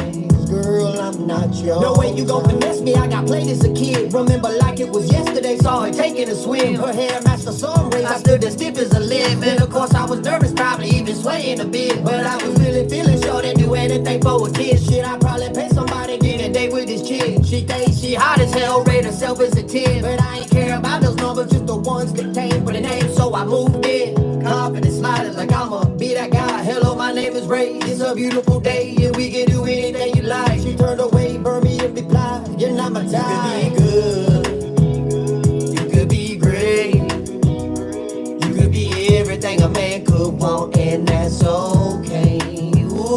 A: I'm not yours. No way you gon' finesse me, I got played as a kid. Remember like it was yesterday, saw her taking a swim. Her hair matched the sun rays, I stood as stiff as a limb. And of course I was nervous, probably even swaying a bit. But I was really feeling sure they'd do anything for a kid. Shit, I'd probably pay somebody to get a date with this chick. She thinks she hot as hell, rate herself as a 10. But I ain't care about those numbers, just the ones that came for the name. So I moved in, confident, smiling like I'ma be that guy. Hello, my name is Ray, it's a beautiful day, and we can do anything you like. She turned away, burn me and reply, you're not my type. You could be good, you could be great, you could be everything a man could want, and that's okay. Ooh,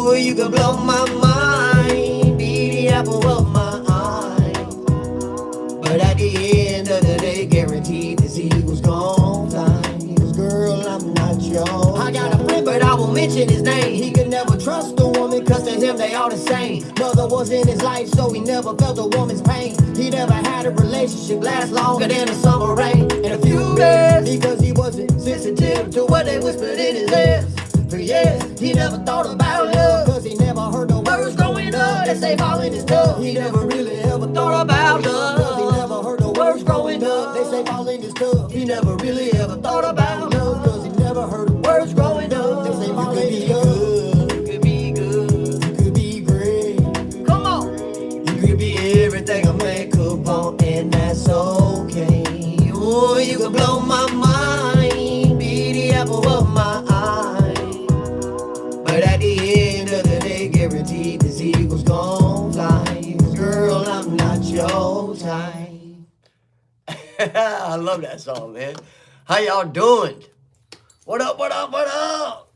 A: could blow my mind, be the apple of my eye. But at the end of the day, guaranteed this eagle's gon' fly. 'Cause girl, I'm not yours. I got a friend, but I won't mention his name. He could never trust a woman, cause to him they all the same. Mother was in his life, so he never felt a woman's pain. He never had a relationship last longer than a summer rain. In a few days, because he wasn't sensitive to what they whispered in his ears. For years, he never thought about love, cause he never heard the words growing up that say fall in his tub. He never really ever thought about love, cause he never heard the words growing up they say fall in his tub. He never really ever thought about love, cause he never heard the words growing up they say fall in his tub. You could be good, you could be great. Come on, you could be everything a man could want, and that's okay. Oh, you could blow my mind, be the apple of my eye. But at the end of the day, guaranteed this eagle's gon' fly. Girl, I'm not your type. I love that song, man. How y'all doing? What up, what up, what up?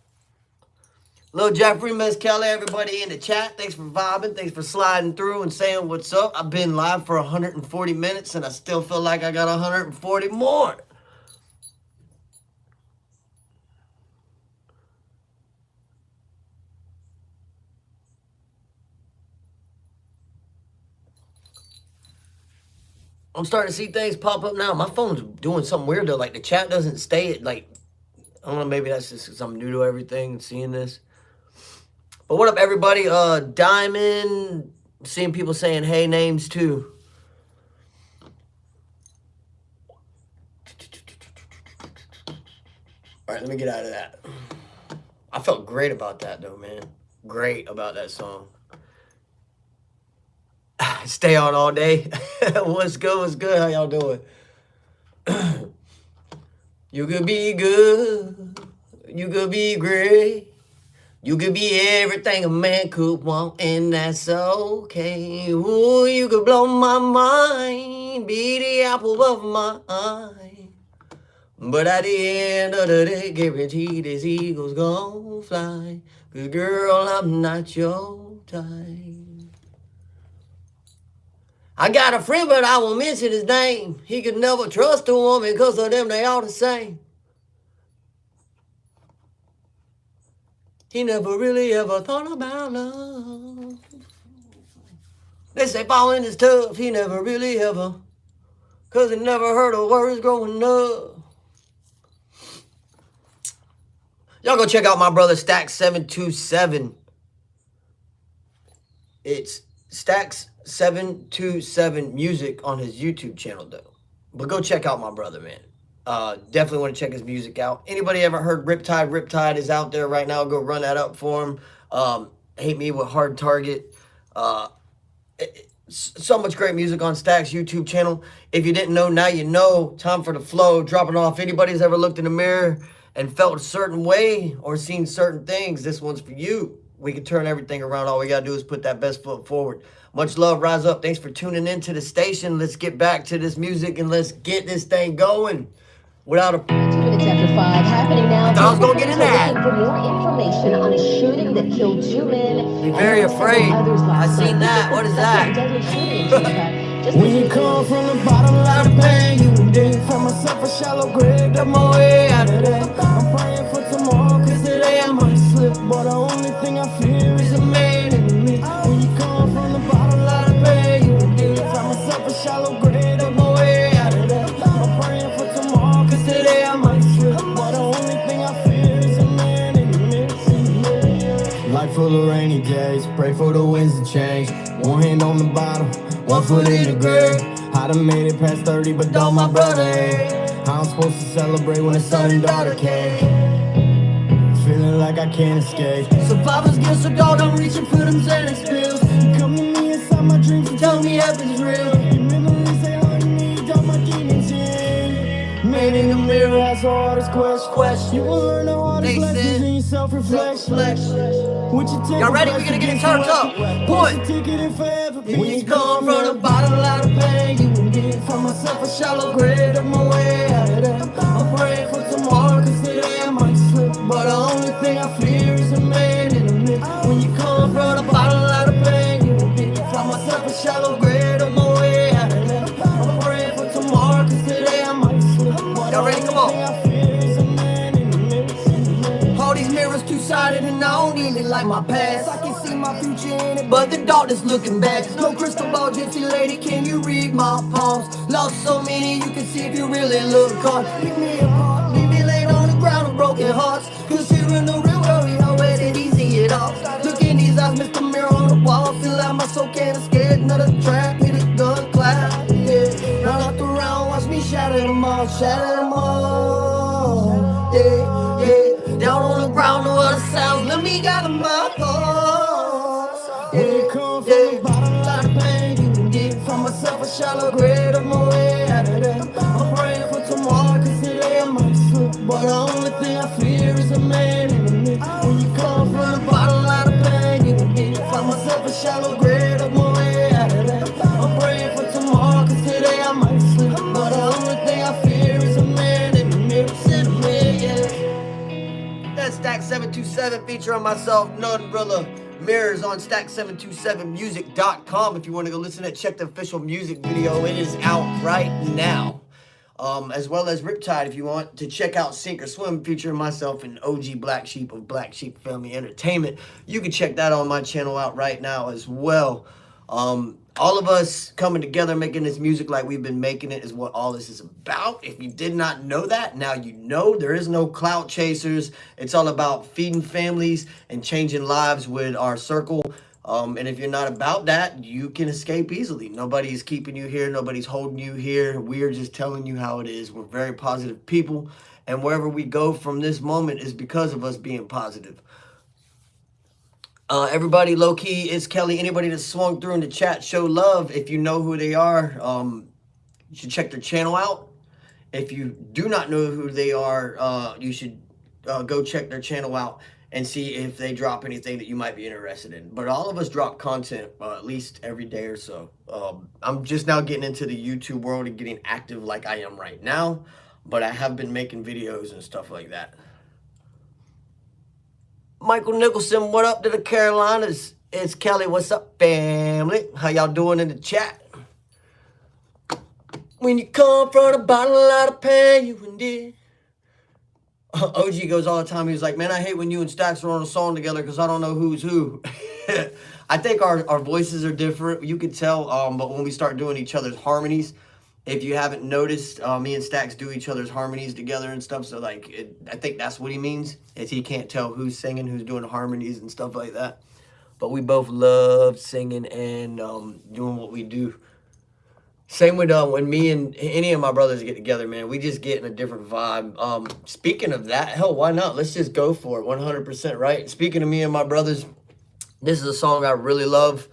A: Lil Jeffrey, Miss Kelly, everybody in the chat. Thanks for vibing. Thanks for sliding through and saying what's up. I've been live for 140 minutes and I still feel like I got 140 more. I'm starting to see things pop up now. My phone's doing something weird though. Like the chat doesn't stay at like, I don't know, maybe that's just because I'm new to everything, seeing this. But what up, everybody? Diamond, seeing people saying hey names too. All right, let me get out of that. I felt great about that though, man. Great about that song. Stay on all day. What's good? What's good? How y'all doing? You could be good. You could be great. You could be everything a man could want, and that's okay. Ooh, you could blow my mind, be the apple of my eye. But at the end of the day, guaranteed this eagle's gon' fly. 'Cause girl, I'm not your type. I got a friend, but I won't mention his name. He could never trust a woman, 'cause of them they all the same. He never really ever thought about love. They say falling is tough. He never really ever, 'cause he never heard of words growing up. Y'all go check out my brother Stacks727. It's Stacks727 Music on his YouTube channel though. But go check out my brother, man. Definitely want to check his music out. Anybody ever heard Riptide? Riptide is out there right now. Go run that up for him. Hate Me with Hard Target. So much great music on Stacks' YouTube channel. If you didn't know, now you know. Time for the flow. Dropping off. Anybody's ever looked in the mirror and felt a certain way or seen certain things, this one's for you. We can turn everything around. All we got to do is put that best foot forward. Much love. Rise up. Thanks for tuning in to the station. Let's get back to this music and let's get this thing going. Without a...
L: 2 minutes after 5, happening now.
A: I was going to get in that.
L: For more information on a shooting that killed 2 men.
A: Be very afraid. I seen that. What is that?
H: When you come from the bottom of the pain, you would dig for myself a shallow grave, got my way out of that. I'm praying for tomorrow, 'cause today I might slip, but the only thing I fear is a man in the mix. When you come from the bottom of the pain, you would dig for myself a shallow grave, got my way out of that. I'm praying for tomorrow, 'cause today I might slip, but the only thing I fear is a man in the mix. Life full of rainy days, pray for the winds to change. One hand on the bottom, 1 foot in the grave. I done made it past 30, but don't my brother ain't. How I'm supposed to celebrate when the son and daughter came? Feeling like I can't escape. So Papa's gifts, so dog, I'm reaching for them Xanax pills. You come to me inside my dreams and tell me heaven's real. Your memories, they haunt me, draw my demons in. Man in the mirror has the hardest question. You will learn the hardest lessons in your self-reflection.
A: Y'all ready? We're gonna get it turned up. Point. When you come from the bottom of the pain, you will get from myself a shallow grave, on my way out of that. I'm praying for tomorrow, 'cause today I might slip, but the only thing I fear is a man in the mix. When you come from
C: two-sided and I don't really like my past. I can see my future in it, but the darkness looking back. No crystal ball, gypsy lady, can you read my palms? Lost so many, you can see if you really look hard. Pick me apart, leave me laid on the ground with broken hearts. Considering the real world, how it ain't easy at all. Look in these eyes, Mr. Mirror on the wall. Feel like my soul can't escape, another trap, hit a gun clap. Yeah, round after round, watch me shatter them all, shatter them all. Yeah, yeah, down on the ground, no other sounds, let me gather my thoughts. Yeah, yeah, a lot of pain you can get from myself, a shallow grave of my way out of there. I'm praying for tomorrow, cause today I might slip. But the only thing I fear is a man in the mix. When you come from the bottom, a lot of pain you can get. Find myself a shallow grave of my way out of there. I'm praying for tomorrow, cause today I might slip. But the only thing I fear is a man in the mirror. Yeah.
A: That's Stack 727 featuring myself, None Brilla Mirrors on Stack727music.com. If you want to go listen to it, check the official music video. It is out right now. As well as Riptide if you want to check out Sink or Swim featuring myself and OG Black Sheep of Black Sheep Family Entertainment. You can check that on my channel out right now as well. All of us coming together making this music like we've been making it is what all this is about. If you did not know that, now you know. There is no clout chasers. It's all about feeding families and changing lives with our circle. And if you're not about that, you can escape easily. Nobody's keeping you here. Nobody's holding you here. We're just telling you how it is. We're very positive people. And wherever we go from this moment is because of us being positive. Everybody, low-key, it's Kelly. Anybody that swung through in the chat, show love. If you know who they are, you should check their channel out. If you do not know who they are, you should go check their channel out and see if they drop anything that you might be interested in. But all of us drop content at least every day or so. I'm just now getting into the YouTube world and getting active like I am right now. But I have been making videos and stuff like that. Michael Nicholson, what up to the Carolinas? It's Kelly, what's up, family? How y'all doing in the chat? When you come from the bottom, a lot of pain you endure. OG goes all the time, he's like, man, I hate when you and Stacks are on a song together because I don't know who's who. I think our voices are different. You could tell, but when we start doing each other's harmonies, if you haven't noticed, me and Stacks do each other's harmonies together and stuff. So, like, I think that's what he means, is he can't tell who's singing, who's doing harmonies and stuff like that. But we both love singing and doing what we do. Same with when me and any of my brothers get together, man. We just get in a different vibe. Speaking of that, hell, why not? Let's just go for it, 100%, right? Speaking of me and my brothers, this is a song I really love.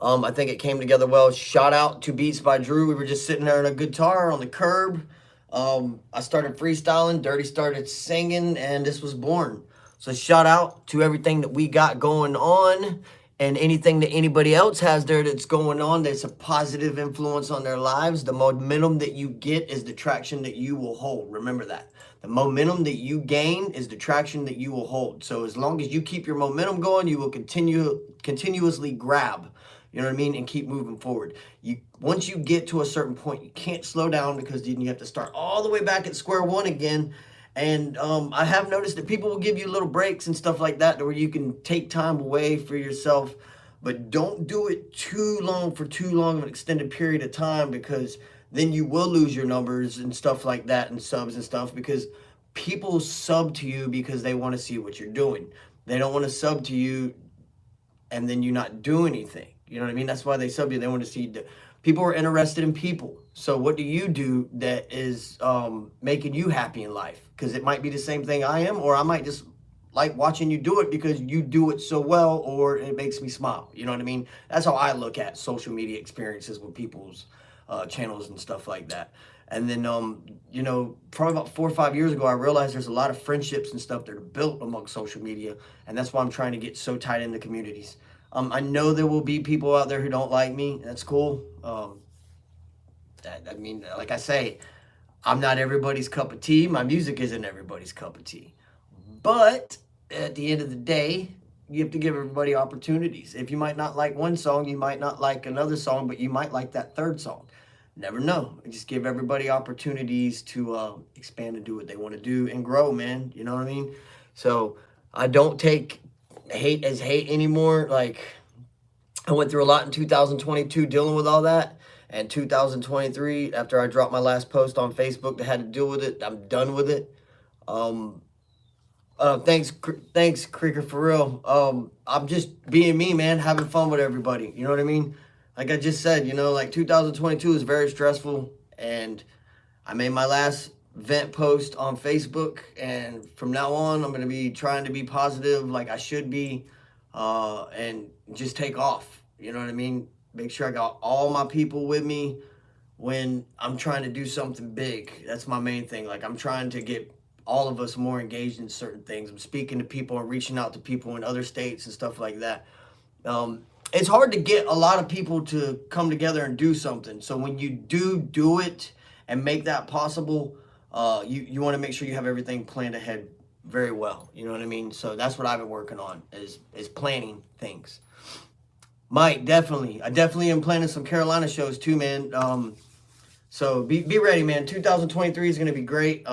A: I think it came together well. Shout out to Beats by Drew. We were just sitting there on a guitar on the curb. I started freestyling. Dirty started singing, and this was born. So shout out to everything that we got going on and anything that anybody else has there that's going on that's a positive influence on their lives. The momentum that you get is the traction that you will hold. Remember that. The momentum that you gain is the traction that you will hold. So as long as you keep your momentum going, you will continuously grab. You know what I mean? And keep moving forward. Once you get to a certain point, you can't slow down because then you have to start all the way back at square one again. And I have noticed that people will give you little breaks and stuff like that where you can take time away for yourself. But don't do it too long for too long of an extended period of time, because then you will lose your numbers and stuff like that and subs and stuff, because people sub to you because they want to see what you're doing. They don't want to sub to you and then you not do anything. You know what I mean? That's why they sub you. They want to see people are interested in people. So what do you do that is making you happy in life? Because it might be the same thing I am, or I might just like watching you do it because you do it so well, or it makes me smile. You know what I mean? That's how I look at social media experiences with people's channels and stuff like that. And then, you know, probably about 4 or 5 years ago, I realized there's a lot of friendships and stuff that are built among social media. And that's why I'm trying to get so tight into communities. I know there will be people out there who don't like me. That's cool. I mean, like I say, I'm not everybody's cup of tea. My music isn't everybody's cup of tea. But at the end of the day, you have to give everybody opportunities. If you might not like one song, you might not like another song, but you might like that third song. Never know. Just give everybody opportunities to expand and do what they want to do and grow, man. You know what I mean? So I don't take hate as hate anymore. Like, I went through a lot in 2022 dealing with all that. And 2023, after I dropped my last post on Facebook that had to deal with it, I'm done with it. Thanks, Creeker, for real. I'm just being me, man, having fun with everybody. You know what I mean? Like I just said, you know, like 2022 is very stressful. And I made my last vent post on Facebook. And from now on, I'm going to be trying to be positive like I should be. And just take off. You know what I mean? Make sure I got all my people with me when I'm trying to do something big. That's my main thing. Like, I'm trying to get all of us more engaged in certain things. I'm speaking to people and reaching out to people in other states and stuff like that. It's hard to get a lot of people to come together and do something. So when you do it and make that possible, you want to make sure you have everything planned ahead very well. You know what I mean? So that's what I've been working on is planning things. Mike, I definitely am planning some Carolina shows too, man. So be ready, man. 2023 is going to be great.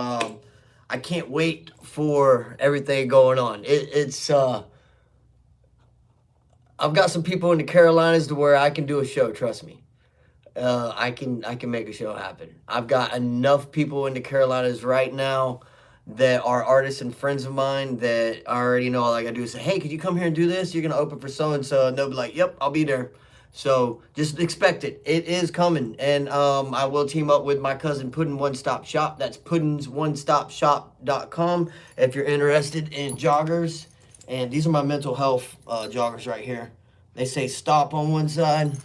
A: I can't wait for everything going on. I've got some people in the Carolinas to where I can do a show. Trust me, I can make a show happen. I've got enough people in the Carolinas right now that are artists and friends of mine that I already know all I gotta do is say, hey, could you come here and do this? You're gonna open for so-and-so, and they'll be like, yep, I'll be there. So just expect it. It is coming. And I will team up with my cousin Puddin One Stop Shop. That's puddin'sonestopshop.com if you're interested in joggers. And these are my mental health joggers right here. They say stop on one side.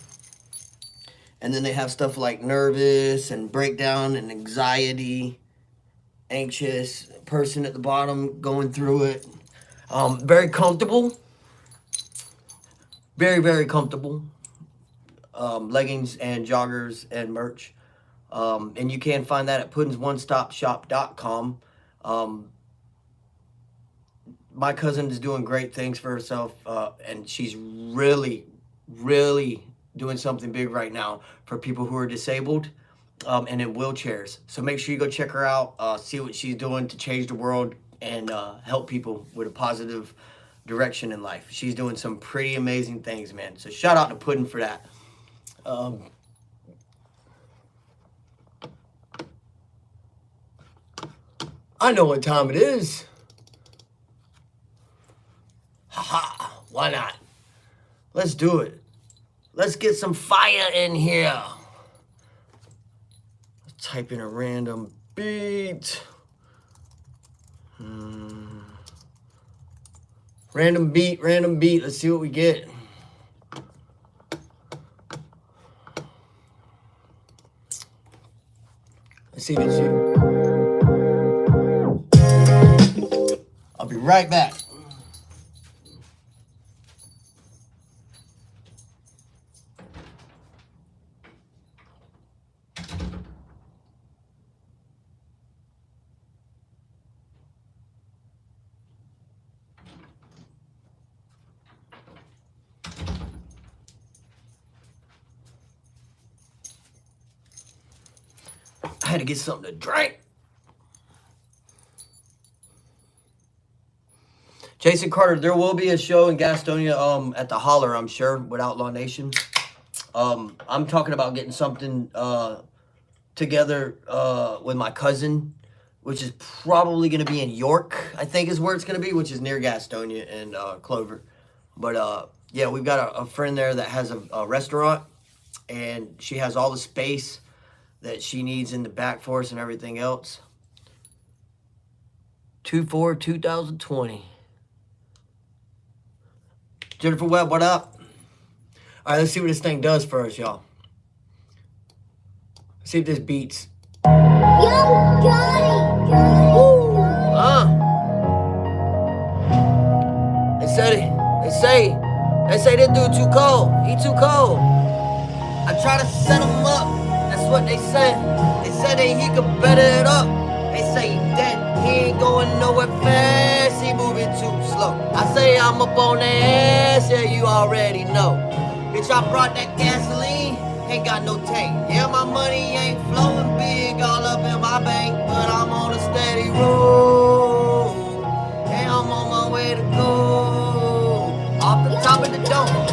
A: And then they have stuff like nervous and breakdown and anxiety, anxious person at the bottom going through it. Very comfortable. Very, very comfortable. Leggings and joggers and merch. And you can find that at puddin'sonestopshop.com. My cousin is doing great things for herself, and she's really, really doing something big right now for people who are disabled and in wheelchairs. So make sure you go check her out, see what she's doing to change the world and help people with a positive direction in life. She's doing some pretty amazing things, man. So shout out to Puddin for that. I know what time it is. Haha, why not? Let's do it. Let's get some fire in here. Let's type in a random beat. Random beat. Let's see what we get. Let's see if it's you. I'll be right back. I had to get something to drink. Jason Carter, there will be a show in Gastonia at the Holler, I'm sure, with Outlaw Nation. I'm talking about getting something together with my cousin, which is probably going to be in York, I think is where it's going to be, which is near Gastonia and Clover. But yeah, we've got a friend there that has a restaurant, and she has all the space that she needs in the back for us and everything else. 2/4/2020. Jennifer Webb, what up? All right, let's see what this thing does for us, y'all. Let's see if this beats. They say this dude too cold. He too cold. I try to set him up. That's what they say. They said that he could better it up. They say that he ain't going nowhere fast. He moving too slow. I say I'm up on the ass. Yeah, you already know. Bitch, I brought that gasoline. Ain't got no tank. Yeah, my money ain't flowing big all up in my bank, but I'm on a steady road. Yeah, I'm on my way to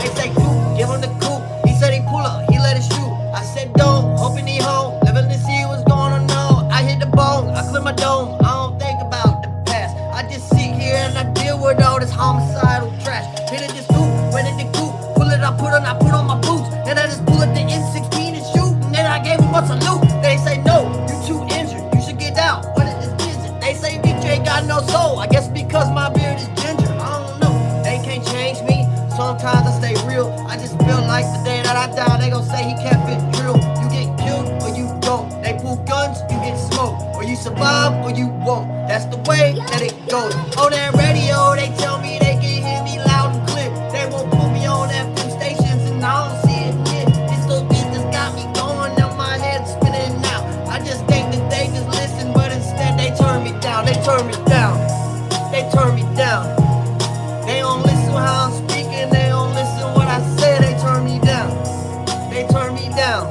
A: They say coupe, give him the coupe. He said he pull up, he let it shoot. I said don't, hoping he home. Living to see what's going on now. I hit the bone, I clear my dome. I don't think about the past. I just sit here and I deal with all this homicidal trash. Hit it this coupe, went in the coupe. Pull it, I put on my boots. And I just pull up the N16 and shoot. And then I gave him a salute. They say no, you too injured, you should get out. What is this vision? They say DJ ain't got no soul. I guess because my beard is ginger. I don't know, they can't change me. Sometimes I stay real. I just feel like the day that I die, they gon' say he kept it real. You get killed or you don't. They pull guns, you get smoked. Or you survive or you won't. That's the way that it goes. On that radio, they tell me they can hear me loud and clear. They won't put me on FM stations and I don't see it here. This little beat just got me going, now my head's spinning now. I just think that they just listen, but instead they turn me down. They turn me down. They turn me down. They don't listen how I'm speaking. They don't listen what I say. They turn me down. They turn me down.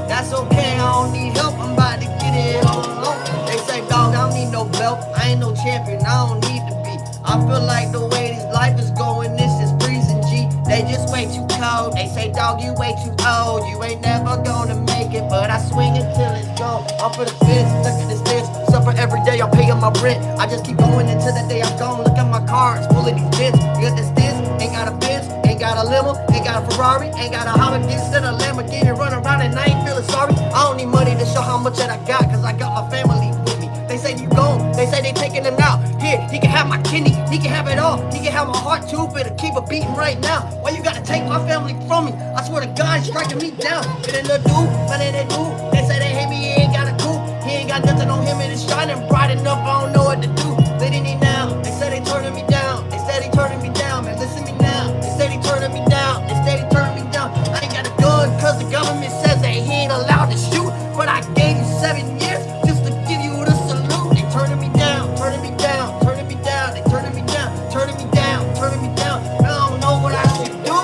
A: That's okay. I don't need help. I'm about to get it all alone. They say, dog, I don't need no belt. I ain't no champion. I don't need to be. I feel like the way this life is going, this is freezing, G. They just way too cold. They say, dog, you way too old. You ain't never gonna make it, but I swing it till it's gone. I'm for the fence. Look at this fence. Suffer every day. I'm paying my rent. I just keep going until the day I'm gone. Look at my car. It's full of these dents. You got this dents. Ain't got a Benz. Ain't got a limo. Ain't got a Ferrari. Ain't got a Hummer. Instead of Lamborghini. Run around and I ain't feeling sorry. I don't need money to show how much that I got, cause I got my family with me. They say you gone. They say they taking him out. Here, he can have my kidney. He can have it all. He can have my heart too, but to keep it beating right now. Why you gotta take my family from me? I swear to God, it's striking me down. It ain't no dude, but it ain't dude. They say they hate me, he ain't got a coupe. He ain't got nothing on him and it's shining bright enough. I don't know what to do. They didn't need now. They say they turning me down. They say they turning me down, man. Listen to me now. They say they turning me down. They say they turning me down. I ain't got a gun cause the government says that he ain't allowed to shoot. But I gave you 7 years just to give you the salute. They turning me down, turning me down, turning me down. They turning me down, turning me down, turning me down. I don't know what I should do.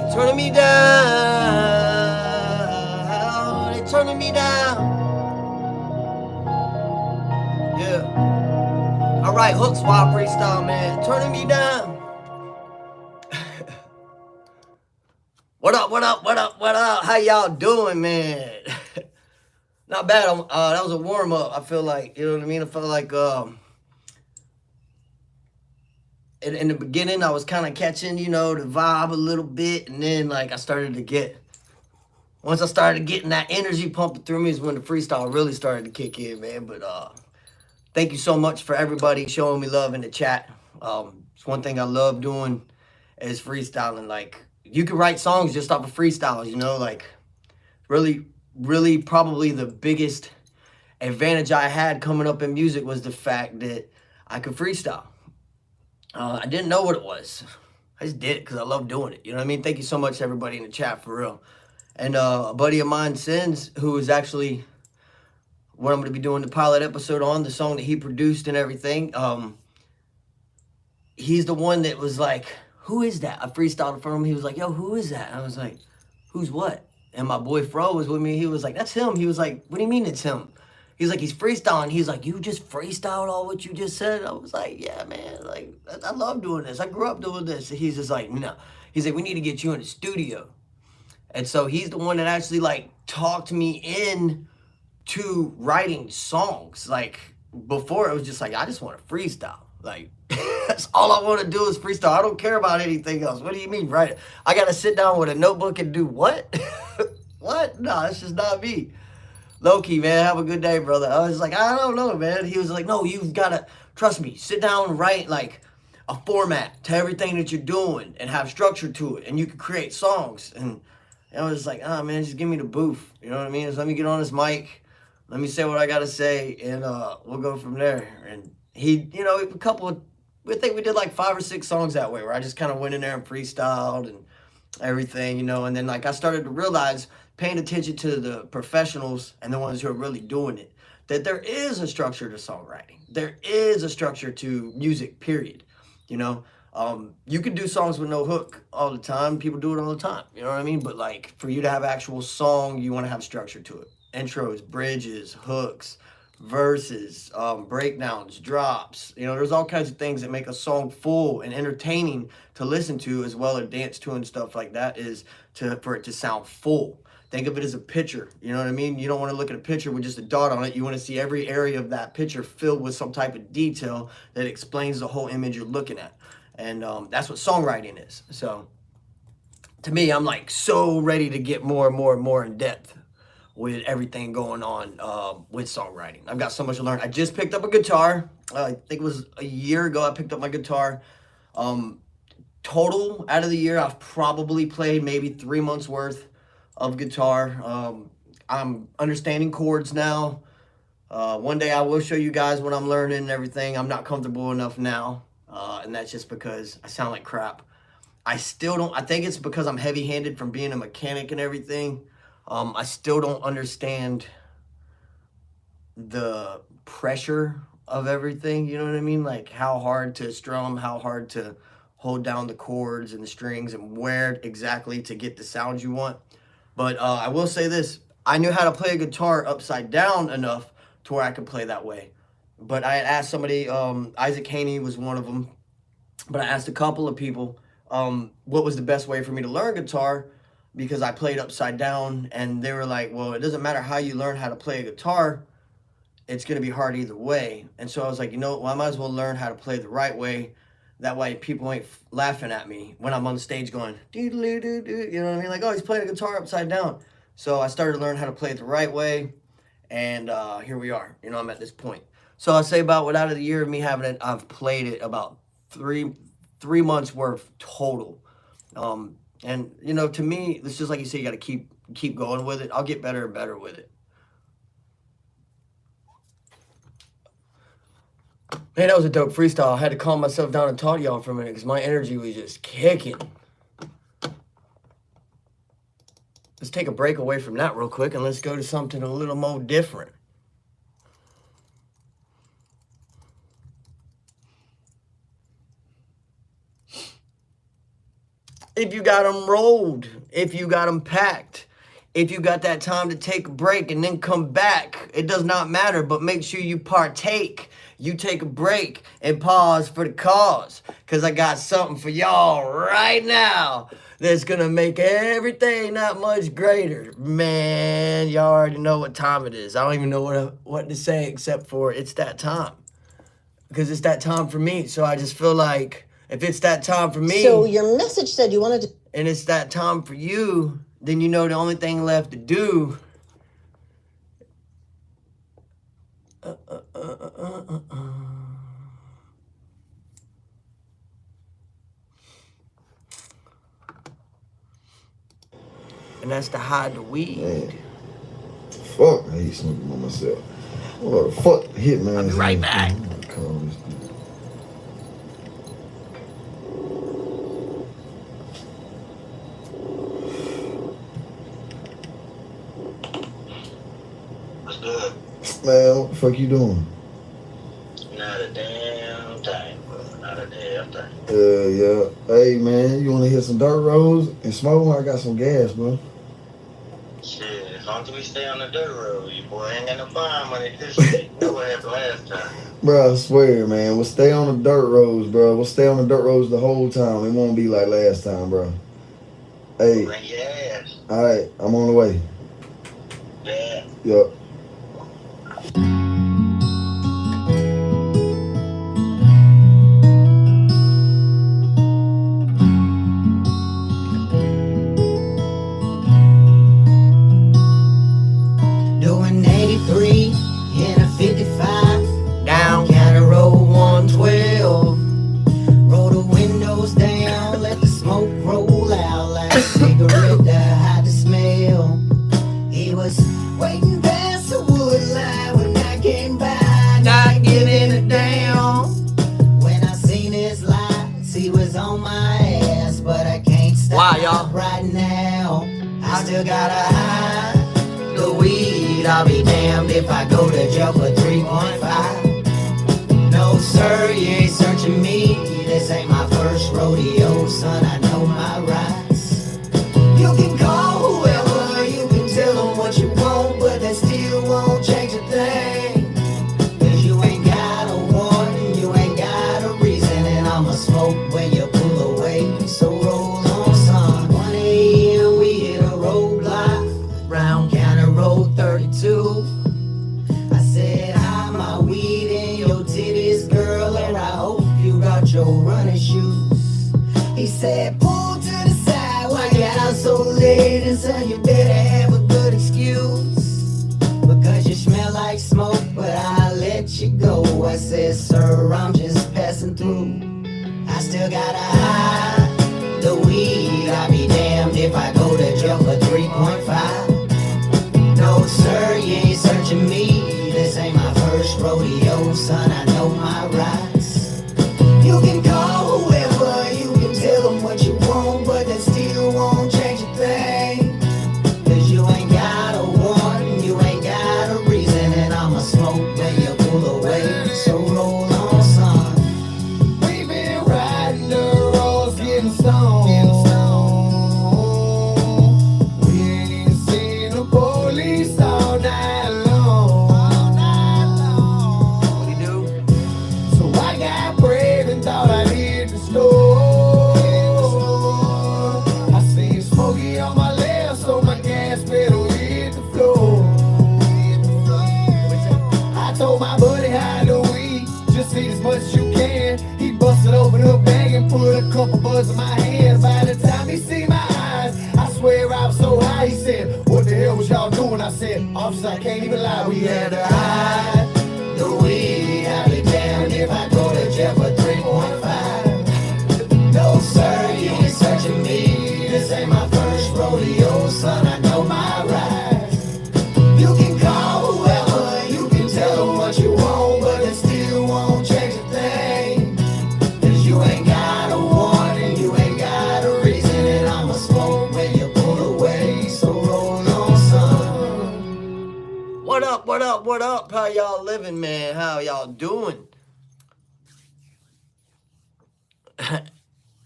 A: They turning me down. They turning me down. Yeah. I write hooks while I freestyle, man. Turning me down. What up, what up, what up, what up? How y'all doing, man? Not bad. That was a warm-up, I feel like. You know what I mean? I felt like in the beginning, I was kind of catching, you know, the vibe a little bit. And then, like, once I started getting that energy pumping through me is when the freestyle really started to kick in, man. But thank you so much for everybody showing me love in the chat. It's one thing I love doing is freestyling. Like, you can write songs just off of freestyles, you know, like really probably the biggest advantage I had coming up in music was the fact that I could freestyle. I didn't know what it was. I just did it because I love doing it. You know what I mean? Thank you so much to everybody in the chat, for real. And a buddy of mine, Sins, who is actually what I'm going to be doing the pilot episode on, the song that he produced and everything. He's the one that was like, who is that? I freestyled in front of him. He was like, yo, who is that? And I was like, who's what? And my boy Fro was with me. He was like, that's him. He was like, what do you mean it's him? He's like, he's freestyling. He's like, you just freestyled all what you just said? I was like, yeah, man. Like, I love doing this. I grew up doing this. And he's just like, no. He's like, we need to get you in the studio. And so he's the one that actually, like, talked me in to writing songs. Like, before it was just like, I just want to freestyle. Like, that's all I want to do is freestyle. I don't care about anything else. What do you mean, right? I got to sit down with a notebook and do what? What? No, that's just not me. Low-key, man, have a good day, brother. I was like, I don't know, man. He was like, no, you've got to, trust me, sit down and write, like, a format to everything that you're doing and have structure to it. And you can create songs. And I was like, man, just give me the booth. You know what I mean? Just let me get on this mic. Let me say what I got to say. And we'll go from there. And he, you know, I think we did like 5 or 6 songs that way where I just kind of went in there and freestyled and everything, you know. And then, like, I started to realize, paying attention to the professionals and the ones who are really doing it, that there is a structure to songwriting. There is a structure to music, period. You know, you can do songs with no hook all the time. People do it all the time. You know what I mean? But, like, for you to have actual song, you want to have structure to it. Intros, bridges, hooks, verses, breakdowns, drops. You know, there's all kinds of things that make a song full and entertaining to listen to, as well as dance to and stuff like that, is for it to sound full. Think of it as a picture. You know what I mean? You don't want to look at a picture with just a dot on it. You want to see every area of that picture filled with some type of detail that explains the whole image you're looking at. And that's what songwriting is. So to me, I'm like so ready to get more and more and more in depth with everything going on with songwriting. I've got so much to learn. I just picked up a guitar. I think it was a year ago I picked up my guitar. Total out of the year, I've probably played maybe 3 months worth of guitar. I'm understanding chords now. One day I will show you guys what I'm learning and everything. I'm not comfortable enough now, and that's just because I sound like crap. I still don't, I think it's because I'm heavy-handed from being a mechanic and everything. I still don't understand the pressure of everything, you know what I mean? Like how hard to strum, how hard to hold down the chords and the strings, and where exactly to get the sounds you want. But I will say this, I knew how to play a guitar upside down enough to where I could play that way. But I had asked somebody, Isaac Haney was one of them, but I asked a couple of people what was the best way for me to learn guitar, because I played upside down, and they were like, well, it doesn't matter how you learn how to play a guitar, it's going to be hard either way. And so I was like, you know, well, I might as well learn how to play the right way. That way people ain't laughing at me when I'm on stage going, doo-doo-doo-doo, you know what I mean? Like, oh, he's playing a guitar upside down. So I started to learn how to play it the right way, and here we are. You know, I'm at this point. So I'll say about out of the year of me having it, I've played it about three months worth total. And, you know, to me, it's just like you say, you got to keep going with it. I'll get better and better with it. Man, that was a dope freestyle. I had to calm myself down and talk to y'all for a minute because my energy was just kicking. Let's take a break away from that real quick and let's go to something a little more different. If you got them rolled, if you got them packed, if you got that time to take a break and then come back, it does not matter, but make sure you partake. You take a break and pause for the cause, because I got something for y'all right now that's going to make everything that much greater. Man, y'all already know what time it is. I don't even know what to say except for it's that time, because it's that time for me. So I just feel like if it's that time for me.
L: So your message said you wanted to.
A: And it's that time for you, then you know the only thing left to do. And that's to hide the weed.
I: Man. Fuck, I hate smoking by myself. What the fuck, Hitman?
A: I'll be right back.
M: What's good?
I: Man, what the fuck you doing?
M: Not a damn thing, bro. Not a damn thing.
I: Yeah. Hey, man, you want to hit some dirt roads and smoke? I got some gas, bro.
M: Shit, as long as we stay on the dirt road, you boy ain't got no fire money this week. That's what happened last time.
I: Bro, I swear, man, we'll stay on the dirt roads, bro. We'll stay on the dirt roads the whole time. It won't be like last time, bro. Hey.
M: Bring your ass.
I: All right, I'm on the way.
M: Yeah.
I: Yup.
C: Doing 83 in a 55.
A: Down
C: County Road 112. Roll the windows down, let the smoke roll out like a cigarette to hide the smell. He was waiting past the wood line when I came by, not giving a damn. When I seen his lights, he was on my ass, but I can't stop
A: Wow, y'all.
C: right now. I still gotta hide the weed. I'll be damned if I go to jail for 3.5. No sir, you ain't searching me. This ain't my first rodeo, son. I know my rights. You can call whoever, you can tell them what you want, but that still won't change a thing. I'ma smoke when you pull away. So roll on, son. 1 a.m. we hit a roadblock. Round County Road 32. I said, hide my weed in your titties, girl, and I hope you got your running shoes. He said, pull to the side, why you out so late? And son, you better have a good excuse, because you smell like smoke, but I'll let you go. I said, sir, I'm just passing through. I still gotta hide the weed. I'll be damned if I go to jail for 3.5. No, sir, you ain't searching me. This ain't my first rodeo, son, I know my rights. You can call whoever, you can tell them what you want, but that still won't change a thing. Cause you ain't got a warrant, you ain't got a reason, and I'ma smoke when you pull away. So roll on, son.
H: We've been riding the roads, getting stoned. We ain't seen the police all night long.
A: What do you do?
H: So I got brave and thought I'd hit the store. I seen Smokey on my left, so my gas pedal hit the floor. I told my buddy hide the weed, just eat as much as you can. He busted open the bag and put a couple buds in my hand. By the time he see my eyes, I swear I was so high. He said, what the hell was y'all doing? I said, officer, I can't even lie, we had to hide the weed. I'll be damned if I go to jail for 3.5. No, sir, you ain't searching me. This ain't my first rodeo, son, I know my rights. You can call whoever, you can tell them what you want, but it still won't change a thing. Cause you ain't got a warrant and you ain't got a reason, and I'ma smoke when you pull away. So roll on, son.
A: What up, what up, what up? How y'all living, man? How y'all doing?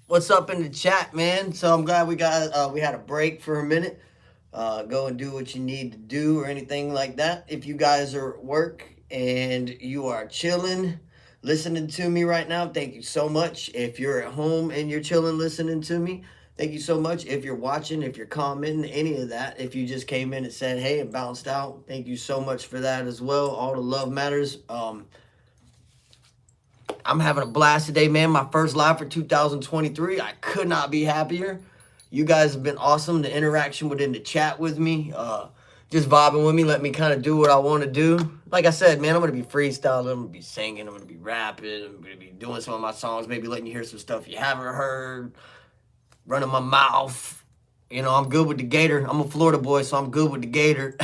A: What's up in the chat, man? So I'm glad we had a break for a minute. Go and do what you need to do or anything like that. If you guys are at work and you are chilling, listening to me right now, thank you so much. If you're at home and you're chilling, listening to me, thank you so much. If you're watching, if you're commenting, any of that, if you just came in and said, hey, and bounced out, thank you so much for that as well. All the love matters. I'm having a blast today, man. My first live for 2023. I could not be happier. You guys have been awesome. The interaction within the chat with me, just vibing with me, let me kind of do what I want to do. Like I said, man, I'm going to be freestyling. I'm going to be singing. I'm going to be rapping. I'm going to be doing some of my songs, maybe letting you hear some stuff you haven't heard, running my mouth. You know, I'm good with the gator. I'm a Florida boy, so I'm good with the gator.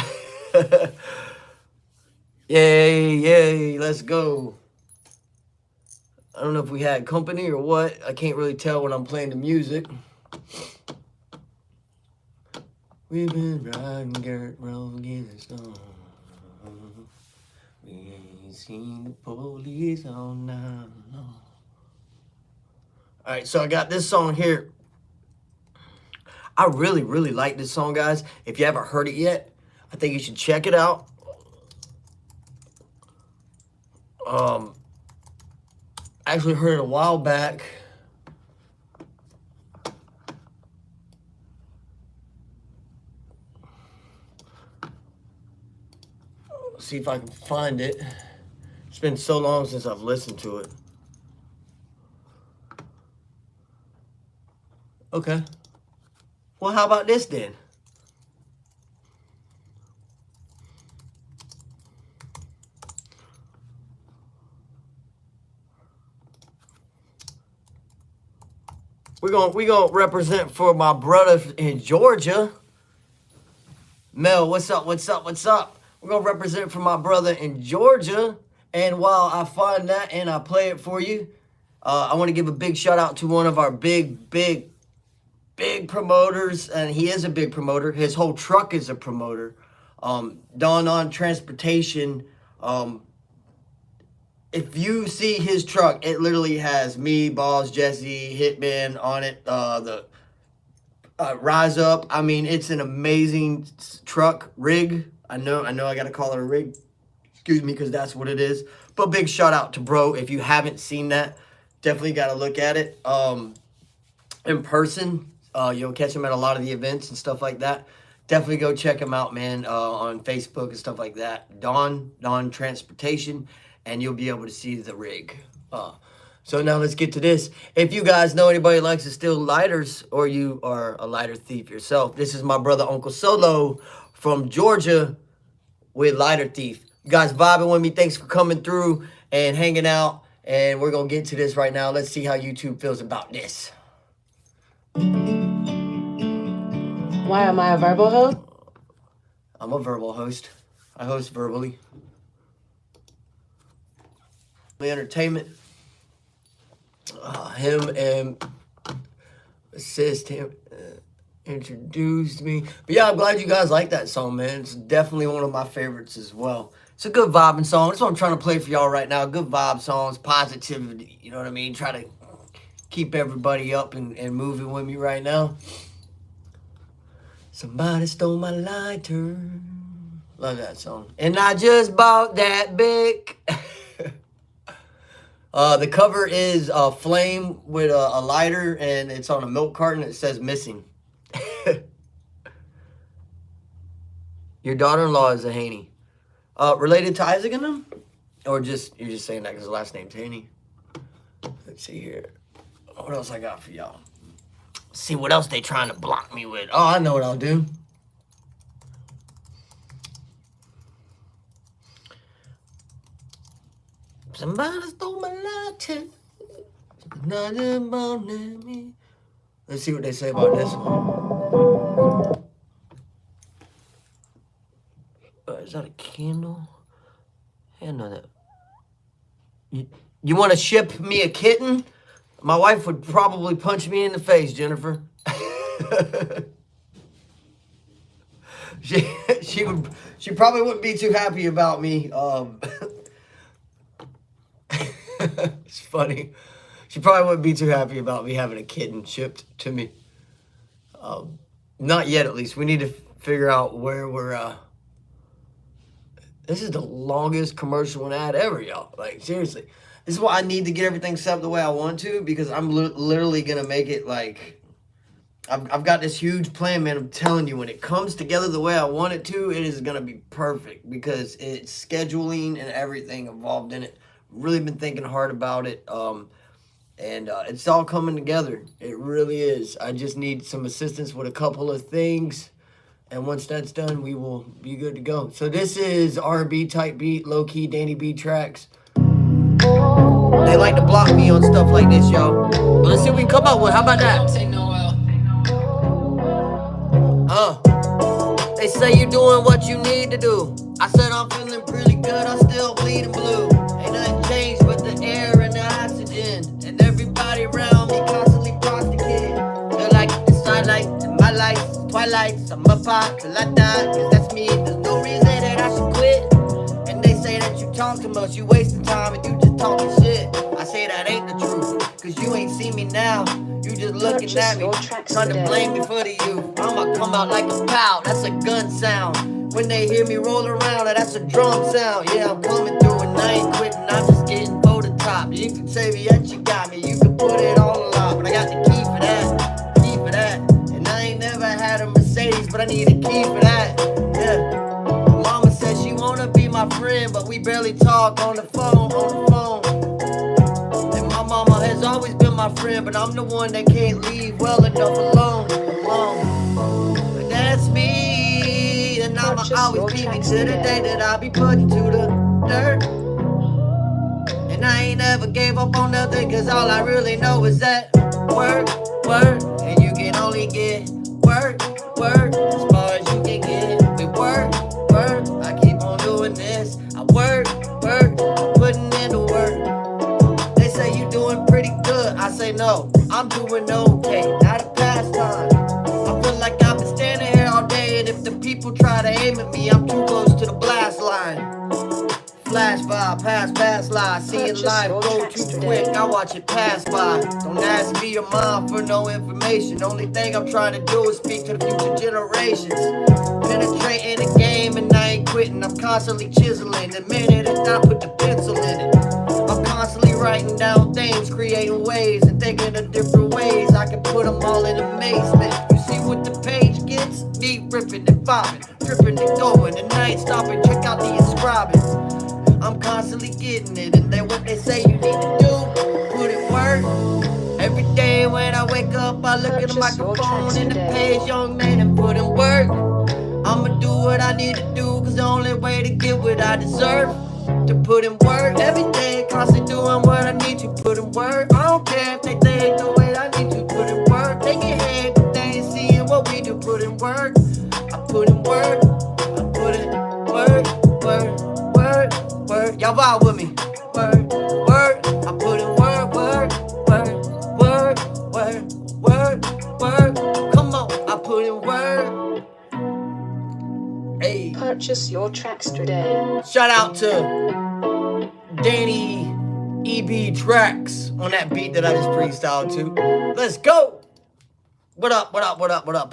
A: Yay, yay, let's go. I don't know if we had company or what. I can't really tell when I'm playing the music. We've been riding Garrett Road getting stoned. We ain't seen the police all night long. Alright, so I got this song here. I really, really like this song, guys. If you haven't heard it yet, I think you should check it out. I actually heard it a while back. Let's see if I can find it. It's been so long since I've listened to it. Okay. Well, how about this then? We're gonna represent for my brother in Georgia. Mel, what's up? What's up? What's up? We're gonna represent for my brother in Georgia. And while I find that and I play it for you, I want to give a big shout out to one of our big promoters, and he is a big promoter. His whole truck is a promoter. Don On Transportation. If you see his truck, it literally has me, Balls, Jesse, Hitman on it. The Rise Up. I mean, it's an amazing truck rig. I know I gotta call it a rig. Excuse me, because that's what it is. But big shout out to bro. If you haven't seen that, definitely got to look at it in person. You'll catch him at a lot of the events and stuff like that. Definitely go check him out, man, on Facebook and stuff like that. Dawn Transportation, and you'll be able to see the rig. So now let's get to this. If you guys know anybody who likes to steal lighters, or you are a lighter thief yourself, this is my brother Uncle Solo from Georgia with Lighter Thief. You guys vibing with me. Thanks for coming through and hanging out. And we're going to get to this right now. Let's see how YouTube feels about this.
N: Why am I a verbal host?
A: I'm a verbal host. I host verbally. The entertainment. Him and assist him introduced me. But yeah, I'm glad you guys like that song, man. It's definitely one of my favorites as well. It's a good vibing song. That's what I'm trying to play for y'all right now. Good vibe songs, positivity. You know what I mean? Try to keep everybody up and moving with me right now. Somebody stole my lighter. Love that song. And I just bought that big. The cover is a flame with a lighter, and it's on a milk carton. It says missing. Your daughter-in-law is a Haney. Related to Isaac and them? Or just you're just saying that because the last name's Haney? Let's see here. What else I got for y'all? See what else they trying to block me with. Oh, I know what I'll do. Somebody stole my lighter. Nothing about me. Let's see what they say about this one. Is that a candle? Hell no, that. You want to ship me a kitten? My wife would probably punch me in the face, Jennifer. She probably wouldn't be too happy about me. It's funny. She probably wouldn't be too happy about me having a kitten shipped to me. Not yet, at least. We need to figure out where we're. This is the longest commercial and ad ever, y'all. Like, seriously. This is why I need to get everything set up the way I want to, because I'm literally going to make it like... I've got this huge plan, man. I'm telling you, when it comes together the way I want it to, it is going to be perfect, because it's scheduling and everything involved in it. Really been thinking hard about it, and it's all coming together. It really is. I just need some assistance with a couple of things, and once that's done, we will be good to go. So this is R&B type beat, low-key Danny B tracks. They like to block me on stuff like this, y'all. But let's see what we can come up with. How about that? They say you're doing what you need to do. I said I'm feeling pretty good. I'm still bleeding blue. Ain't nothing changed but the air and the oxygen. And everybody around me constantly prosecuted. Feel like it's starlight in my life. Twilights, I'm up high till I die. Cause that's me. There's no reason that I should quit. And they say that you talk too much. You wasting time and you just talking shit. I say that ain't the truth. Cause you ain't seen me now. You just looking at me, trying to blame me for the youth. I'ma come out like a pow, that's a gun sound. When they hear me roll around, that's a drum sound. Yeah, I'm coming through and I ain't quitting, I'm just getting for the top. You can say me that you got me, you can put it on a lot, but I got the key for that, And I ain't never had a Mercedes, but I need a key for that, yeah. Mama said she wanna be my friend, but we barely talk on the phone. Mama has always been my friend, but I'm the one that can't leave well enough alone. But that's me, and I'ma always be me to the day that I'll be put into the dirt. And I ain't never gave up on nothing, cause all I really know is that work, and you can only get work, as far as you can get. We work, I keep on doing this. I work, putting in the work. Say you doing pretty good, I say no, I'm doing okay, not a pastime. I feel like I've been standing here all day, and if the people try to aim at me, I'm too close to the blast line. Flash by, pass lie, seeing life go too quick, I watch it pass by. Don't ask me or mom for no information, only thing I'm trying to do is speak to the future generations. Penetrating the game and I ain't quitting, I'm constantly chiseling. The minute it's not, put the pencil in it. I'm constantly writing down things, creating ways and thinking of different ways I can put them all in amazement. You see what the page gets? Me ripping and vibing, tripping and going, and I ain't stopping. Check out the inscribing. I'm constantly getting it, and then what they say you need to do, put in work. Every day when I wake up, I look at the microphone and the page, young man, and put in work. I'ma do what I need to do, cause the only way to get what I deserve, to put in work. Every day, constantly doing what I need to, put in work. I don't care if they think the way I need to, put in work. They get hate, but they ain't seeing what we do, put in work. I put in work, I put in work, work. Y'all vibe with me. Work, I put in work, work. Come on, I put in work. Hey.
O: Purchase your tracks today.
A: Shout out to Danny EB Tracks on that beat that I just freestyled to. Let's go. What up?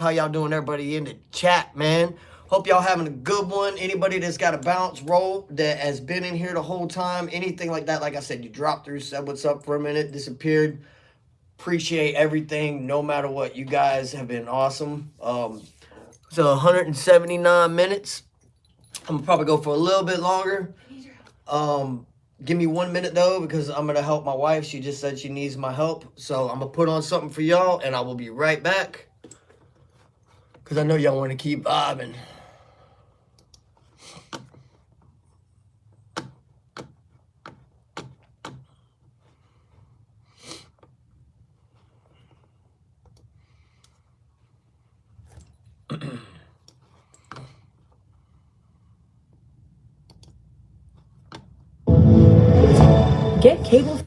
A: How y'all doing, everybody in the chat, man? Hope y'all having a good one. Anybody that's got a bounce roll that has been in here the whole time, anything like that, like I said, you dropped through, said what's up for a minute, disappeared. Appreciate everything, no matter what. You guys have been awesome. So 179 minutes. I'm gonna probably go for a little bit longer. Give me 1 minute though, because I'm gonna help my wife. She just said she needs my help. So I'm gonna put on something for y'all and I will be right back. Cause I know y'all wanna keep vibing.
J: Get cable.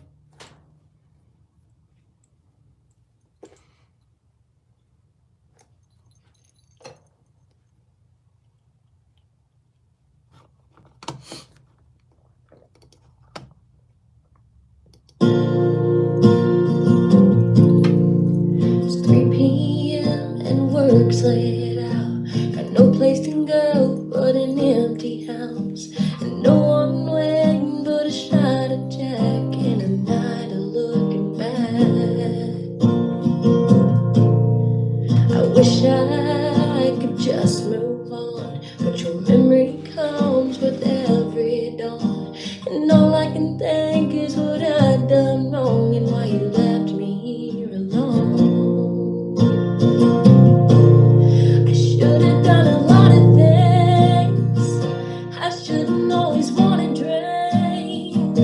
P: It's 3 p.m. and work's laid out. Got no place to go but an empty house. And no one waiting but a shot of Jack and a night of looking back. I wish I could just move on, but your memory comes with every dawn. And all I can think is what I've done wrong and why you left me here alone. I should have done a lot of things. I shouldn't always want to drain.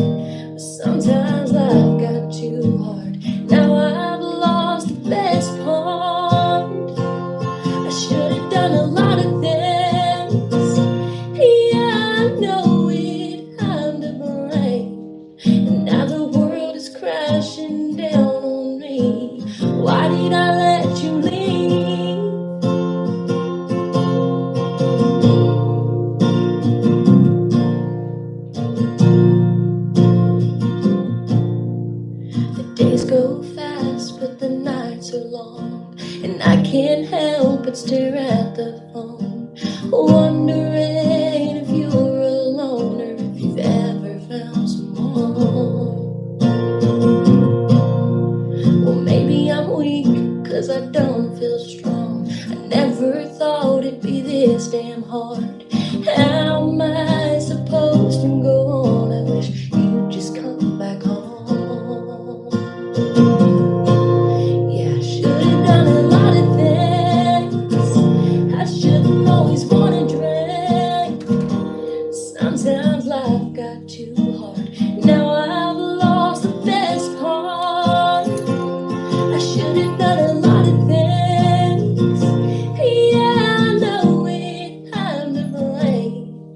P: But sometimes life got too hard. Now I've lost the best part. I should have done a lot of things. Yeah, I know it, I'm to blame. And now the world is crashing down on me. Why did I let you leave? The days go fast, but the nights are long. And I can't help but stare at the phone, wondering if you're alone or if you've ever found someone. Well, maybe I'm weak, cause I don't feel strong. I never thought it'd be this damn hard. How am I supposed to go on? I wish you'd just come back home. Yeah, I should have done a lot of things. I shouldn't always want to drink. Sometimes life got too hard. Now I've lost the best part. I should have done a lot of things. Yeah, I know it, I'm to blame.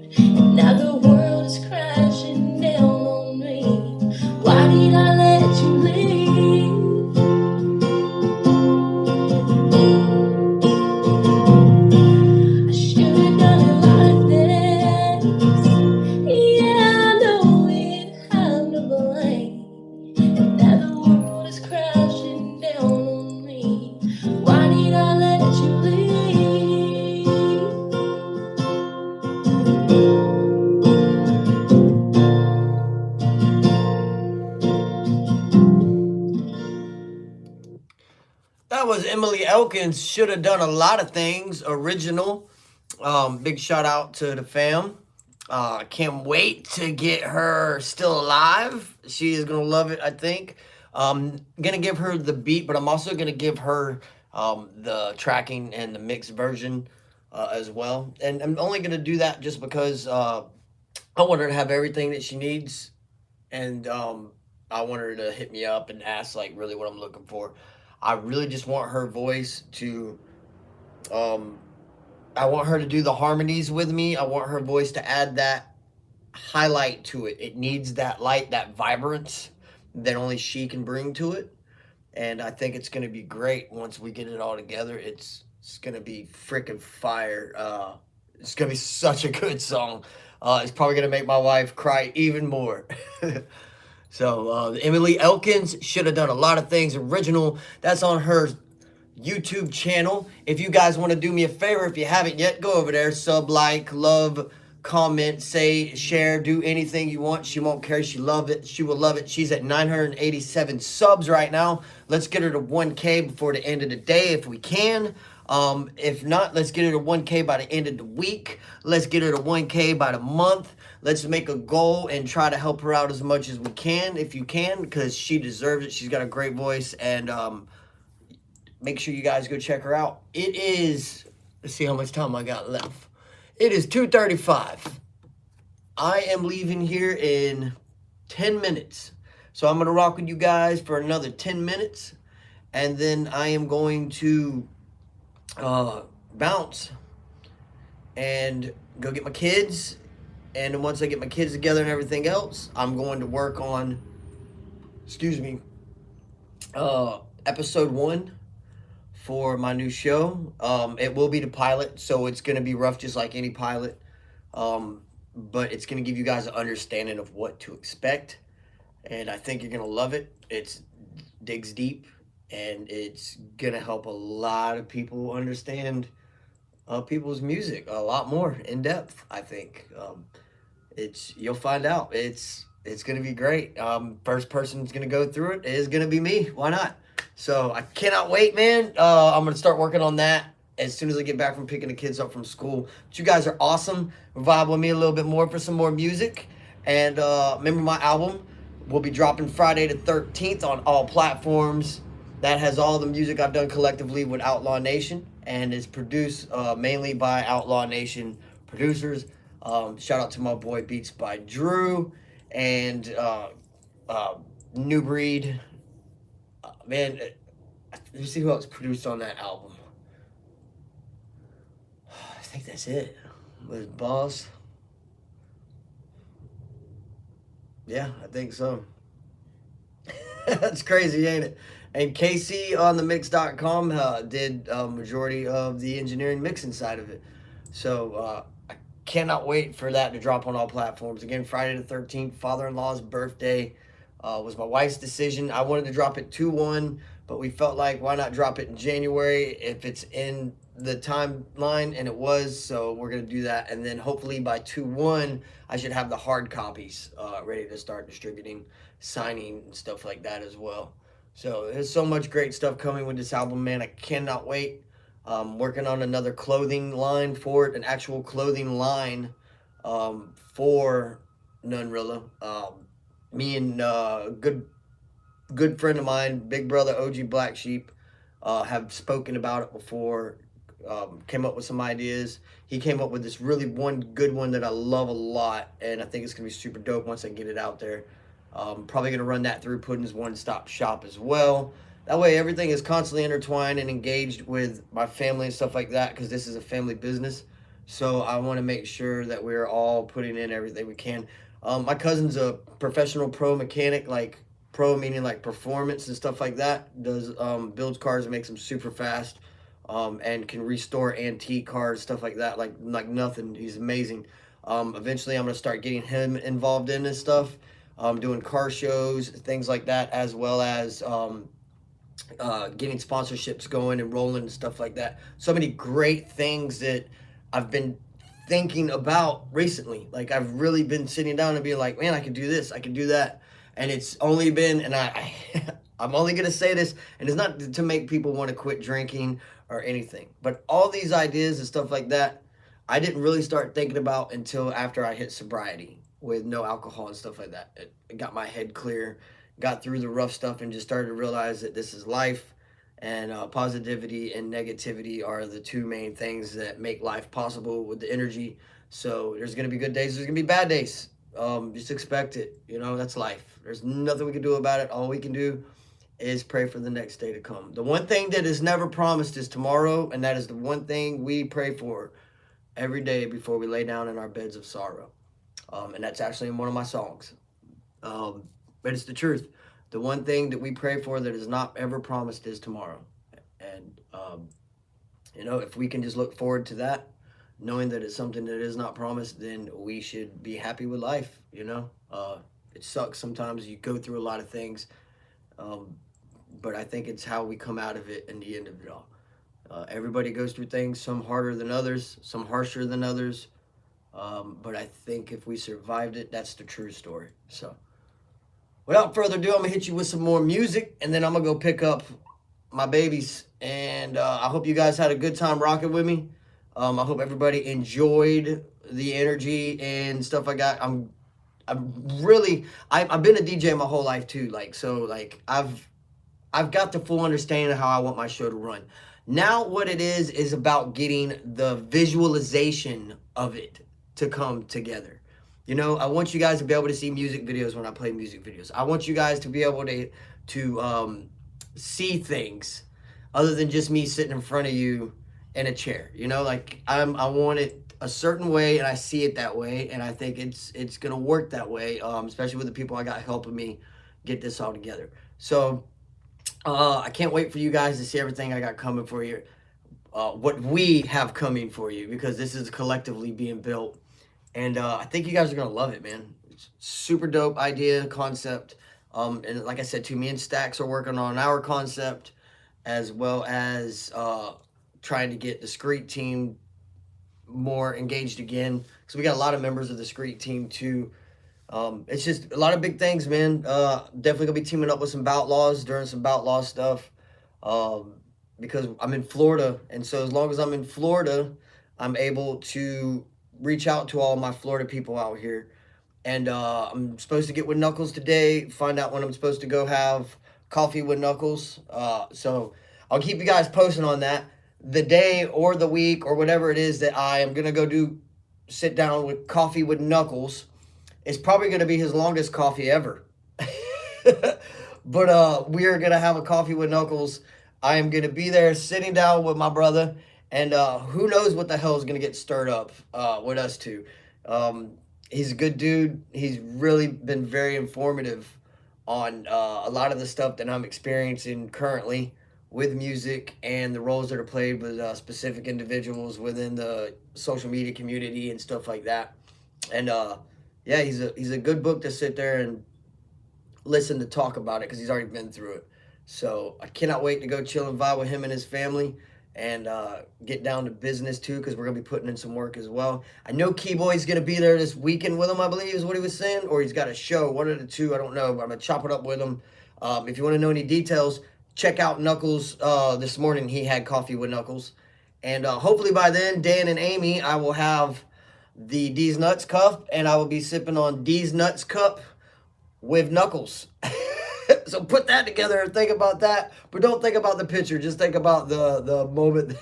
A: That was Emily Elkins. Should have done a lot of things. Original. Big shout out to the fam. Can't wait to get her still alive. She is gonna love it, I think. Gonna give her the beat, but I'm also gonna give her the tracking and the mixed version as well. And I'm only gonna do that just because I want her to have everything that she needs, and I want her to hit me up and ask like really what I'm looking for. I really just want her voice to I want her to do the harmonies with me. I want her voice to add that highlight to it. It needs that light, that vibrance that only she can bring to it. And I think it's going to be great once we get it all together. It's going to be freaking fire. It's going to be such a good song. It's probably going to make my wife cry even more. So Emily Elkins, Should Have Done a Lot of Things, original. That's on her YouTube channel. If you guys want to do me a favor, if you haven't yet, go over there, sub, like, love, comment, say, share, do anything you want. She won't care. She love it. She will love it. She's at 987 subs right now. Let's get her to 1K before the end of the day if we can. If not, let's get her to 1K by the end of the week. Let's get her to 1K by the month. Let's make a goal and try to help her out as much as we can, if you can, because she deserves it. She's got a great voice, and make sure you guys go check her out. It is, let's see how much time I got left. It is 2:35. I am leaving here in 10 minutes. So I'm going to rock with you guys for another 10 minutes. And then I am going to bounce and go get my kids. And then once I get my kids together and everything else, I'm going to work on, episode 1 for my new show. It will be the pilot, so it's going to be rough just like any pilot. But it's going to give you guys an understanding of what to expect. And I think you're going to love it. It digs deep, and it's going to help a lot of people understand people's music a lot more in depth, I think. You'll find out. It's going to be great. First person that's going to go through it is going to be me. Why not? So I cannot wait, man. I'm going to start working on that as soon as I get back from picking the kids up from school. But you guys are awesome. Vibe with me a little bit more for some more music. And remember, my album will be dropping Friday the 13th on all platforms. That has all the music I've done collectively with Outlaw Nation, and is produced mainly by Outlaw Nation producers. Shout out to my boy Beats by Drew and New Breed. Man, let me see who else produced on that album. I think that's it. With Boss. Yeah, I think so. That's crazy, ain't it? And Casey on the mix.com did majority of the engineering mixing side of it. So I cannot wait for that to drop on all platforms. Again, Friday the 13th, father-in-law's birthday. Was my wife's decision. I wanted to drop it 2/1, but we felt like why not drop it in January if it's in the timeline, and it was. So we're gonna do that, and then hopefully by 2/1 I should have the hard copies ready to start distributing, signing, and stuff like that as well. So there's so much great stuff coming with this album, man. I cannot wait. Working on another clothing line for it, an actual clothing line for Nunrilla. Me and a good friend of mine, big brother OG Black Sheep, have spoken about it before. Came up with some ideas. He came up with this really good one that I love a lot, and I think it's gonna be super dope once I get it out there. Probably gonna run that through Puddin's One Stop Shop as well. That way everything is constantly intertwined and engaged with my family and stuff like that, because this is a family business. So I want to make sure that we're all putting in everything we can. My cousin's a professional pro mechanic, like pro meaning like performance and stuff like that. Does builds cars and makes them super fast, and can restore antique cars, stuff like that, like nothing. He's amazing. Eventually I'm gonna start getting him involved in this stuff, doing car shows, things like that, as well as getting sponsorships going and rolling and stuff like that. So many great things that I've been thinking about recently. Like I've really been sitting down and being like, man, I could do this, I could do that. And it's only been, and I I'm only going to say this, and it's not to make people want to quit drinking or anything. But all these ideas and stuff like that, I didn't really start thinking about until after I hit sobriety with no alcohol and stuff like that. It got my head clear, got through the rough stuff, and just started to realize that this is life. And positivity and negativity are the two main things that make life possible with the energy. So there's going to be good days. There's going to be bad days. Just expect it. You know, that's life. There's nothing we can do about it. All we can do is pray for the next day to come. The one thing that is never promised is tomorrow. And that is the one thing we pray for every day before we lay down in our beds of sorrow. And that's actually in one of my songs. But it's the truth. The one thing that we pray for that is not ever promised is tomorrow. And, you know, if we can just look forward to that, knowing that it's something that is not promised, then we should be happy with life, you know. It sucks sometimes. You go through a lot of things. But I think it's how we come out of it in the end of it all. Everybody goes through things, some harder than others, some harsher than others. But I think if we survived it, that's the true story. So without further ado, I'm going to hit you with some more music, and then I'm going to go pick up my babies. And I hope you guys had a good time rocking with me. I hope everybody enjoyed the energy and stuff like that. I've been a DJ my whole life too. I've got the full understanding of how I want my show to run. Now what it is about getting the visualization of it to come together. You know, I want you guys to be able to see music videos when I play music videos. I want you guys to be able to see things other than just me sitting in front of you in a chair. You know, like I want it a certain way, and I see it that way, and I think it's gonna work that way, especially with the people I got helping me get this all together. So I can't wait for you guys to see everything I got coming for you, what we have coming for you, because this is collectively being built. And I think you guys are going to love it, man. It's super dope idea, concept. And like I said, too, me and Stacks are working on our concept, as well as trying to get the Discreet team more engaged again. So we got a lot of members of the Discreet team, too. It's just a lot of big things, man. Definitely going to be teaming up with some Boutlaws, doing some Boutlaw stuff. Because I'm in Florida. And so as long as I'm in Florida, I'm able to reach out to all my Florida people out here. And I'm supposed to get with Knuckles today, find out when I'm supposed to go have coffee with Knuckles. So I'll keep you guys posted on that. The day or the week or whatever it is that I am going to go sit down with coffee with Knuckles, it's probably going to be his longest coffee ever. But we are going to have a coffee with Knuckles. I am going to be there sitting down with my brother. And who knows what the hell is going to get stirred up with us two. He's a good dude. He's really been very informative on a lot of the stuff that I'm experiencing currently with music and the roles that are played with specific individuals within the social media community and stuff like that. And yeah, he's a good book to sit there and listen to talk about it, because he's already been through it. So I cannot wait to go chill and vibe with him and his family, and get down to business too, because we're going to be putting in some work as well. I know Keyboy's going to be there this weekend with him, I believe is what he was saying, or he's got a show, one of the two, I don't know, but I'm going to chop it up with him. If you want to know any details, check out Knuckles. This morning he had coffee with Knuckles, and hopefully by then, Dan and Amy, I will have the D's Nuts cup, and I will be sipping on D's Nuts cup with Knuckles. So put that together and think about that. But don't think about the picture. Just think about the moment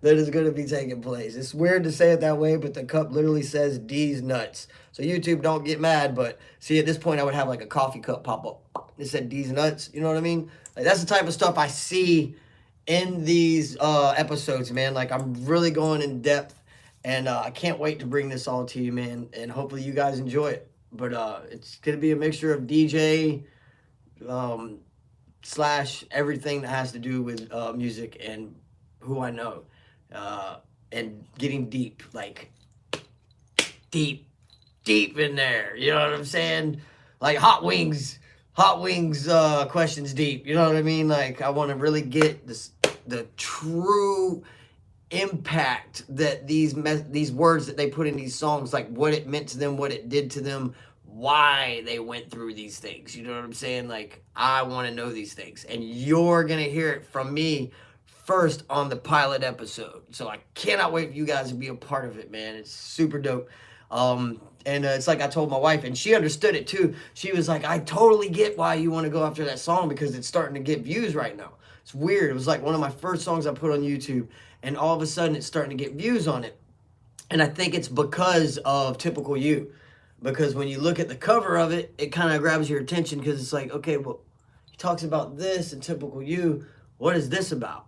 A: that is going to be taking place. It's weird to say it that way, but the cup literally says D's Nuts. So YouTube, don't get mad. But see, at this point, I would have like a coffee cup pop up. It said D's Nuts. You know what I mean? Like, that's the type of stuff I see in these episodes, man. Like, I'm really going in depth. And I can't wait to bring this all to you, man. And hopefully you guys enjoy it. But it's going to be a mixture of DJ... slash everything that has to do with music and who I know, and getting deep, like deep in there, you know what I'm saying? Like Hot Wings questions deep, you know what I mean? Like, I want to really get the true impact that these words that they put in these songs, like what it meant to them, what it did to them, why they went through these things. You know what I'm saying? Like, I want to know these things. And you're going to hear it from me first on the pilot episode. So I cannot wait for you guys to be a part of it, man. It's super dope. And it's like I told my wife, and she understood it too. She was like, I totally get why you want to go after that song because it's starting to get views right now. It's weird. It was like one of my first songs I put on YouTube, and all of a sudden it's starting to get views on it. And I think it's because of Typical You. Because when you look at the cover of it, it kind of grabs your attention because it's like, okay, well, he talks about this in Typical You. What is this about?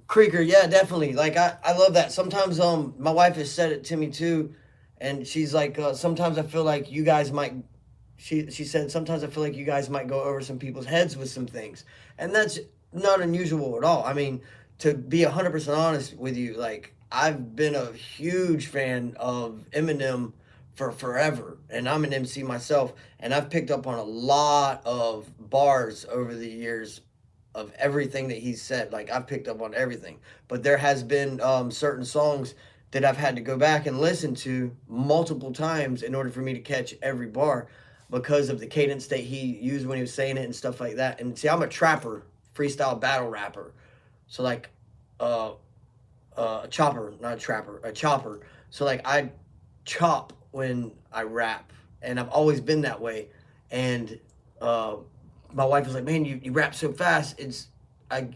A: Creeker, yeah, definitely. Like, I love that. Sometimes my wife has said it to me too, and she's like, sometimes I feel like you guys might, she said, sometimes I feel like you guys might go over some people's heads with some things. And that's not unusual at all. I mean, to be 100% honest with you, like, I've been a huge fan of Eminem for forever, and I'm an MC myself, and I've picked up on a lot of bars over the years of everything that he's said. Like, I've picked up on everything, but there has been certain songs that I've had to go back and listen to multiple times in order for me to catch every bar because of the cadence that he used when he was saying it and stuff like that. And see, I'm a trapper, freestyle battle rapper, so like a chopper, not a trapper, a chopper. So like I chop when I rap, and I've always been that way. And my wife was like, man, you rap so fast.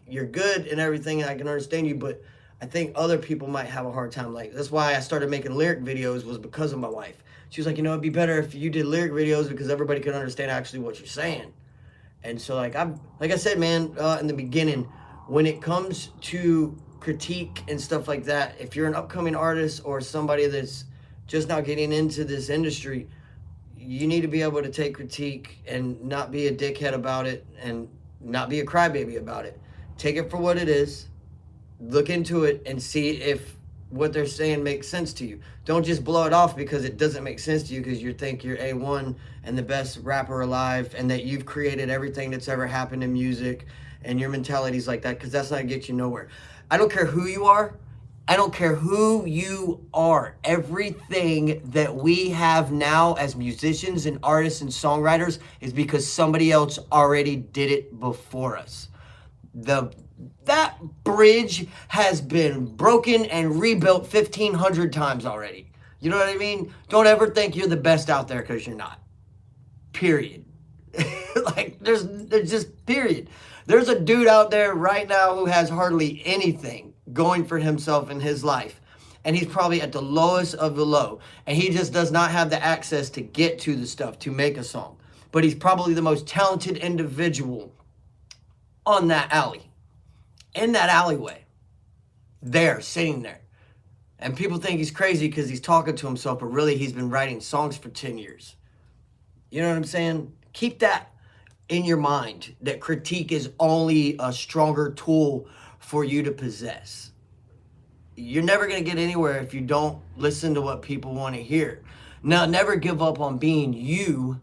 A: You're good and everything, and I can understand you, but I think other people might have a hard time. Like, that's why I started making lyric videos, was because of my wife. She was like, you know, it'd be better if you did lyric videos because everybody could understand actually what you're saying. And so like I said, man, in the beginning, when it comes to critique and stuff like that, if you're an upcoming artist or somebody that's just now getting into this industry, you need to be able to take critique and not be a dickhead about it and not be a crybaby about it. Take it for what it is. Look into it and see if what they're saying makes sense to you. Don't just blow it off because it doesn't make sense to you because you think you're A1 and the best rapper alive and that you've created everything that's ever happened in music and your mentality's like that, because that's not gonna get you nowhere. I don't care who you are. I don't care who you are. Everything that we have now as musicians and artists and songwriters is because somebody else already did it before us. That bridge has been broken and rebuilt 1,500 times already. You know what I mean? Don't ever think you're the best out there, because you're not. Period. Like, there's just period. There's a dude out there right now who has hardly anything going for himself in his life, and he's probably at the lowest of the low, and he just does not have the access to get to the stuff to make a song, but he's probably the most talented individual on that alley, in that alleyway, there, sitting there. And people think he's crazy because he's talking to himself, but really he's been writing songs for 10 years. You know what I'm saying? Keep that in your mind, that critique is only a stronger tool for you to possess. You're never going to get anywhere if you don't listen to what people want to hear. Now, never give up on being you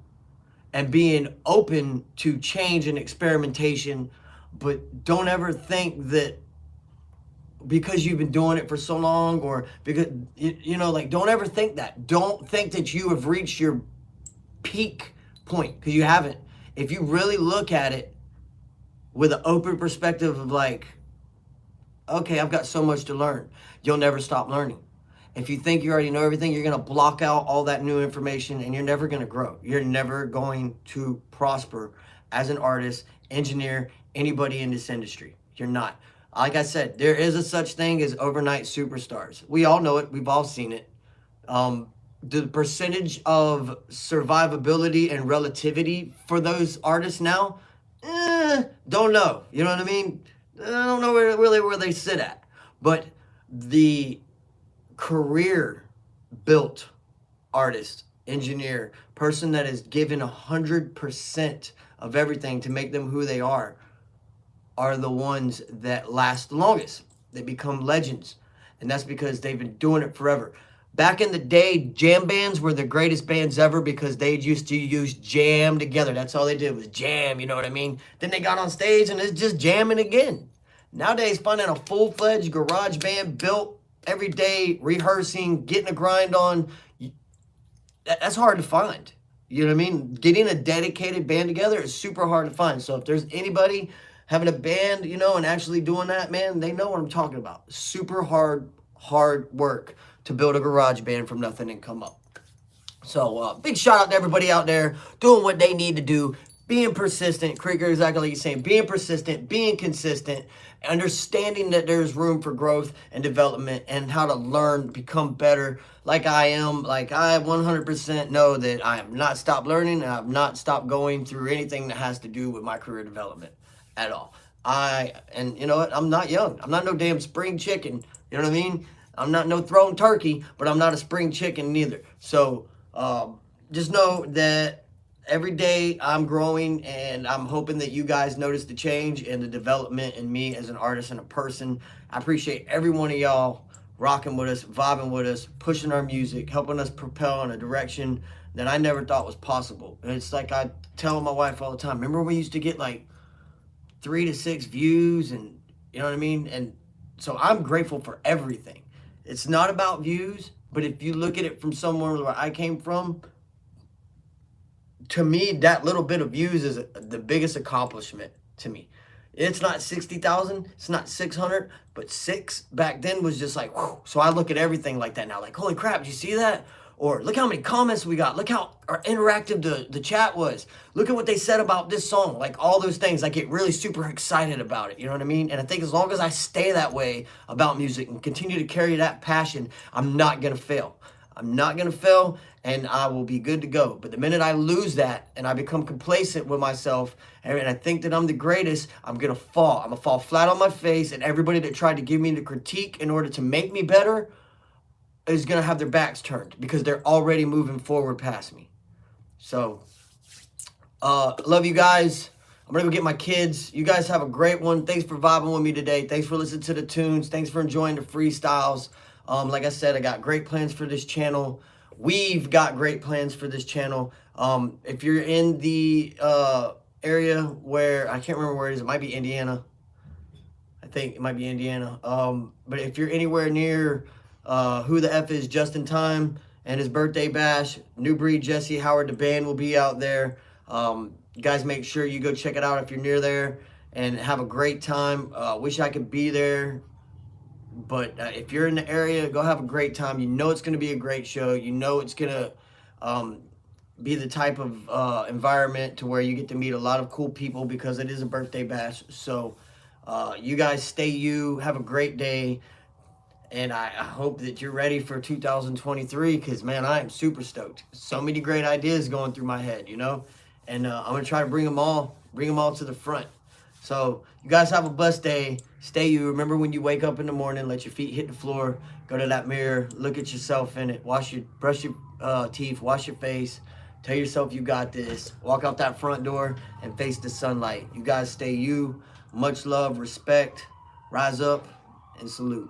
A: and being open to change and experimentation, but don't ever think that because you've been doing it for so long, or because, you know, like, don't ever think that. Don't think that you have reached your peak point, because you haven't. If you really look at it with an open perspective of like, okay, I've got so much to learn, you'll never stop learning. If you think you already know everything, you're going to block out all that new information and you're never going to grow. You're never going to prosper as an artist, engineer, anybody in this industry. You're not. Like I said, there is a such thing as overnight superstars. We all know it. We've all seen it. The percentage of survivability and relativity for those artists now, don't know. You know what I mean? I don't know really where they sit at. But the career-built artist, engineer, person that is given 100% of everything to make them who they are the ones that last the longest. They become legends. And that's because they've been doing it forever. Back in the day, jam bands were the greatest bands ever because they used to use jam together. That's all they did was jam, you know what I mean? Then they got on stage and it's just jamming again. Nowadays, finding a full-fledged garage band built every day rehearsing, getting a grind on, that's hard to find. You know what I mean? Getting a dedicated band together is super hard to find. So if there's anybody having a band, you know, and actually doing that, man, they know what I'm talking about. Super hard work to build a garage band from nothing and come up. So big shout out to everybody out there doing what they need to do, being persistent. Krieger, exactly like you're saying, being persistent, being consistent, understanding that there's room for growth and development and how to learn, become better like I am. Like I 100% know that I have not stopped learning and I have not stopped going through anything that has to do with my career development at all. And you know what? I'm not young. I'm not no damn spring chicken. You know what I mean? I'm not no thrown turkey, but I'm not a spring chicken neither. So just know that every day I'm growing, and I'm hoping that you guys notice the change and the development in me as an artist and a person. I appreciate every one of y'all rocking with us, vibing with us, pushing our music, helping us propel in a direction that I never thought was possible. And it's like I tell my wife all the time, remember we used to get like 3 to 6 views, and you know what I mean? And so I'm grateful for everything. It's not about views, but if you look at it from somewhere where I came from, to me, that little bit of views is the biggest accomplishment to me. It's not 60,000, it's not 600, but 6 back then was just like, whew. So I look at everything like that now, like, holy crap, did you see that? Or look how many comments we got. Look how interactive the chat was. Look at what they said about this song. Like all those things, I get really super excited about it. You know what I mean? And I think as long as I stay that way about music and continue to carry that passion, I'm not going to fail. I'm not going to fail, and I will be good to go. But the minute I lose that and I become complacent with myself and I think that I'm the greatest, I'm going to fall. I'm going to fall flat on my face, and everybody that tried to give me the critique in order to make me better is going to have their backs turned because they're already moving forward past me. So, love you guys. I'm going to go get my kids. You guys have a great one. Thanks for vibing with me today. Thanks for listening to the tunes. Thanks for enjoying the freestyles. Like I said, I got great plans for this channel. We've got great plans for this channel. If you're in the area where, I can't remember where it is. It might be Indiana. I think it might be Indiana. But if you're anywhere near Who the F is Just in Time and his birthday bash, New Breed, Jesse Howard, the band will be out there. You guys make sure you go check it out if you're near there and have a great time. Wish I could be there. But if you're in the area, go have a great time. You know it's going to be a great show. You know it's going to be the type of environment to where you get to meet a lot of cool people because it is a birthday bash. So you guys stay you. Have a great day. And I hope that you're ready for 2023 because, man, I am super stoked. So many great ideas going through my head, you know. And I'm going to try to bring them all to the front. So you guys have a blessed day. Stay you. Remember when you wake up in the morning, let your feet hit the floor. Go to that mirror. Look at yourself in it. Brush your teeth. Wash your face. Tell yourself you got this. Walk out that front door and face the sunlight. You guys stay you. Much love, respect. Rise up and salute.